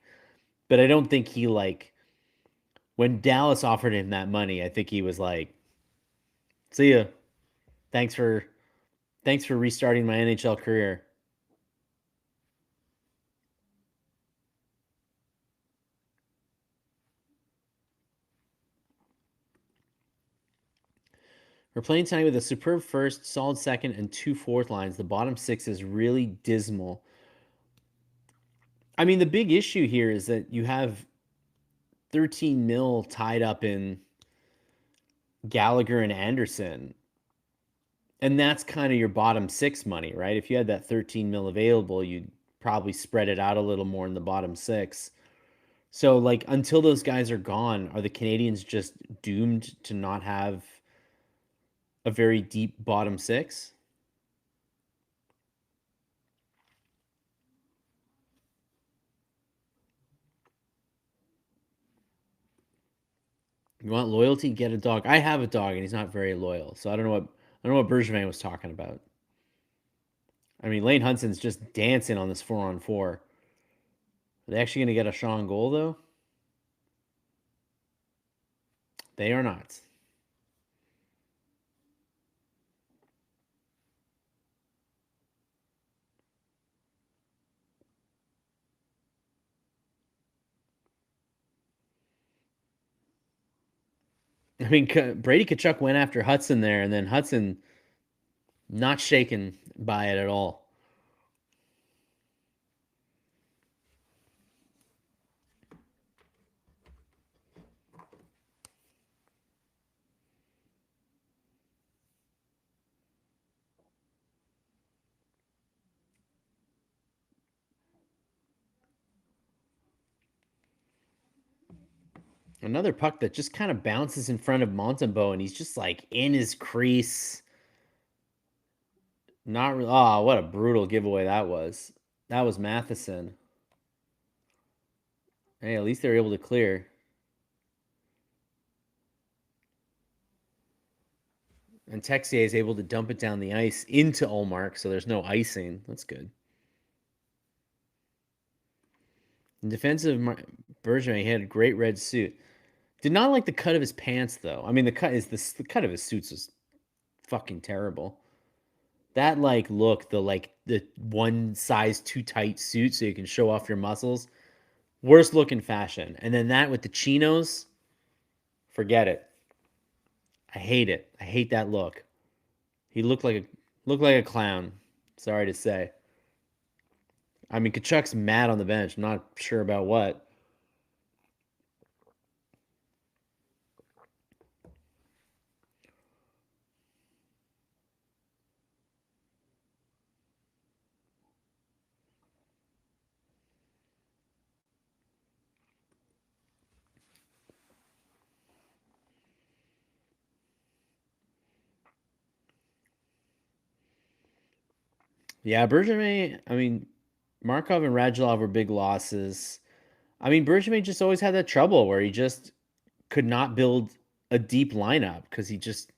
Speaker 1: but I don't think he like when Dallas offered him that money. I think he was like, "See ya, thanks for restarting my NHL career." We're playing tonight with a superb first, solid second, and two fourth lines. The bottom six is really dismal. I mean, the big issue here is that you have 13 mil tied up in Gallagher and Anderson. And that's kind of your bottom six money, right? If you had that 13 mil available, you'd probably spread it out a little more in the bottom six. So, like, until those guys are gone, are the Canadians just doomed to not have a very deep bottom six? You want loyalty? Get a dog. I have a dog, and he's not very loyal. So I don't know what Bergevin was talking about. I mean, Lane Hudson's just dancing on this 4-on-4. Are they actually going to get a Sean goal though? They are not. I mean, Brady Tkachuk went after Hudson there, and then Hudson not shaken by it at all. Another puck that just kind of bounces in front of Montembeau, and he's just like in his crease. Not really. Oh, what a brutal giveaway that was. That was Matheson. Hey, at least they were able to clear. And Texier is able to dump it down the ice into Olmark, so there's no icing. That's good. In defensive, Bergevin, he had a great red suit. Did not like the cut of his pants, though. I mean, the cut of his suits was fucking terrible. That like look, the one size too tight suit so you can show off your muscles. Worst looking fashion. And then that with the chinos, forget it. I hate it. I hate that look. He looked like a clown. Sorry to say. I mean, Kachuk's mad on the bench. I'm not sure about what. Yeah, Bergevin. I mean, Markov and Radulov were big losses. I mean, Bergevin just always had that trouble where he just could not build a deep lineup because he just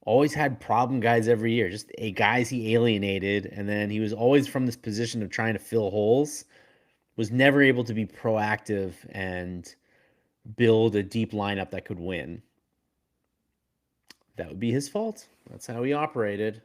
Speaker 1: always had problem guys every year, just a guys he alienated, and then he was always from this position of trying to fill holes. Was never able to be proactive and build a deep lineup that could win. That would be his fault. That's how he operated.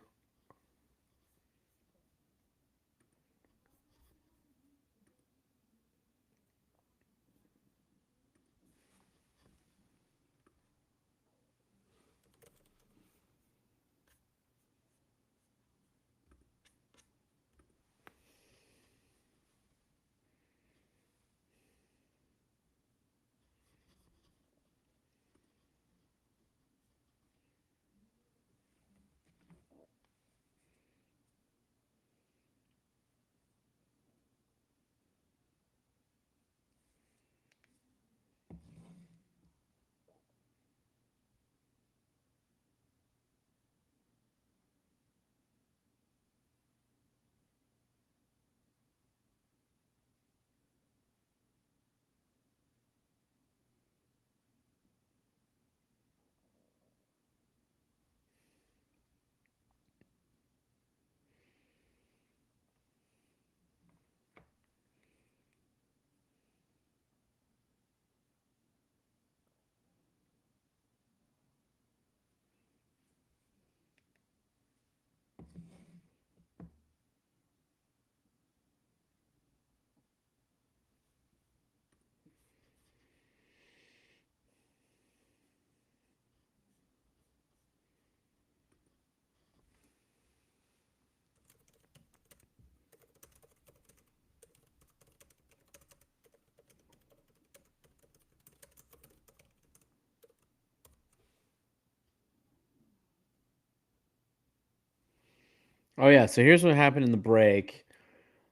Speaker 1: Oh yeah, so here's what happened in the break.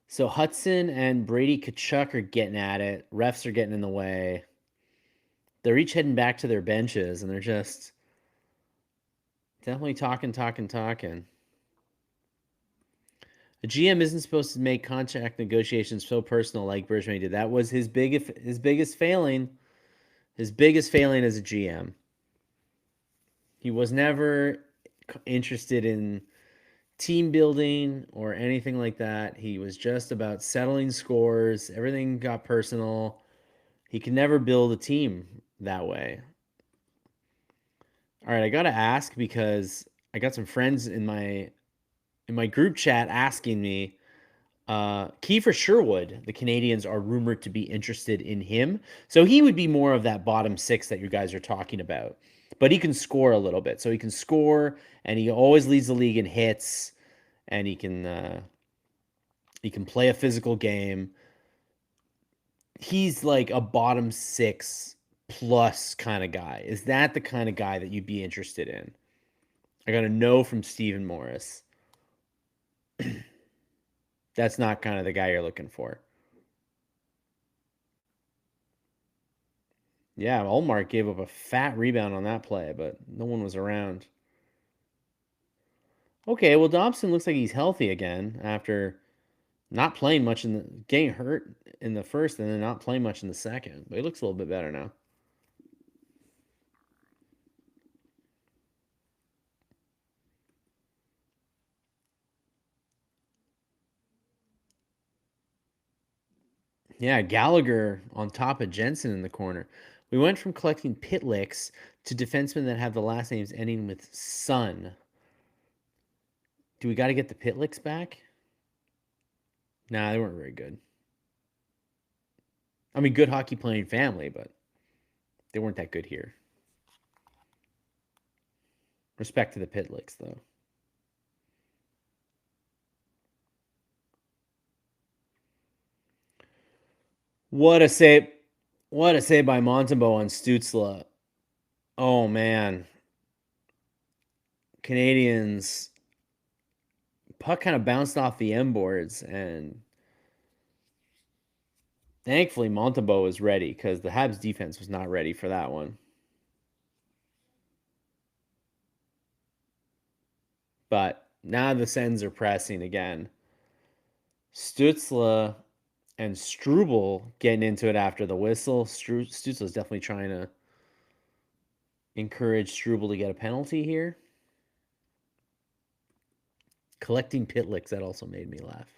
Speaker 1: So Hudson and Brady Tkachuk are getting at it. Refs are getting in the way. They're each heading back to their benches, and they're just definitely talking. A GM isn't supposed to make contract negotiations so personal like Bergevin did. That was his biggest failing. His biggest failing as a GM. He was never interested in team building or anything like that. He was just about settling scores. Everything got personal. He could never build a team that way. All right, I got to ask because I got some friends in my group chat asking me. Kiefer Sherwood, the Canadians are rumored to be interested in him. So he would be more of that bottom six that you guys are talking about. But he can score a little bit. So he can score, and he always leads the league in hits, and he can play a physical game. He's like a bottom six plus kind of guy. Is that the kind of guy that you'd be interested in? I got a no from Stephen Morris. That's not kind of the guy you're looking for. Yeah, Olmark gave up a fat rebound on that play, but no one was around. Okay, well Dobson looks like he's healthy again after not playing much in the getting hurt in the first and then not playing much in the second. But he looks a little bit better now. Yeah, Gallagher on top of Jensen in the corner. We went from collecting pit licks to defensemen that have the last names ending with Sun. Do we got to get the pit licks back? Nah, they weren't very good. I mean, good hockey playing family, but they weren't that good here. Respect to the pit licks, though. What a save! What a save by Montembeau on Stutzla. Oh man, Canadians puck kind of bounced off the M boards, and thankfully Montembeau was ready because the Habs defense was not ready for that one. But now the Sens are pressing again. Stutzla and Struble getting into it after the whistle. Stutzla's definitely trying to encourage Struble to get a penalty here. Collecting pit licks, that also made me laugh.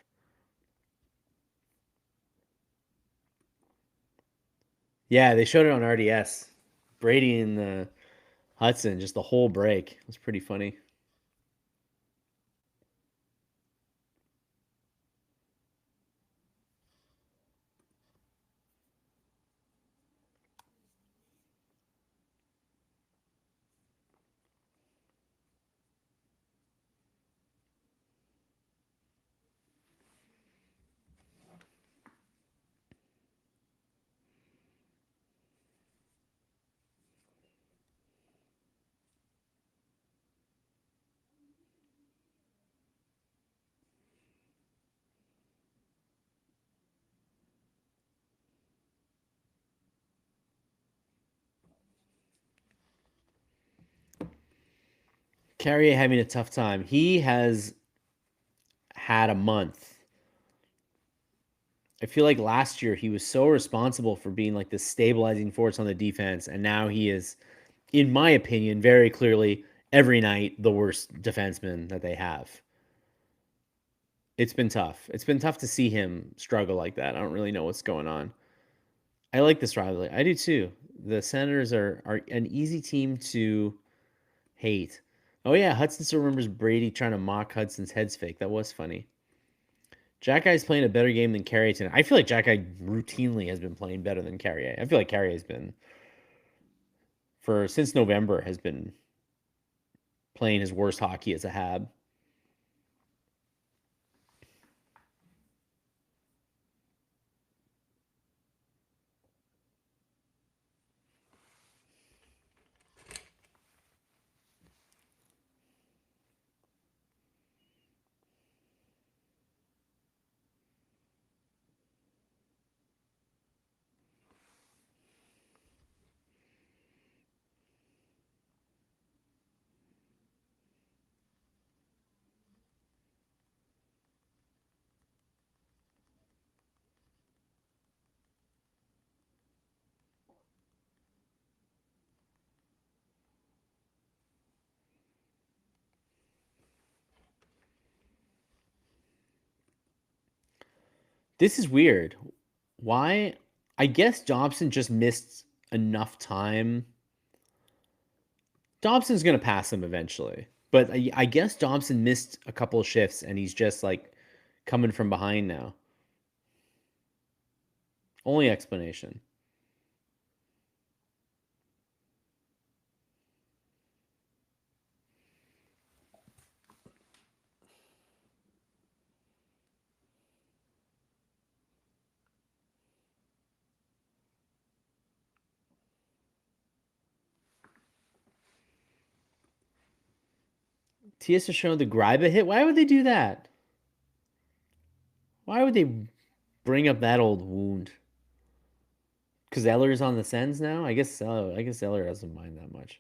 Speaker 1: Yeah, they showed it on RDS. Brady and Hudson, just the whole break. It was pretty funny. Carrier having a tough time. He has had a month. I feel like last year he was so responsible for being like the stabilizing force on the defense, and now he is, in my opinion, very clearly every night the worst defenseman that they have. It's been tough. It's been tough to see him struggle like that. I don't really know what's going on. I like this rivalry. I do too. The Senators are an easy team to hate. Oh yeah, Hudson still remembers Brady trying to mock Hudson's heads fake. That was funny. Jack Guy's playing a better game than Carrier tonight. I feel like Jack Guy routinely has been playing better than Carrier. I feel like Carrier has been for since November has been playing his worst hockey as a Hab. This is weird. Why? I guess Dobson just missed enough time. Dobson's going to pass him eventually. But I guess Dobson missed a couple of shifts and he's just like coming from behind now. Only explanation. TS has shown the Greiba hit. Why would they do that? Why would they bring up that old wound? Because Eller's on the Sens now? I guess Eller doesn't mind that much.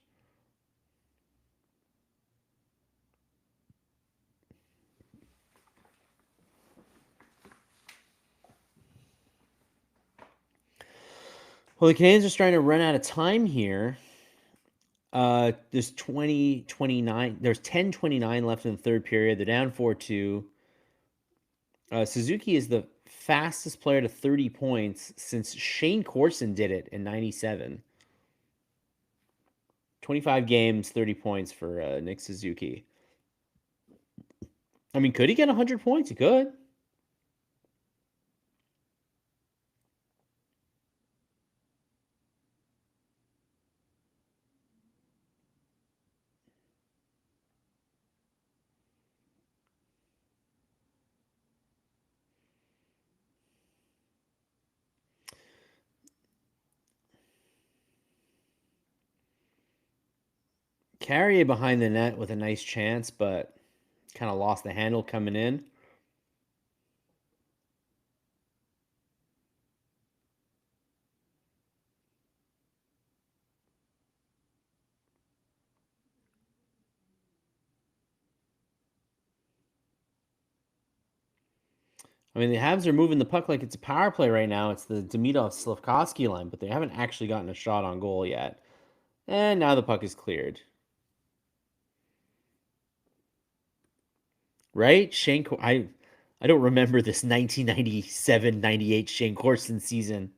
Speaker 1: Well, the Canadiens are starting to run out of time here. There's 29. There's 10:29 left in the third period. They're down 4-2. Suzuki is the fastest player to 30 points since Shane Corson did it in 97. 25 games, 30 points for Nick Suzuki. I mean, could he get 100 points? He could. Carrier behind the net with a nice chance, but kind of lost the handle coming in. I mean, the Habs are moving the puck like it's a power play right now. It's the Demidov-Slafkovsky line, but they haven't actually gotten a shot on goal yet. And now the puck is cleared. Right? I don't remember this 1997-98 Shane Corson season.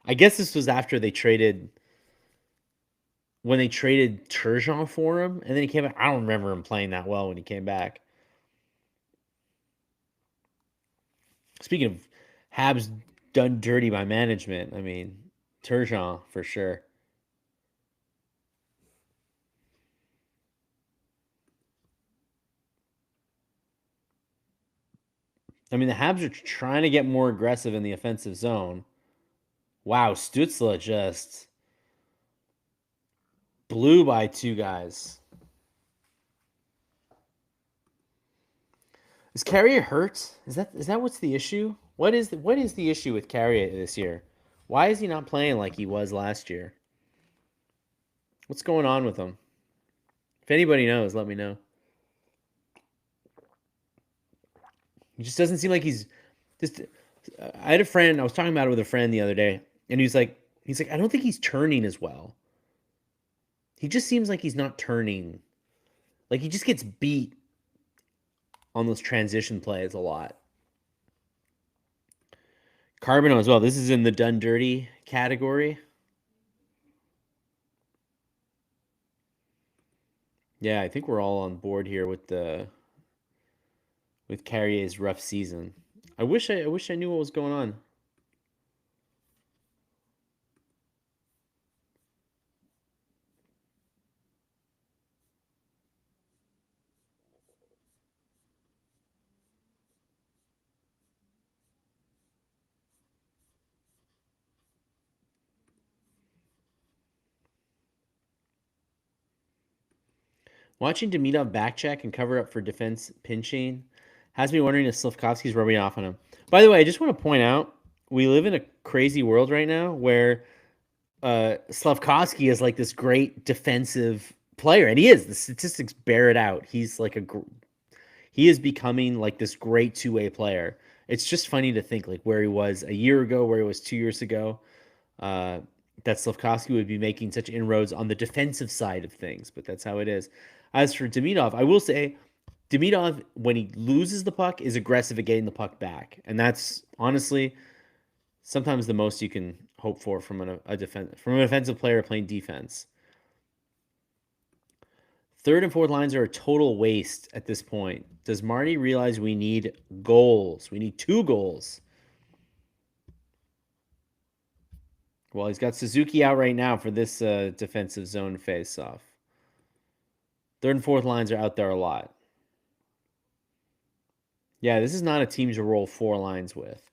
Speaker 1: I guess this was after when they traded Turgeon for him, and then he came back. I don't remember him playing that well when he came back. Speaking of Habs done dirty by management, I mean, Turgeon for sure. I mean, the Habs are trying to get more aggressive in the offensive zone. Wow, Stützle just blew by two guys. Is Carrier hurt? Is that what's the issue? What is the issue with Carrier this year? Why is he not playing like he was last year? What's going on with him? If anybody knows, let me know. He just doesn't seem like he's just. I had a friend. I was talking about it with a friend the other day, and he's like, I don't think he's turning as well. He just seems like he's not turning. Like he just gets beat on those transition plays a lot. Carbonell as well. This is in the done dirty category. Yeah, I think we're all on board here with Carrier's rough season. I wish I knew what was going on. Watching Demidov backcheck and cover up for defense pinching has me wondering if Slafkovsky's rubbing off on him. By the way, I just want to point out we live in a crazy world right now where Slafkovsky is like this great defensive player, and he is. The statistics bear it out. He's like he is becoming like this great two-way player. It's just funny to think like where he was a year ago, where he was 2 years ago. That Slafkovsky would be making such inroads on the defensive side of things, but that's how it is. As for Demidov, I will say Demidov, when he loses the puck, is aggressive at getting the puck back. And that's honestly sometimes the most you can hope for from an offensive player playing defense. Third and fourth lines are a total waste at this point. Does Marty realize we need goals? We need 2 goals. Well, he's got Suzuki out right now for this defensive zone face-off. Third and fourth lines are out there a lot. Yeah, this is not a team to roll 4 lines with.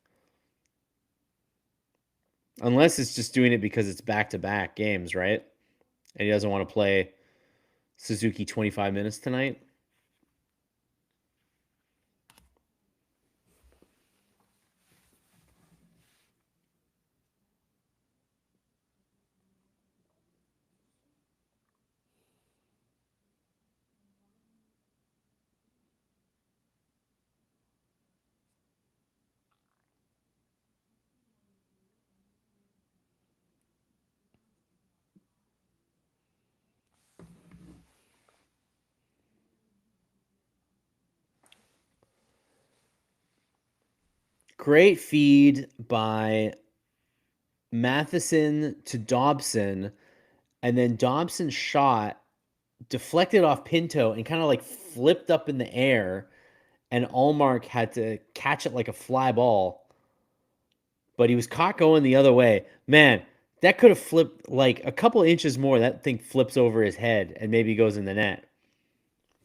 Speaker 1: Unless it's just doing it because it's back-to-back games, right? And he doesn't want to play Suzuki 25 minutes tonight. Great feed by Matheson to Dobson, and then Dobson's shot deflected off Pinto and kind of like flipped up in the air, and Allmark had to catch it like a fly ball, but he was caught going the other way. Man, that could have flipped like a couple inches more. That thing flips over his head and maybe goes in the net.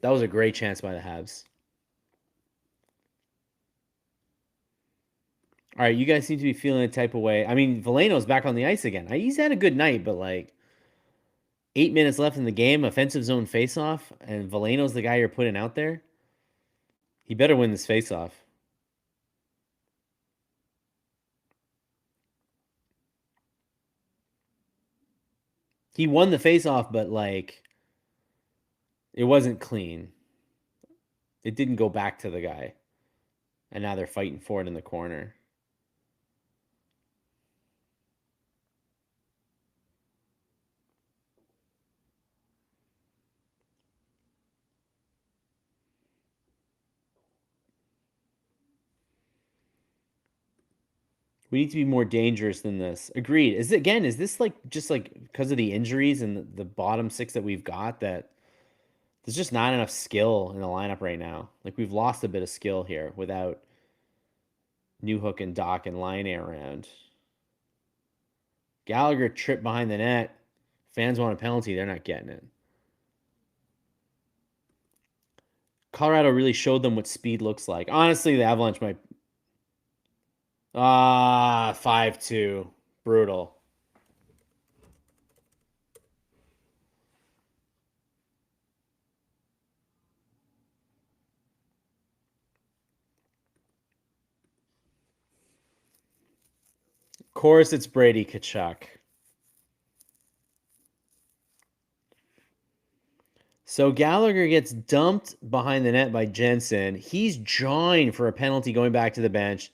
Speaker 1: That was a great chance by the Habs. All right, you guys seem to be feeling a type of way. I mean, Veleno's back on the ice again. He's had a good night, but like 8 minutes left in the game, offensive zone faceoff, and Veleno's the guy you're putting out there. He better win this faceoff. He won the faceoff, but like it wasn't clean. It didn't go back to the guy. And now they're fighting for it in the corner. We need to be more dangerous than this. Agreed. Is this like just like because of the injuries and the bottom 6 that we've got that there's just not enough skill in the lineup right now. Like we've lost a bit of skill here without Newhook and Doc and Line around. Gallagher tripped behind the net. Fans want a penalty. They're not getting it. Colorado really showed them what speed looks like. Honestly, the Avalanche might. 5-2. Brutal. Of course, it's Brady Tkachuk. So Gallagher gets dumped behind the net by Jensen. He's jawing for a penalty going back to the bench.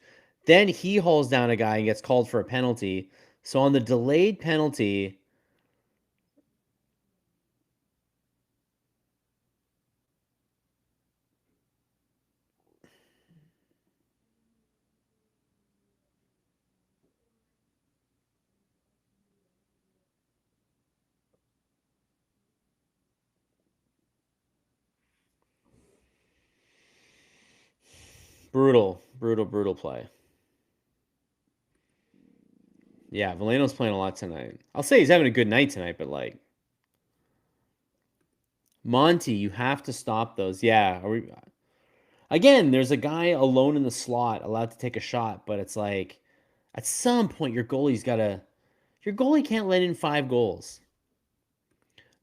Speaker 1: Then he hauls down a guy and gets called for a penalty. So on the delayed penalty, brutal play. Yeah, Veleno's playing a lot tonight. I'll say he's having a good night tonight, but like Monty, you have to stop those. Yeah, again, there's a guy alone in the slot allowed to take a shot, but it's like at some point your goalie can't let in 5 goals.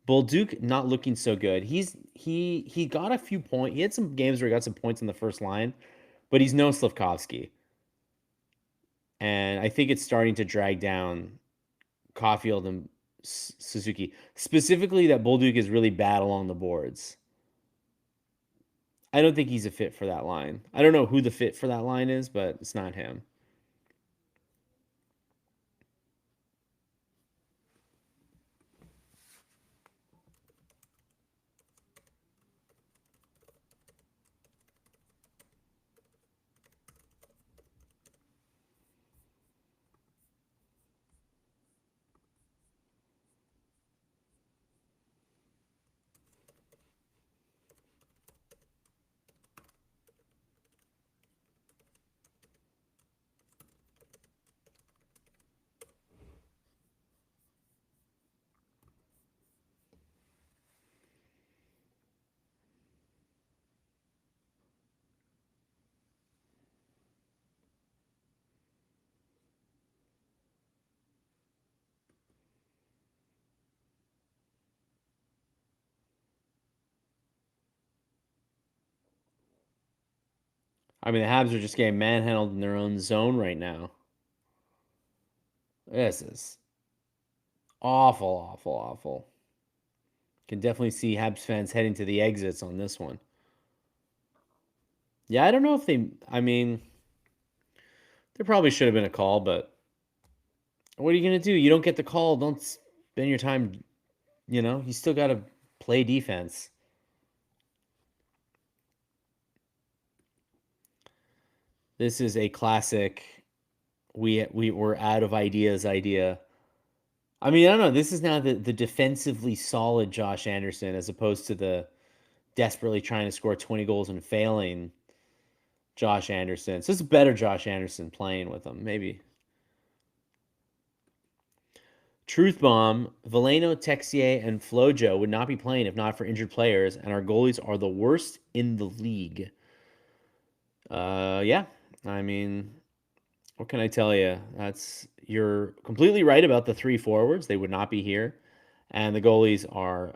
Speaker 1: Bolduc not looking so good. He got a few points. He had some games where he got some points on the first line, but he's no Slafkovsky. And I think it's starting to drag down Caulfield and Suzuki. Specifically that Bolduc is really bad along the boards. I don't think he's a fit for that line. I don't know who the fit for that line is, but it's not him. I mean, the Habs are just getting manhandled in their own zone right now. This is awful, awful, awful. Can definitely see Habs fans heading to the exits on this one. Yeah, I don't know if they. I mean, there probably should have been a call, but what are you gonna do? You don't get the call. Don't spend your time. You still got to play defense. This is a classic. We were out of ideas. Idea. I mean, I don't know. This is now the defensively solid Josh Anderson as opposed to the desperately trying to score 20 goals and failing Josh Anderson. So it's a better Josh Anderson playing with him, maybe. Truth bomb, Veleno, Texier, and Flojo would not be playing if not for injured players, and our goalies are the worst in the league. Yeah. I mean, what can I tell you? You're completely right about the three forwards. They would not be here. And the goalies are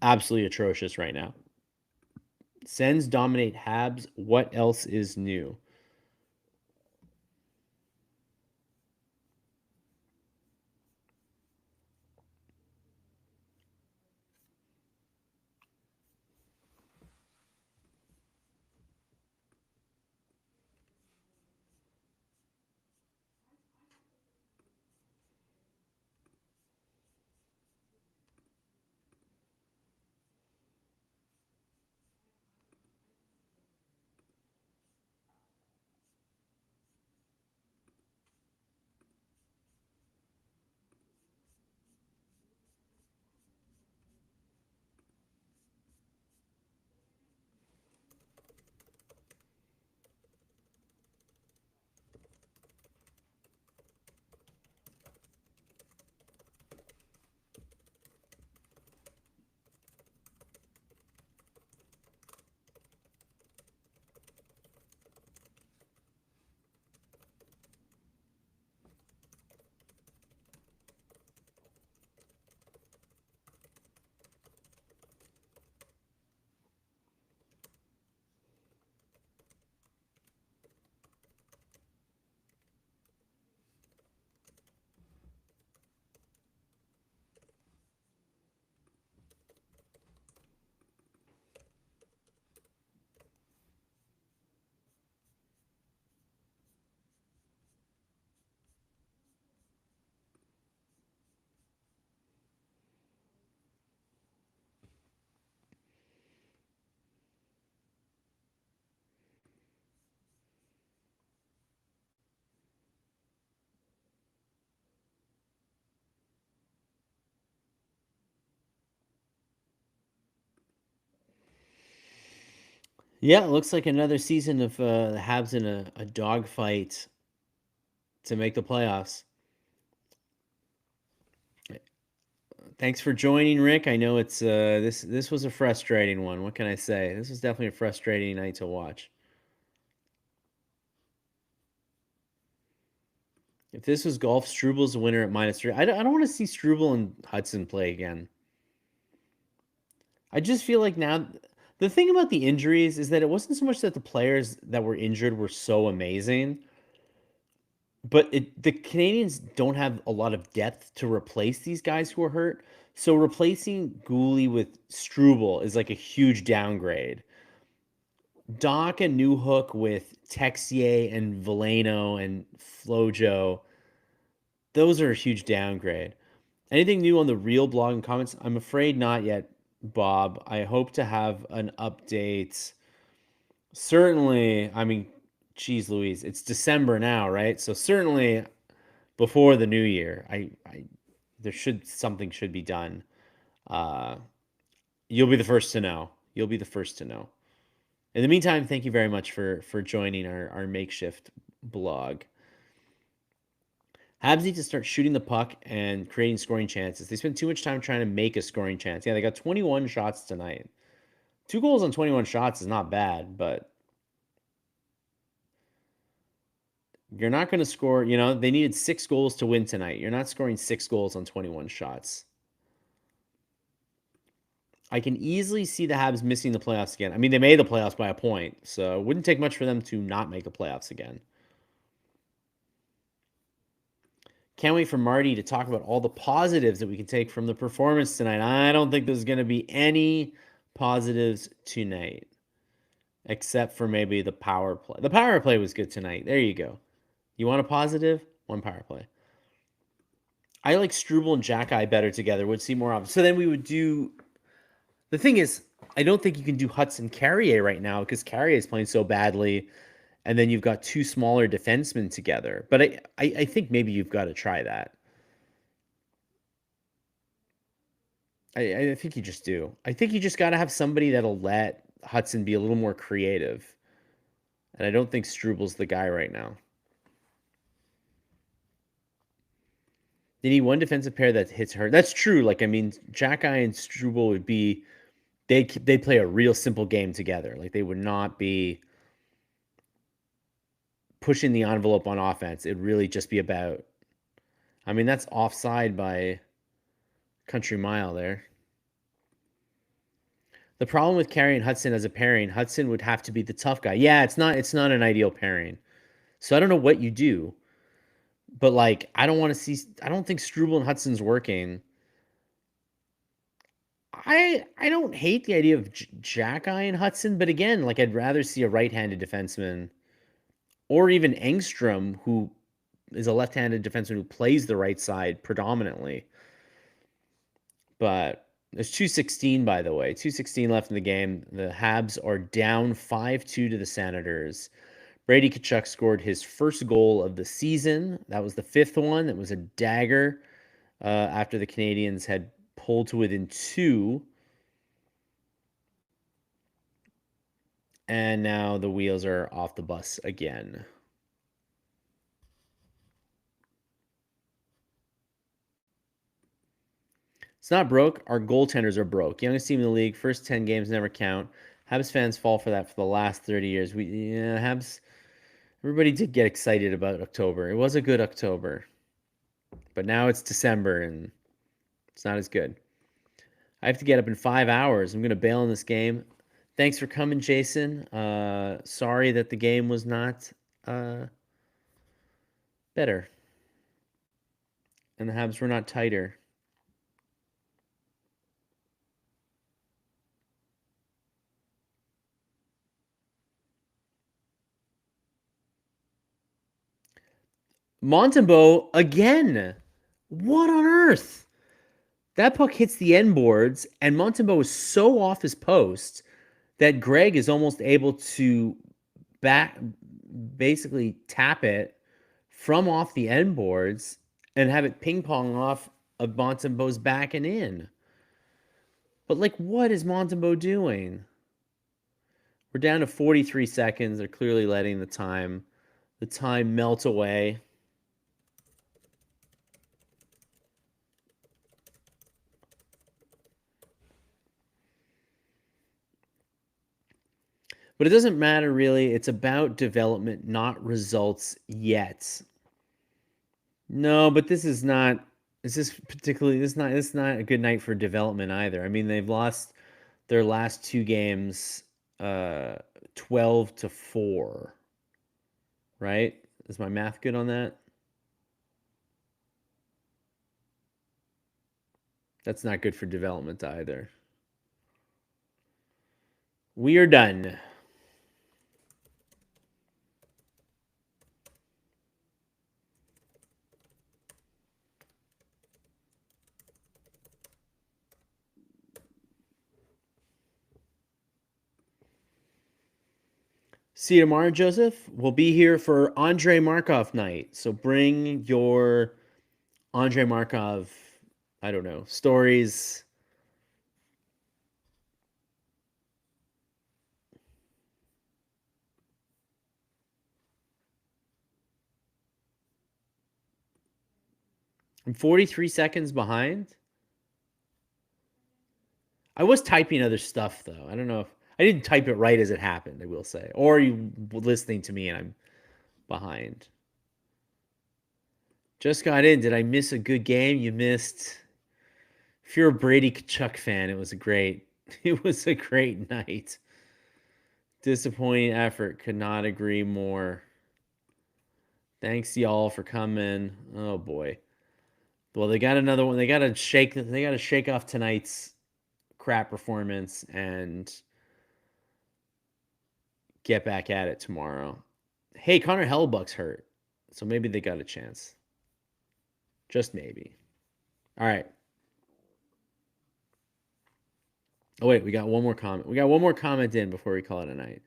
Speaker 1: absolutely atrocious right now. Sens dominate Habs. What else is new? Yeah, it looks like another season of the Habs in a dogfight to make the playoffs. Thanks for joining, Rick. I know it's this was a frustrating one. What can I say? This was definitely a frustrating night to watch. If this was golf, Struble's the winner at -3. I don't want to see Struble and Hudson play again. I just feel like now the thing about the injuries is that it wasn't so much that the players that were injured were so amazing, but the Canadians don't have a lot of depth to replace these guys who are hurt. So replacing Gooley with Struble is like a huge downgrade. Doc and Newhook with Texier and Veleno and Flojo, those are a huge downgrade. Anything new on the real blog and comments? I'm afraid not yet, Bob. I hope to have an update. Certainly, I mean, geez Louise, it's December now, right? So certainly before the new year, something should be done. Uh, you'll be the first to know. You'll be the first to know. In the meantime, thank you very much for joining our makeshift blog. Habs need to start shooting the puck and creating scoring chances. They spend too much time trying to make a scoring chance. Yeah, they got 21 shots tonight. 2 goals on 21 shots is not bad, but you're not going to score. They needed 6 goals to win tonight. You're not scoring 6 goals on 21 shots. I can easily see the Habs missing the playoffs again. I mean, they made the playoffs by a point, so it wouldn't take much for them to not make the playoffs again. Can't wait for Marty to talk about all the positives that we can take from the performance tonight. I don't think there's going to be any positives tonight, except for maybe the power play. The power play was good tonight. There you go. You want a positive? One power play. I like Struble and Jack-Eye better together. Would see more often. So then we would do. The thing is, I don't think you can do Hudson Carrier right now because Carrier is playing so badly, and then you've got two smaller defensemen together. But I think maybe you've got to try that. I think you just do. I think you just got to have somebody that'll let Hudson be a little more creative. And I don't think Struble's the guy right now. They need one defensive pair that hits hard. That's true. Like, I mean, Jack-Eye and Struble would be, they'd play a real simple game together. Like, they would not be pushing the envelope on offense. It'd really just be about, I mean, that's offside by country mile there. The problem with carrying Hudson as a pairing, Hudson would have to be the tough guy. Yeah, it's not an ideal pairing. So I don't know what you do. But like, I don't think Struble and Hudson's working. I don't hate the idea of Jack-Eye and Hudson, but again, like I'd rather see a right-handed defenseman or even Engstrom, who is a left-handed defenseman who plays the right side predominantly. But there's 2:16, by the way. 2:16 left in the game. The Habs are down 5-2 to the Senators. Brady Tkachuk scored his first goal of the season. That was the fifth one. That was a dagger after the Canadiens had pulled to within 2. And now the wheels are off the bus again. It's not broke. Our goaltenders are broke. Youngest team in the league. First 10 games never count. Habs fans fall for that for the last 30 years. Habs. Everybody did get excited about October. It was a good October. But now it's December and it's not as good. I have to get up in 5 hours. I'm going to bail on this game. Thanks for coming, Jason. Sorry that the game was not better. And the Habs were not tighter. Montembeault again. What on earth? That puck hits the end boards, and Montembeault is so off his post that Greg is almost able to basically tap it from off the end boards and have it ping pong off of Montembeault's back and in. But like, what is Montembeault doing? We're down to 43 seconds. They're clearly letting the time melt away. But it doesn't matter really. It's about development, not results yet. No, but this is not. This is particularly. This is not a good night for development either. I mean, they've lost their last 2 games, 12-4. Right? Is my math good on that? That's not good for development either. We are done. See you tomorrow, Joseph. We'll be here for Andrei Markov night. So bring your Andrei Markov, I don't know, stories. I'm 43 seconds behind. I was typing other stuff, though. I don't know if I didn't type it right as it happened, I will say. Or you listening to me and I'm behind. Just got in. Did I miss a good game? You missed. If you're a Brady Tkachuk fan, it was a great It was a great night. Disappointing effort. Could not agree more. Thanks y'all for coming. Oh boy. Well, they got another one. They got to shake. They got to shake off tonight's crap performance and get back at it tomorrow. Hey, Connor Hellbuck's hurt, so maybe they got a chance. Just maybe. All right. Oh wait, we got one more comment. We got one more comment in before we call it a night.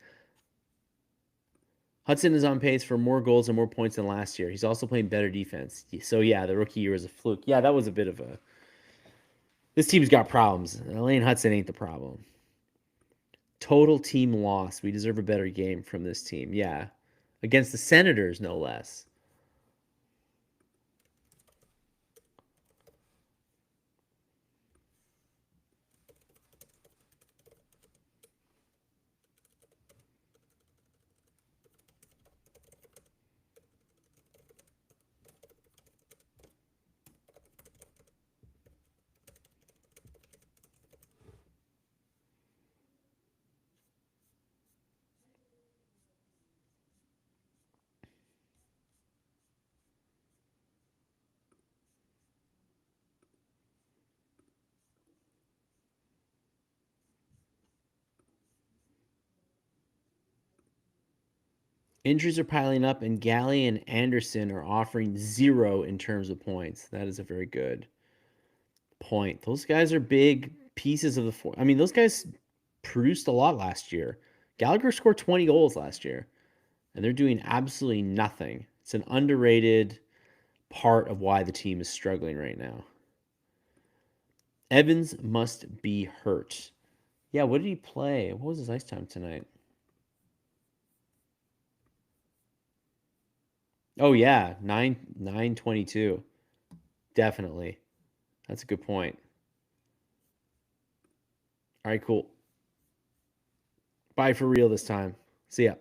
Speaker 1: Hudson is on pace for more goals and more points than last year. He's also playing better defense. So yeah, the rookie year was a fluke. Yeah, that was a bit of a. This team's got problems. Elaine Hudson ain't the problem. Total team loss. We deserve a better game from this team. Yeah, against the Senators, no less. Injuries are piling up, and Galley and Anderson are offering 0 in terms of points. That is a very good point. Those guys are big pieces of the four. I mean, those guys produced a lot last year. Gallagher scored 20 goals last year, and they're doing absolutely nothing. It's an underrated part of why the team is struggling right now. Evans must be hurt. Yeah, what did he play? What was his ice time tonight? Oh yeah, 922. Definitely. That's a good point. All right, cool. Bye for real this time. See ya.